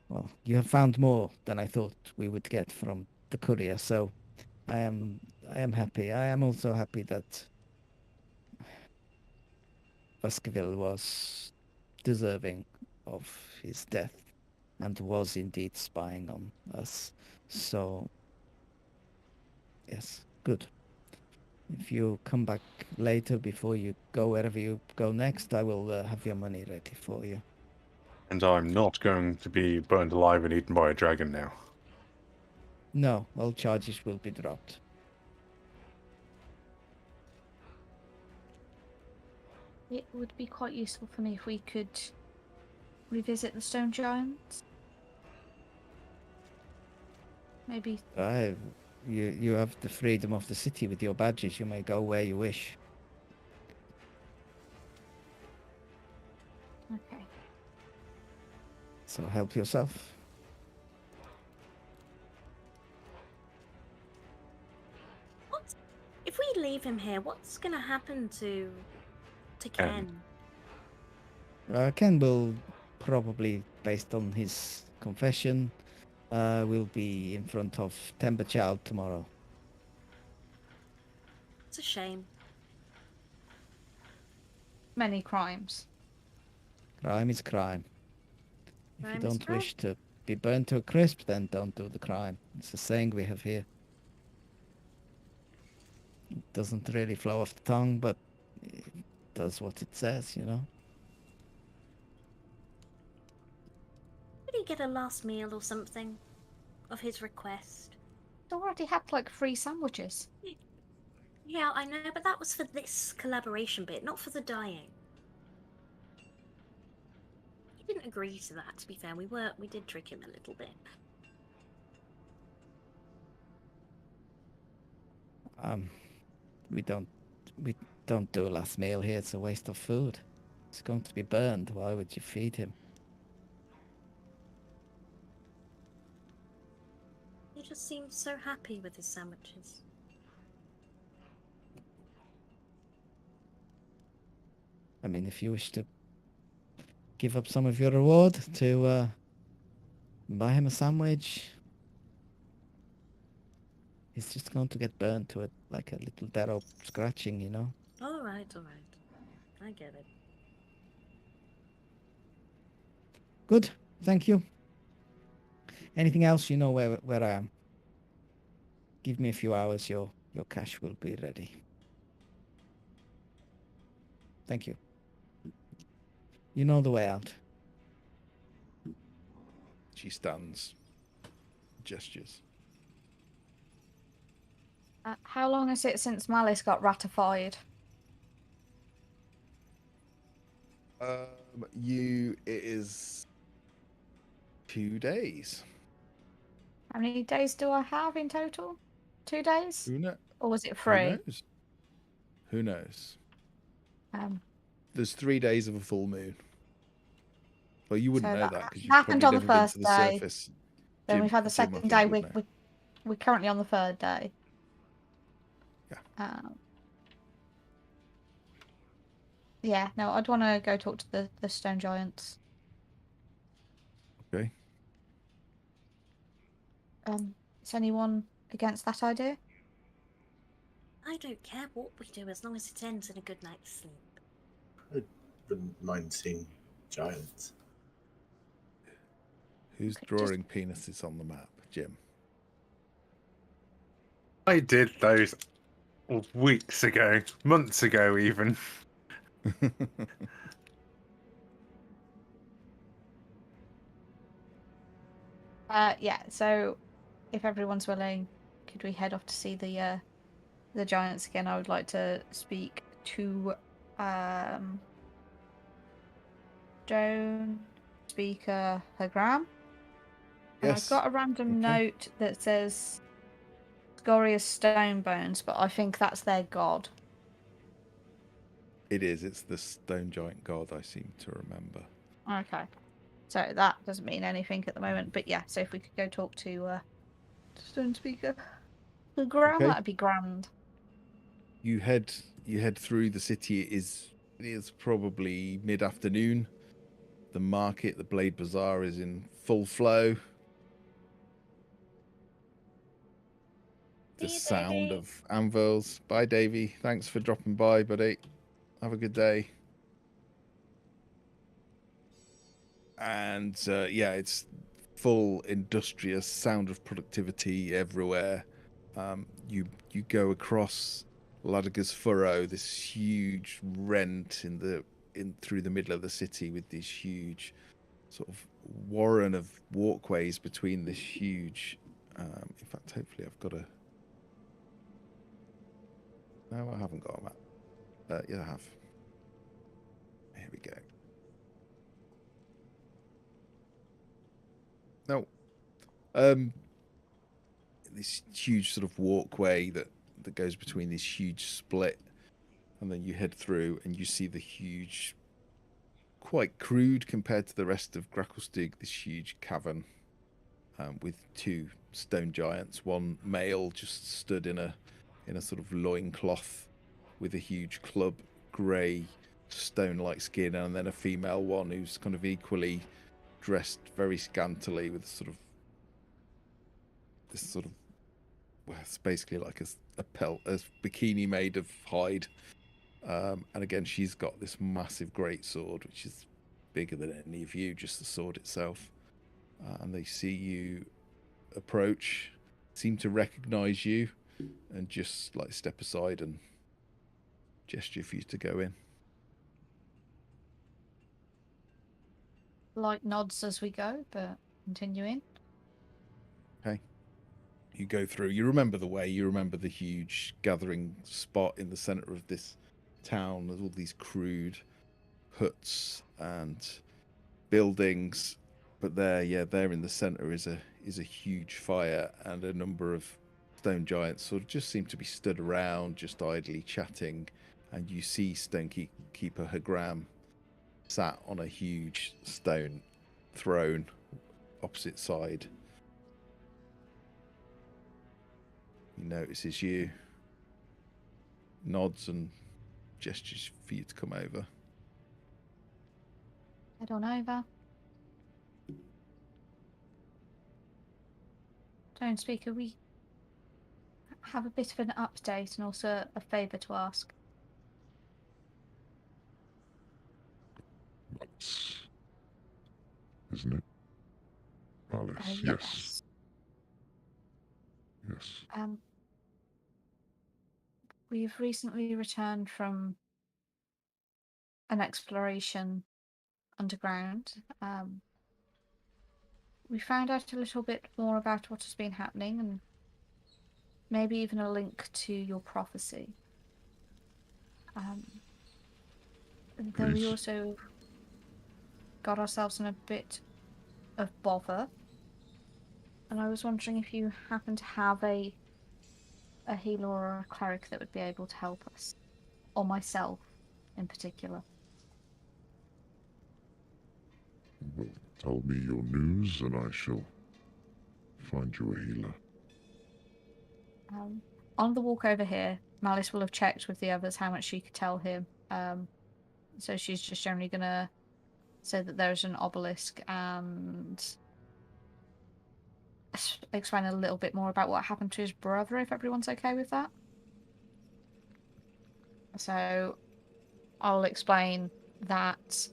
well, you have found more than I thought we would get from the courier, so I am happy. I am also happy that Baskerville was deserving of his death and was indeed spying on us. So, yes, good. If you come back later before you go wherever you go next, I will have your money ready for you. And I'm not going to be burned alive and eaten by a dragon now. No, all charges will be dropped. It would be quite useful for me if we could revisit the stone giants. Maybe. You have the freedom of the city with your badges. You may go where you wish. Okay. So help yourself. If we leave him here, what's gonna happen to Ken? Ken will probably, based on his confession, will be in front of Timberchild tomorrow. It's a shame. Many crimes. Crime is crime. If Crime you is don't crime. wish to be burned to a crisp, then don't do the crime. It's a saying we have here. It doesn't really flow off the tongue, but it does what it says, you know? Did he get a last meal or something of his request? He already had like 3 sandwiches. Yeah, I know, but that was for this collaboration bit, not for the dying. He didn't agree to that, to be fair. We did trick him a little bit. We don't do a last meal here. It's a waste of food. It's going to be burned. Why would you feed him? He just seemed so happy with his sandwiches. I mean, if you wish to give up some of your reward to buy him a sandwich, he's just going to get burned to it like a little Derro scratching, you know? All right. I get it. Good, thank you. Anything else, you know where I am. Give me a few hours, your cash will be ready. Thank you. You know the way out. She stands, gestures. How long is it since Malice got ratified? It is 2 days. How many days do I have in total? 2 days? Who knows? Or was it Who 3? knows? Who knows? Um, There's 3 days of a full moon. Well, you wouldn't So know that that because you've happened probably on the never been first to the day. surface. then Jim- we've had the Jim, I second think, day. would know. We're currently on the 3rd day. Yeah. Yeah, no, I'd want to go talk to the stone giants. Okay. Is anyone against that idea? I don't care what we do as long as it ends in a good night's sleep. I wouldn't mind seeing giants. Who's Okay, drawing penises on the map? Jim. I did those weeks ago, months ago even. Yeah, so if everyone's willing, could we head off to see the giants again? I would like to speak to Stone Speaker Hagram. And I've Yes. got a random Okay. note that says Scoria's Stone Bones, but I think that's their god. It is. It's the stone giant god, I seem to remember. Okay. So that doesn't mean anything at the moment, but yeah, so if we could go talk to Stone Speaker Hagram, Okay. that'd be grand. You head through the city. It is probably mid-afternoon. the market. The Blade Bazaar is in full flow. The See you, sound Davey. of anvils. Bye, Davey. Thanks for dropping by, buddy. Have a good day. And yeah, it's full industrious sound of productivity everywhere. You go across Ladiger's Furrow, this huge rent in through the middle of the city with these huge sort of warren of walkways between this huge. In fact, hopefully I've got a. No, I haven't got a map. Yeah, I have. Here we go. No. This huge sort of walkway that goes between this huge split, and then you head through and you see the huge, quite crude compared to the rest of Gracklestig, this huge cavern with two stone giants. One male just stood in a sort of loincloth with a huge club, grey stone-like skin, and then a female one who's kind of equally dressed very scantily with this sort of well, it's basically like a bikini made of hide. And again, she's got this massive great sword, which is bigger than any of you, just the sword itself. And they see you approach, seem to recognize you, and just like step aside and gesture for you to go in. Light nods as we go, but continuing. Okay. You go through. You remember the way. You remember the huge gathering spot in the center of this town. There's all these crude huts and buildings, but there in the center is a huge fire, and a number of stone giants sort of just seem to be stood around, just idly chatting. And you see Stonekeeper Hagram sat on a huge stone throne opposite side. He notices you, nods and gestures for you to come over. Head on over. Don't Speaker, we have a bit of an update and also a favour to ask. Malice, isn't it? Malice, yes. Yes. We've recently returned from an exploration underground. We found out a little bit more about what has been happening, and maybe even a link to your prophecy. Though we also got ourselves in a bit of bother, and I was wondering if you happen to have a healer or a cleric that would be able to help us, or myself in particular. Well, tell me your news and I shall find you a healer. On the walk over here, Malice will have checked with the others how much she could tell him. So she's just generally going to say that there's an obelisk and explain a little bit more about what happened to his brother, if everyone's okay with that. So I'll explain that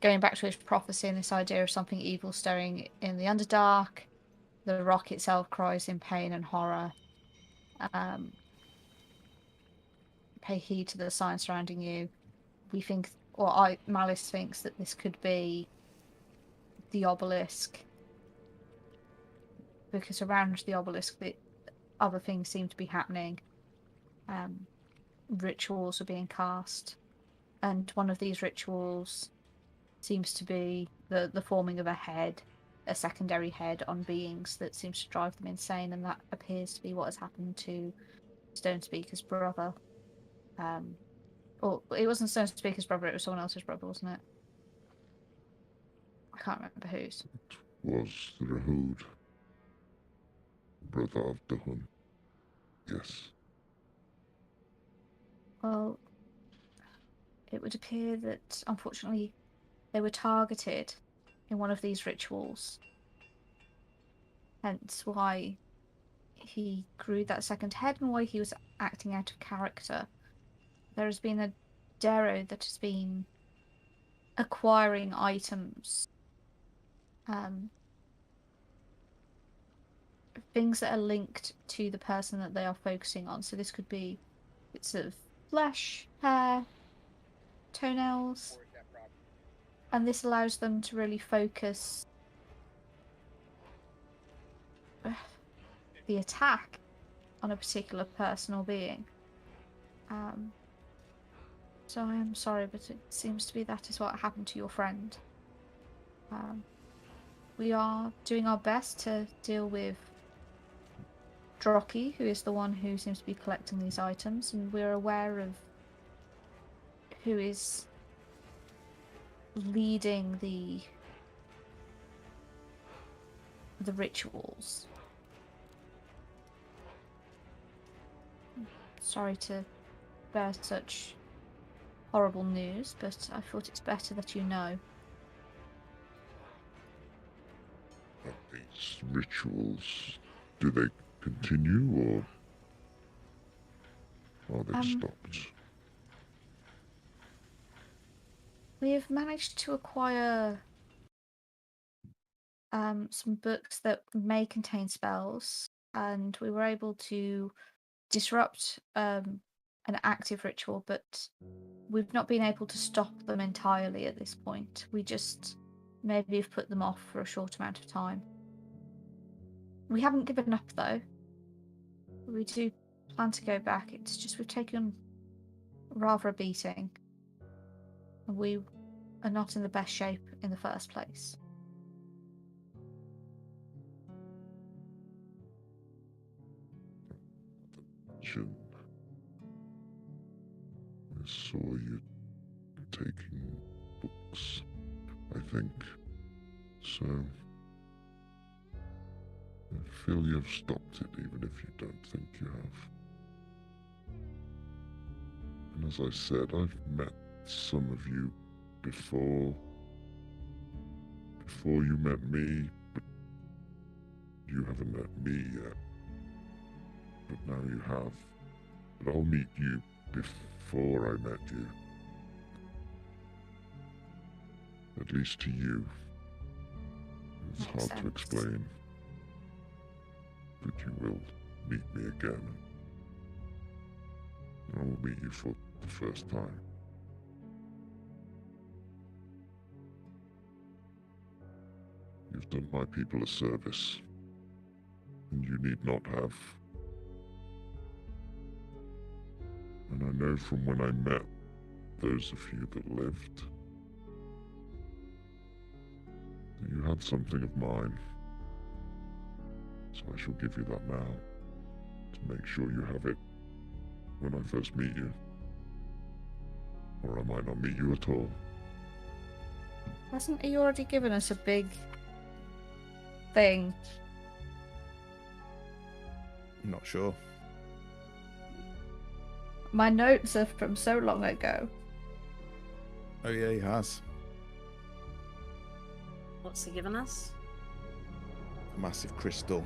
going back to his prophecy and this idea of something evil stirring in the Underdark, the rock itself cries in pain and horror. Pay heed to the signs surrounding you. We think, Malice thinks that this could be the obelisk, because around the obelisk, the other things seem to be happening. Rituals are being cast, and one of these rituals seems to be the forming of a secondary head on beings that seems to drive them insane, and that appears to be what has happened to Stonespeaker's brother. Or it wasn't Stonespeaker's brother, it was someone else's brother, wasn't it? I can't remember whose. It was the Rahud, brother of Dahun. Yes. Well, it would appear that, unfortunately, they were targeted in one of these rituals. Hence why he grew that second head and why he was acting out of character. There has been a Derro that has been acquiring items, things that are linked to the person that they are focusing on. So this could be bits of flesh, hair, toenails, and this allows them to really focus the attack on a particular person or being. So I am sorry, but it seems to be that is what happened to your friend. We are doing our best to deal with Drocky, who is the one who seems to be collecting these items, and we're aware of who is leading the rituals. Sorry to bear such horrible news, but I thought it's better that you know. These rituals, do they continue or are they stopped? We have managed to acquire some books that may contain spells, and we were able to disrupt an active ritual, but we've not been able to stop them entirely at this point. We just maybe have put them off for a short amount of time. We haven't given up, though. We do plan to go back. It's just we've taken rather a beating. We are not in the best shape in the first place. Jim, I saw you taking books, I think. So I feel you've stopped it, even if you don't think you have. And as I said, I've met some of you before you met me, but you haven't met me yet. But now you have. But I'll meet you before I met you. At least to you. It's Makes hard to sense. explain. But you will meet me again. I will meet you for the first time. You've done my people a service, and you need not have. And I know from when I met those of you that lived, that you had something of mine. So I shall give you that now, to make sure you have it when I first meet you. Or I might not meet you at all. Hasn't he already given us a big thing? I'm not sure. My notes are from so long ago. Oh yeah, he has. What's he given us? A massive crystal.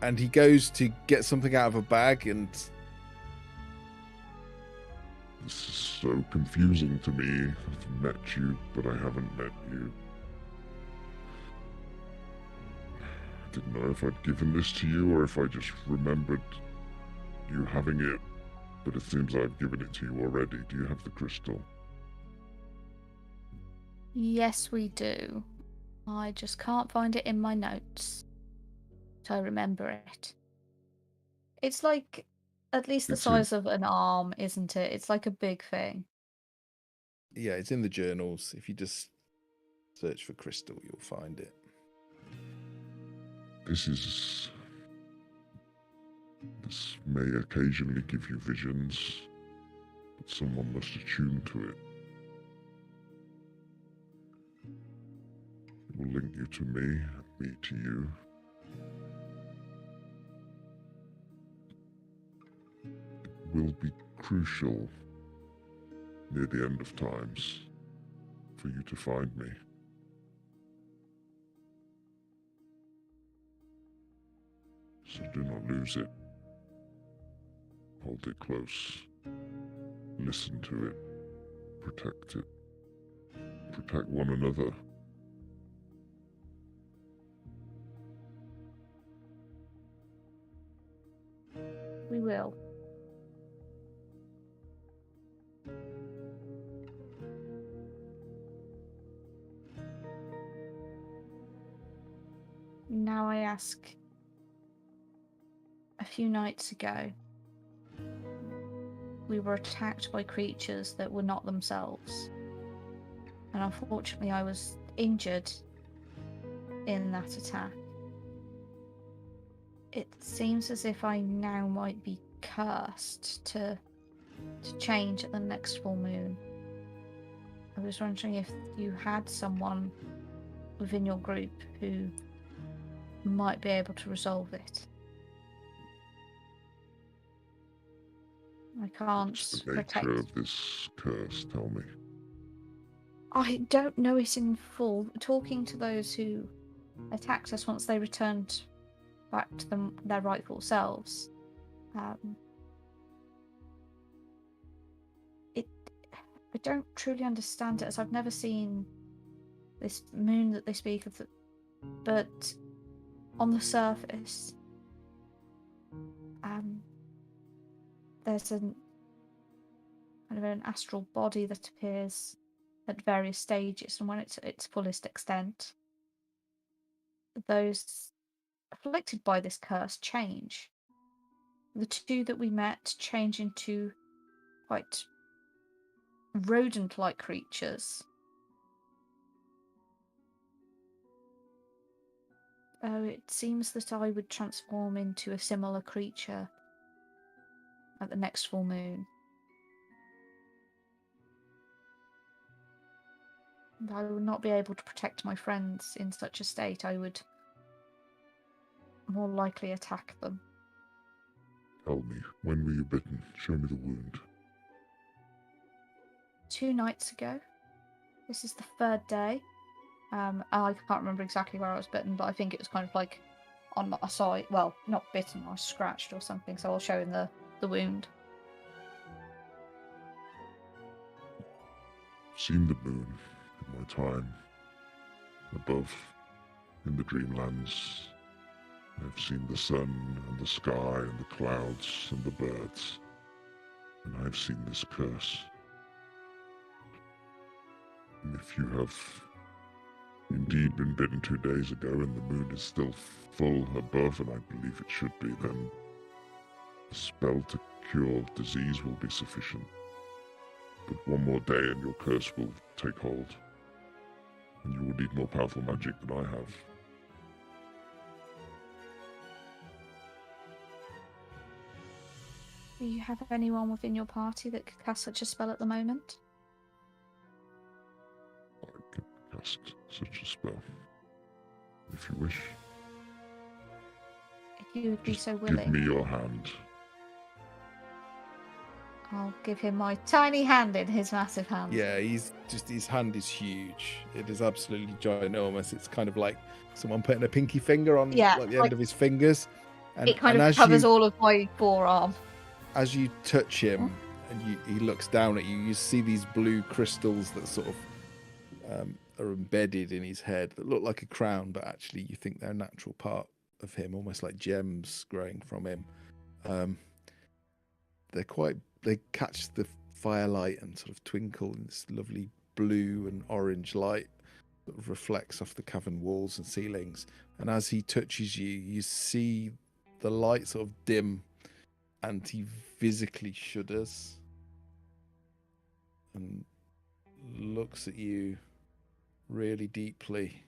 And he goes to get something out of a bag, and This is so confusing to me. I've met you, but I haven't met you. I didn't know if I'd given this to you or if I just remembered you having it, but it seems I've given it to you already. Do you have the crystal? Yes, we do. I just can't find it in my notes. So remember it. It's like at least the It's in- size of an arm, isn't it? It's like a big thing. yeah, it's in the journals. If you just search for crystal, you'll find it. This may occasionally give you visions, but someone must attune to it. It will link you to me, me to you. It will be crucial near the end of times for you to find me. So do not lose it. Hold it close. Listen to it. Protect it. Protect one another. We will. Now I ask, a few nights ago, we were attacked by creatures that were not themselves. And unfortunately I was injured in that attack. It seems as if I now might be cursed to change at the next full moon. I was wondering if you had someone within your group who might be able to resolve it. I can't What's the protect. nature of this curse? Tell me. I don't know it in full. Talking to those who attacked us once they returned back to their rightful selves, I don't truly understand it, as I've never seen this moon that they speak of. But on the surface, there's kind of an astral body that appears at various stages, and when it's at its fullest extent, those afflicted by this curse change. The two that we met change into quite rodent-like creatures. It seems that I would transform into a similar creature at the next full moon. And I would not be able to protect my friends in such a state. I would more likely attack them. Tell me, when were you bitten? Show me the wound. 2 nights ago. This is the 3rd day. I can't remember exactly where I was bitten, but I think it was kind of like on my side. Well, not bitten, I was scratched or something, so I'll show him the wound. I've seen the moon in my time above in the Dreamlands. I've seen the sun and the sky and the clouds and the birds, and I've seen this curse. And if you have indeed been bitten 2 days ago and the moon is still full above, and I believe it should be, then the spell to cure disease will be sufficient. But one more day and your curse will take hold, and you will need more powerful magic than I have. Do you have anyone within your party that could cast such a spell at the moment? I can cast such a spell, if you wish. If you would be Just so willing. give me your hand. I'll give him my tiny hand in his massive hand. Yeah, his hand is huge. It is absolutely ginormous. It's kind of like someone putting a pinky finger on like the end of his fingers. And it kind of covers all of my forearm. As you touch him and he looks down at you, you see these blue crystals that sort of are embedded in his head that look like a crown, but actually you think they're a natural part of him, almost like gems growing from him. They catch the firelight and sort of twinkle in this lovely blue and orange light that reflects off the cavern walls and ceilings. And as he touches you, you see the light sort of dim, and he physically shudders and looks at you really deeply.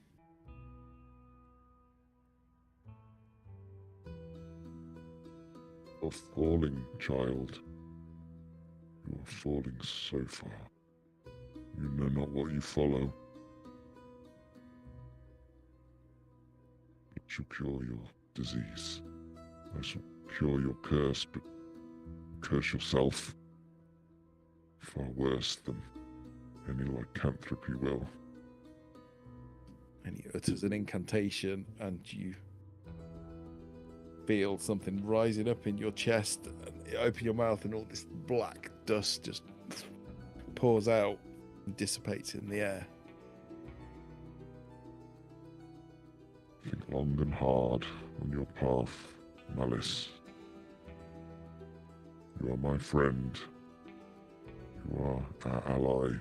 You're falling, child. You are falling so far. You know not what you follow. It shall cure your disease. I shall cure your curse, but curse yourself. far worse than any lycanthropy will. And he utters an incantation, and you feel something rising up in your chest, and you open your mouth, and all this black dust just pours out and dissipates in the air. Think long and hard on your path, Malice. You are my friend. You are our ally,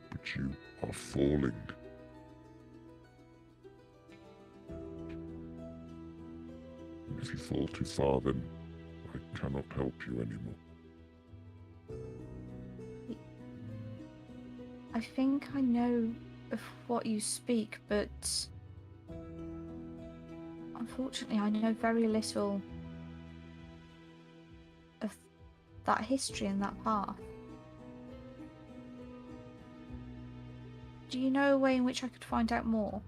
but you are falling. And if you fall too far, then I cannot help you anymore. I think I know of what you speak, but unfortunately I know very little of that history and that path. Do you know a way in which I could find out more?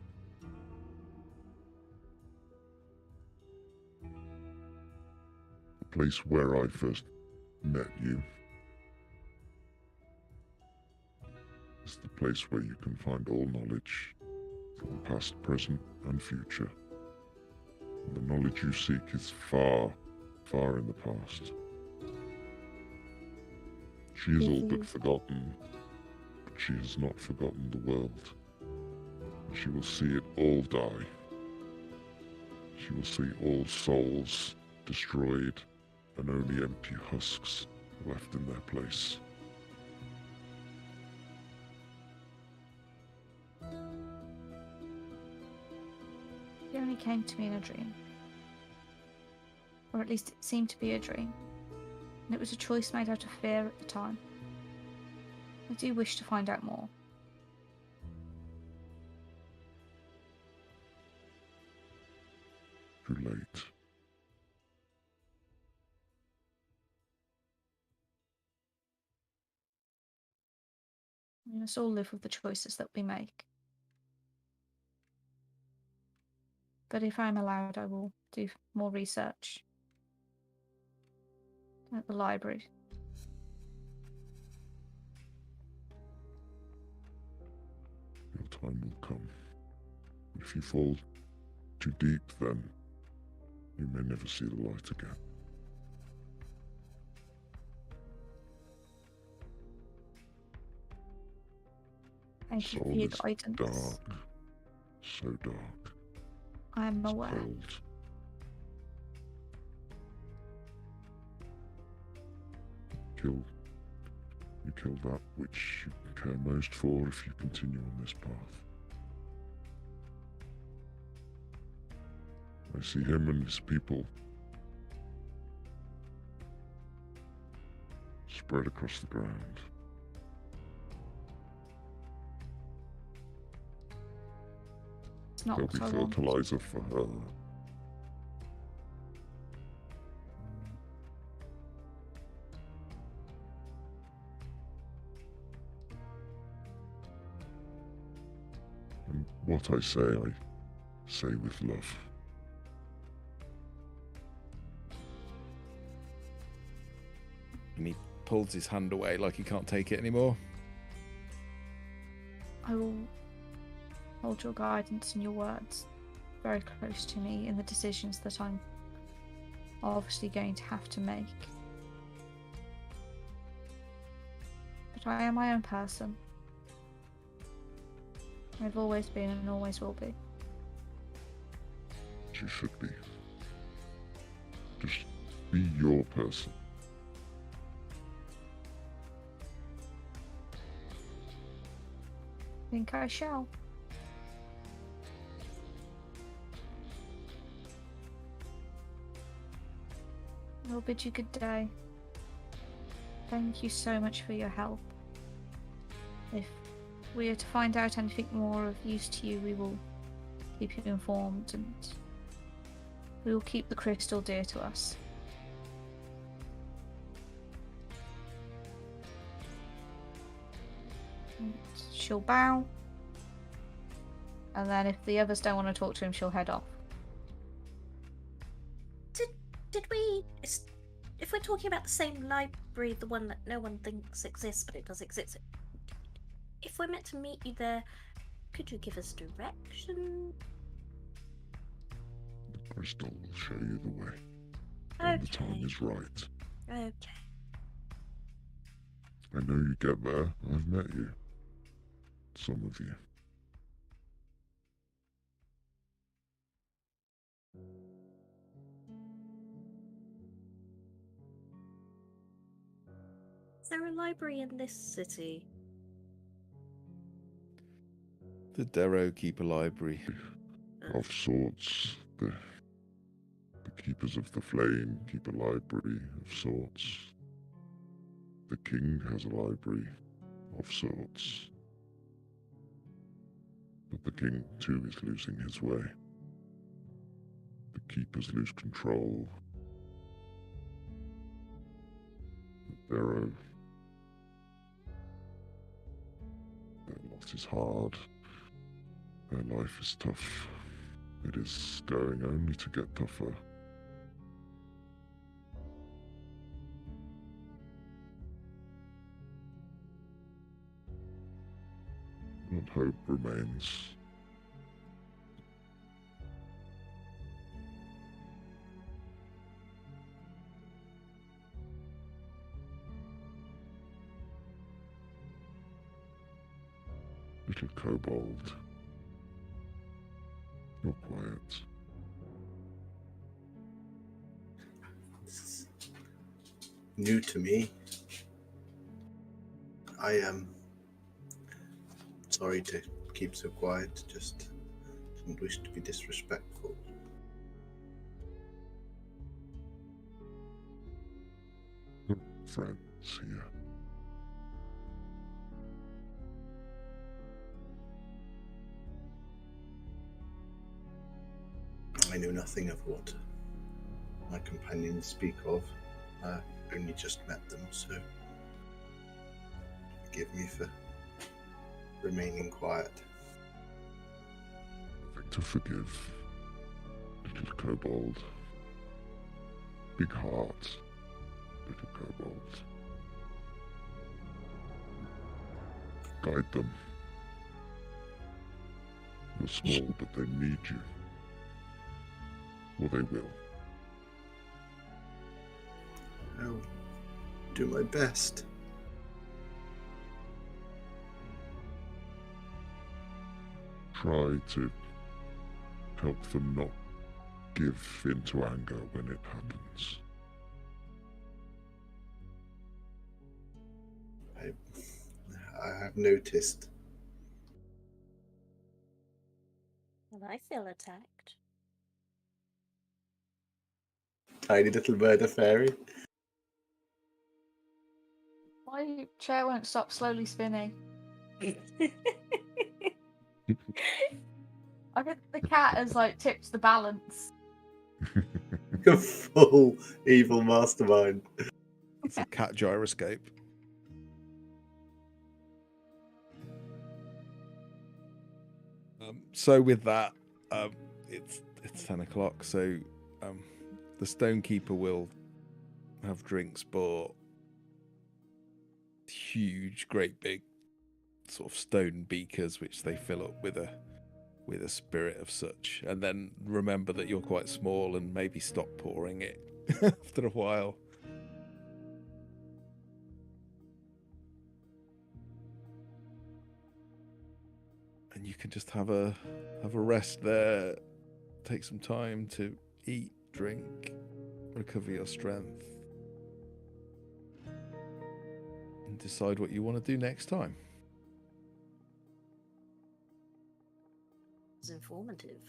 The place where I first met you is the place where you can find all knowledge from past, present, and future. And the knowledge you seek is far, far in the past. She is all but forgotten, but she has not forgotten the world. She will see it all die. She will see all souls destroyed and only empty husks left in their place. It only came to me in a dream. Or at least it seemed to be a dream. And it was a choice made out of fear at the time. I do wish to find out more. Too late. We must all live with the choices that we make. But if I'm allowed, I will do more research at the library. Your time will come. If you fall too deep, then you may never see the light again. Thank you for Soul your is guidance. dark, so dark. I am It's aware. cold. You kill that which you care most for if you continue on this path. I see him and his people spread across the ground. It's not There'll be what I want. fertilizer for her. And what I say with love. And he pulls his hand away like he can't take it anymore. I will hold your guidance and your words very close to me in the decisions that I'm obviously going to have to make. But I am my own person. I've always been and always will be. You should be. Just be your person. I think I shall. I'll bid you good day. Thank you so much for your help. If we are to find out anything more of use to you, we will keep you informed, and we will keep the crystal dear to us. And she'll bow, and then if the others don't want to talk to him, she'll head off. Did we... If we're talking about the same library, the one that no one thinks exists, but it does exist. If we're meant to meet you there, could you give us direction? The crystal will show you the way when the time is right. Okay. I know you get there. I've met you. Some of you. Is there a library in this city? The Derro keep a library. Of sorts. The Keepers of the Flame keep a library of sorts. The King has a library of sorts. But the King, too, is losing his way. The Keepers lose control. The Derro. Their lot is hard. Their life is tough. It is going only to get tougher. But hope remains. Little kobold. You're quiet. This is new to me. I am sorry to keep so quiet, just didn't wish to be disrespectful. Friends here. I know nothing of what my companions speak of. I only just met them, so forgive me for remaining quiet. Nothing to forgive. Little kobold. Big heart. Little kobold. Guide them. You're small, but they need you. Or they will. I'll do my best. Try to help them not give into anger when it happens. I have noticed. Well, I feel attacked. Tiny little murder fairy. My chair won't stop slowly spinning. I think the cat has tipped the balance. A full evil mastermind. It's a cat gyroscope. So with that, it's 10 o'clock. So the Stonekeeper will have drinks bought. Huge, great big sort of stone beakers, which they fill up with a spirit of such, and then remember that you're quite small and maybe stop pouring it after a while. And you can just have a rest there, take some time to eat, drink, recover your strength, and decide what you want to do next time. It's informative.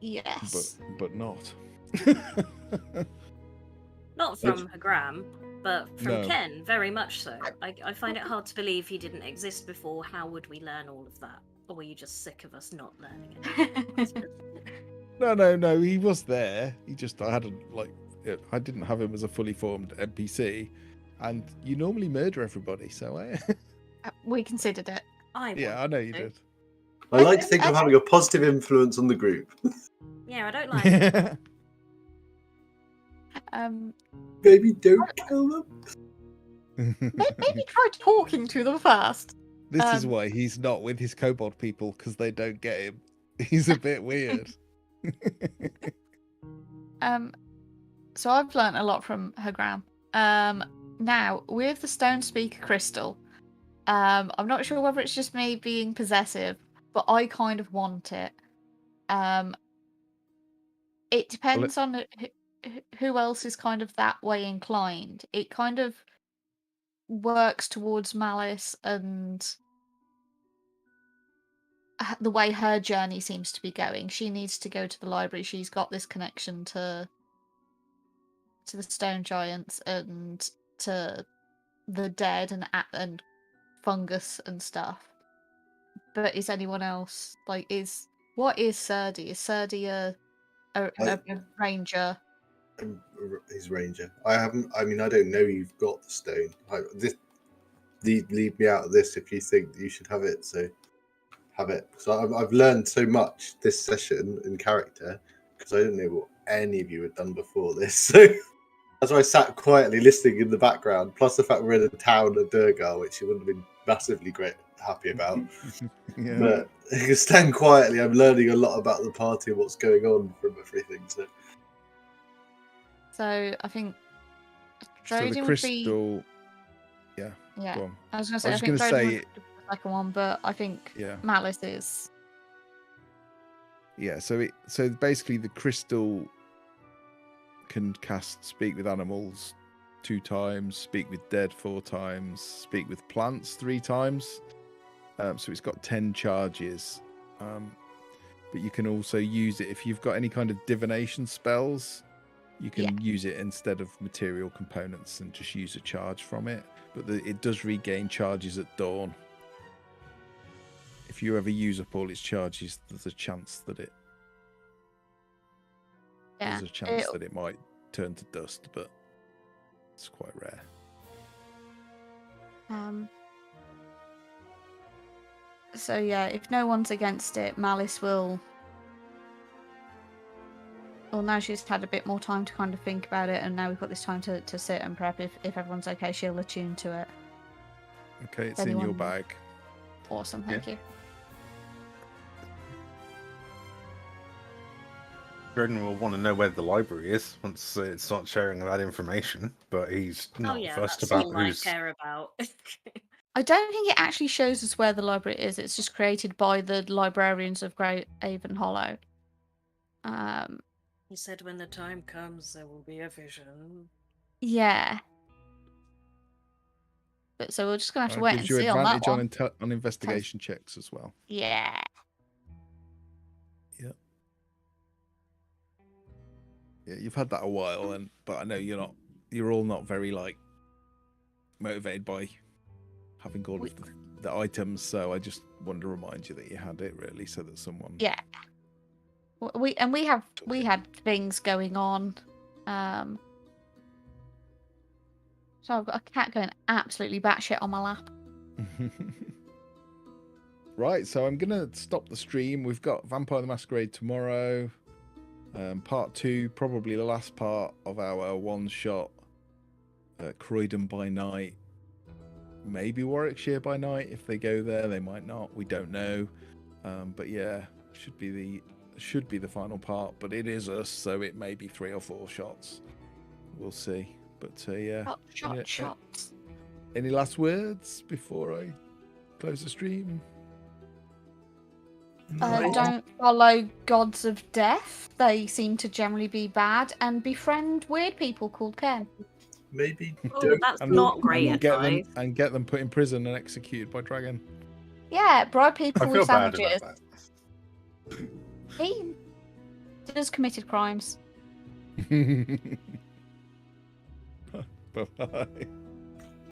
Yes. But not. Not from Hagram, but from No. Ken, very much so. I find it hard to believe he didn't exist before. How would we learn all of that? Or were you just sick of us not learning it? No, he was there. I didn't have him as a fully formed NPC, and you normally murder everybody, so We considered it. I know you did. I like to think I'm having a positive influence on the group. Yeah, I don't like it. Maybe don't kill them. Maybe try talking to them first. This is why he's not with his kobold people, because they don't get him. He's a bit weird. So I've learnt a lot from Hagram. Now, with the Stone Speaker crystal, I'm not sure whether it's just me being possessive, but I kind of want it. It depends on who else is kind of that way inclined. It kind of works towards Malice and the way her journey seems to be going. She needs to go to the library. She's got this connection to the stone giants and to the dead and fungus and stuff. But is anyone else what is Serdi? Is Serdi a ranger? He's ranger. I don't know you've got the stone. Leave me out of this if you think you should have it. So have it. So I've learned so much this session in character because I didn't know what any of you had done before this. So that's why I sat quietly listening in the background. Plus the fact we're in a town of Derro, which you wouldn't have been massively happy about. Yeah. But you can stand quietly. I'm learning a lot about the party and what's going on from everything. So I think So the Drodin crystal. would be... Yeah. Go on. I was going to say, I I was think gonna Drodin say- would be the second one, but I think Malice is. Yeah. So basically, the crystal can cast Speak with Animals 2 times, Speak with Dead 4 times, Speak with Plants 3 times. So it's got 10 charges. But you can also use it if you've got any kind of divination spells. You can use it instead of material components and just use a charge from it. But it does regain charges at dawn. If you ever use up all its charges, there's a chance that it might turn to dust, but it's quite rare. So yeah, if no one's against it, Malice will. Well, now she's had a bit more time to kind of think about it, and now we've got this time to sit and prep. If everyone's okay, she'll attune to it. Okay, it's in your bag. Awesome, thank you. Jordan will want to know where the library is once it starts sharing that information, but he's not fussed that's about all who's. I care about. I don't think it actually shows us where the library is. It's just created by the librarians of Great Avon Hollow. He said when the time comes, there will be a vision. Yeah. But so we're just gonna have to wait and gives you see on that advantage one. on investigation checks as well. Yeah. Yeah, you've had that a while, but I know you're all not very motivated by having all of the items. So I just wanted to remind you that you had it really, so that someone. Yeah. We had things going on. So I've got a cat going absolutely batshit on my lap. Right, so I'm gonna stop the stream. We've got Vampire the Masquerade tomorrow. Part 2, probably the last part of our one-shot Croydon by night. Maybe Warwickshire by night. If they go there, they might not. We don't know. But yeah, should be the final part. But it is us, so it may be 3 or 4 shots. We'll see. But yeah. Shots. Any last words before I close the stream? Don't follow gods of death. They seem to generally be bad, and befriend weird people called Ken. Maybe that's not great advice. And get them put in prison and executed by dragon. Yeah, bribe people I with feel bad sandwiches. about that. He just committed crimes. Bye-bye.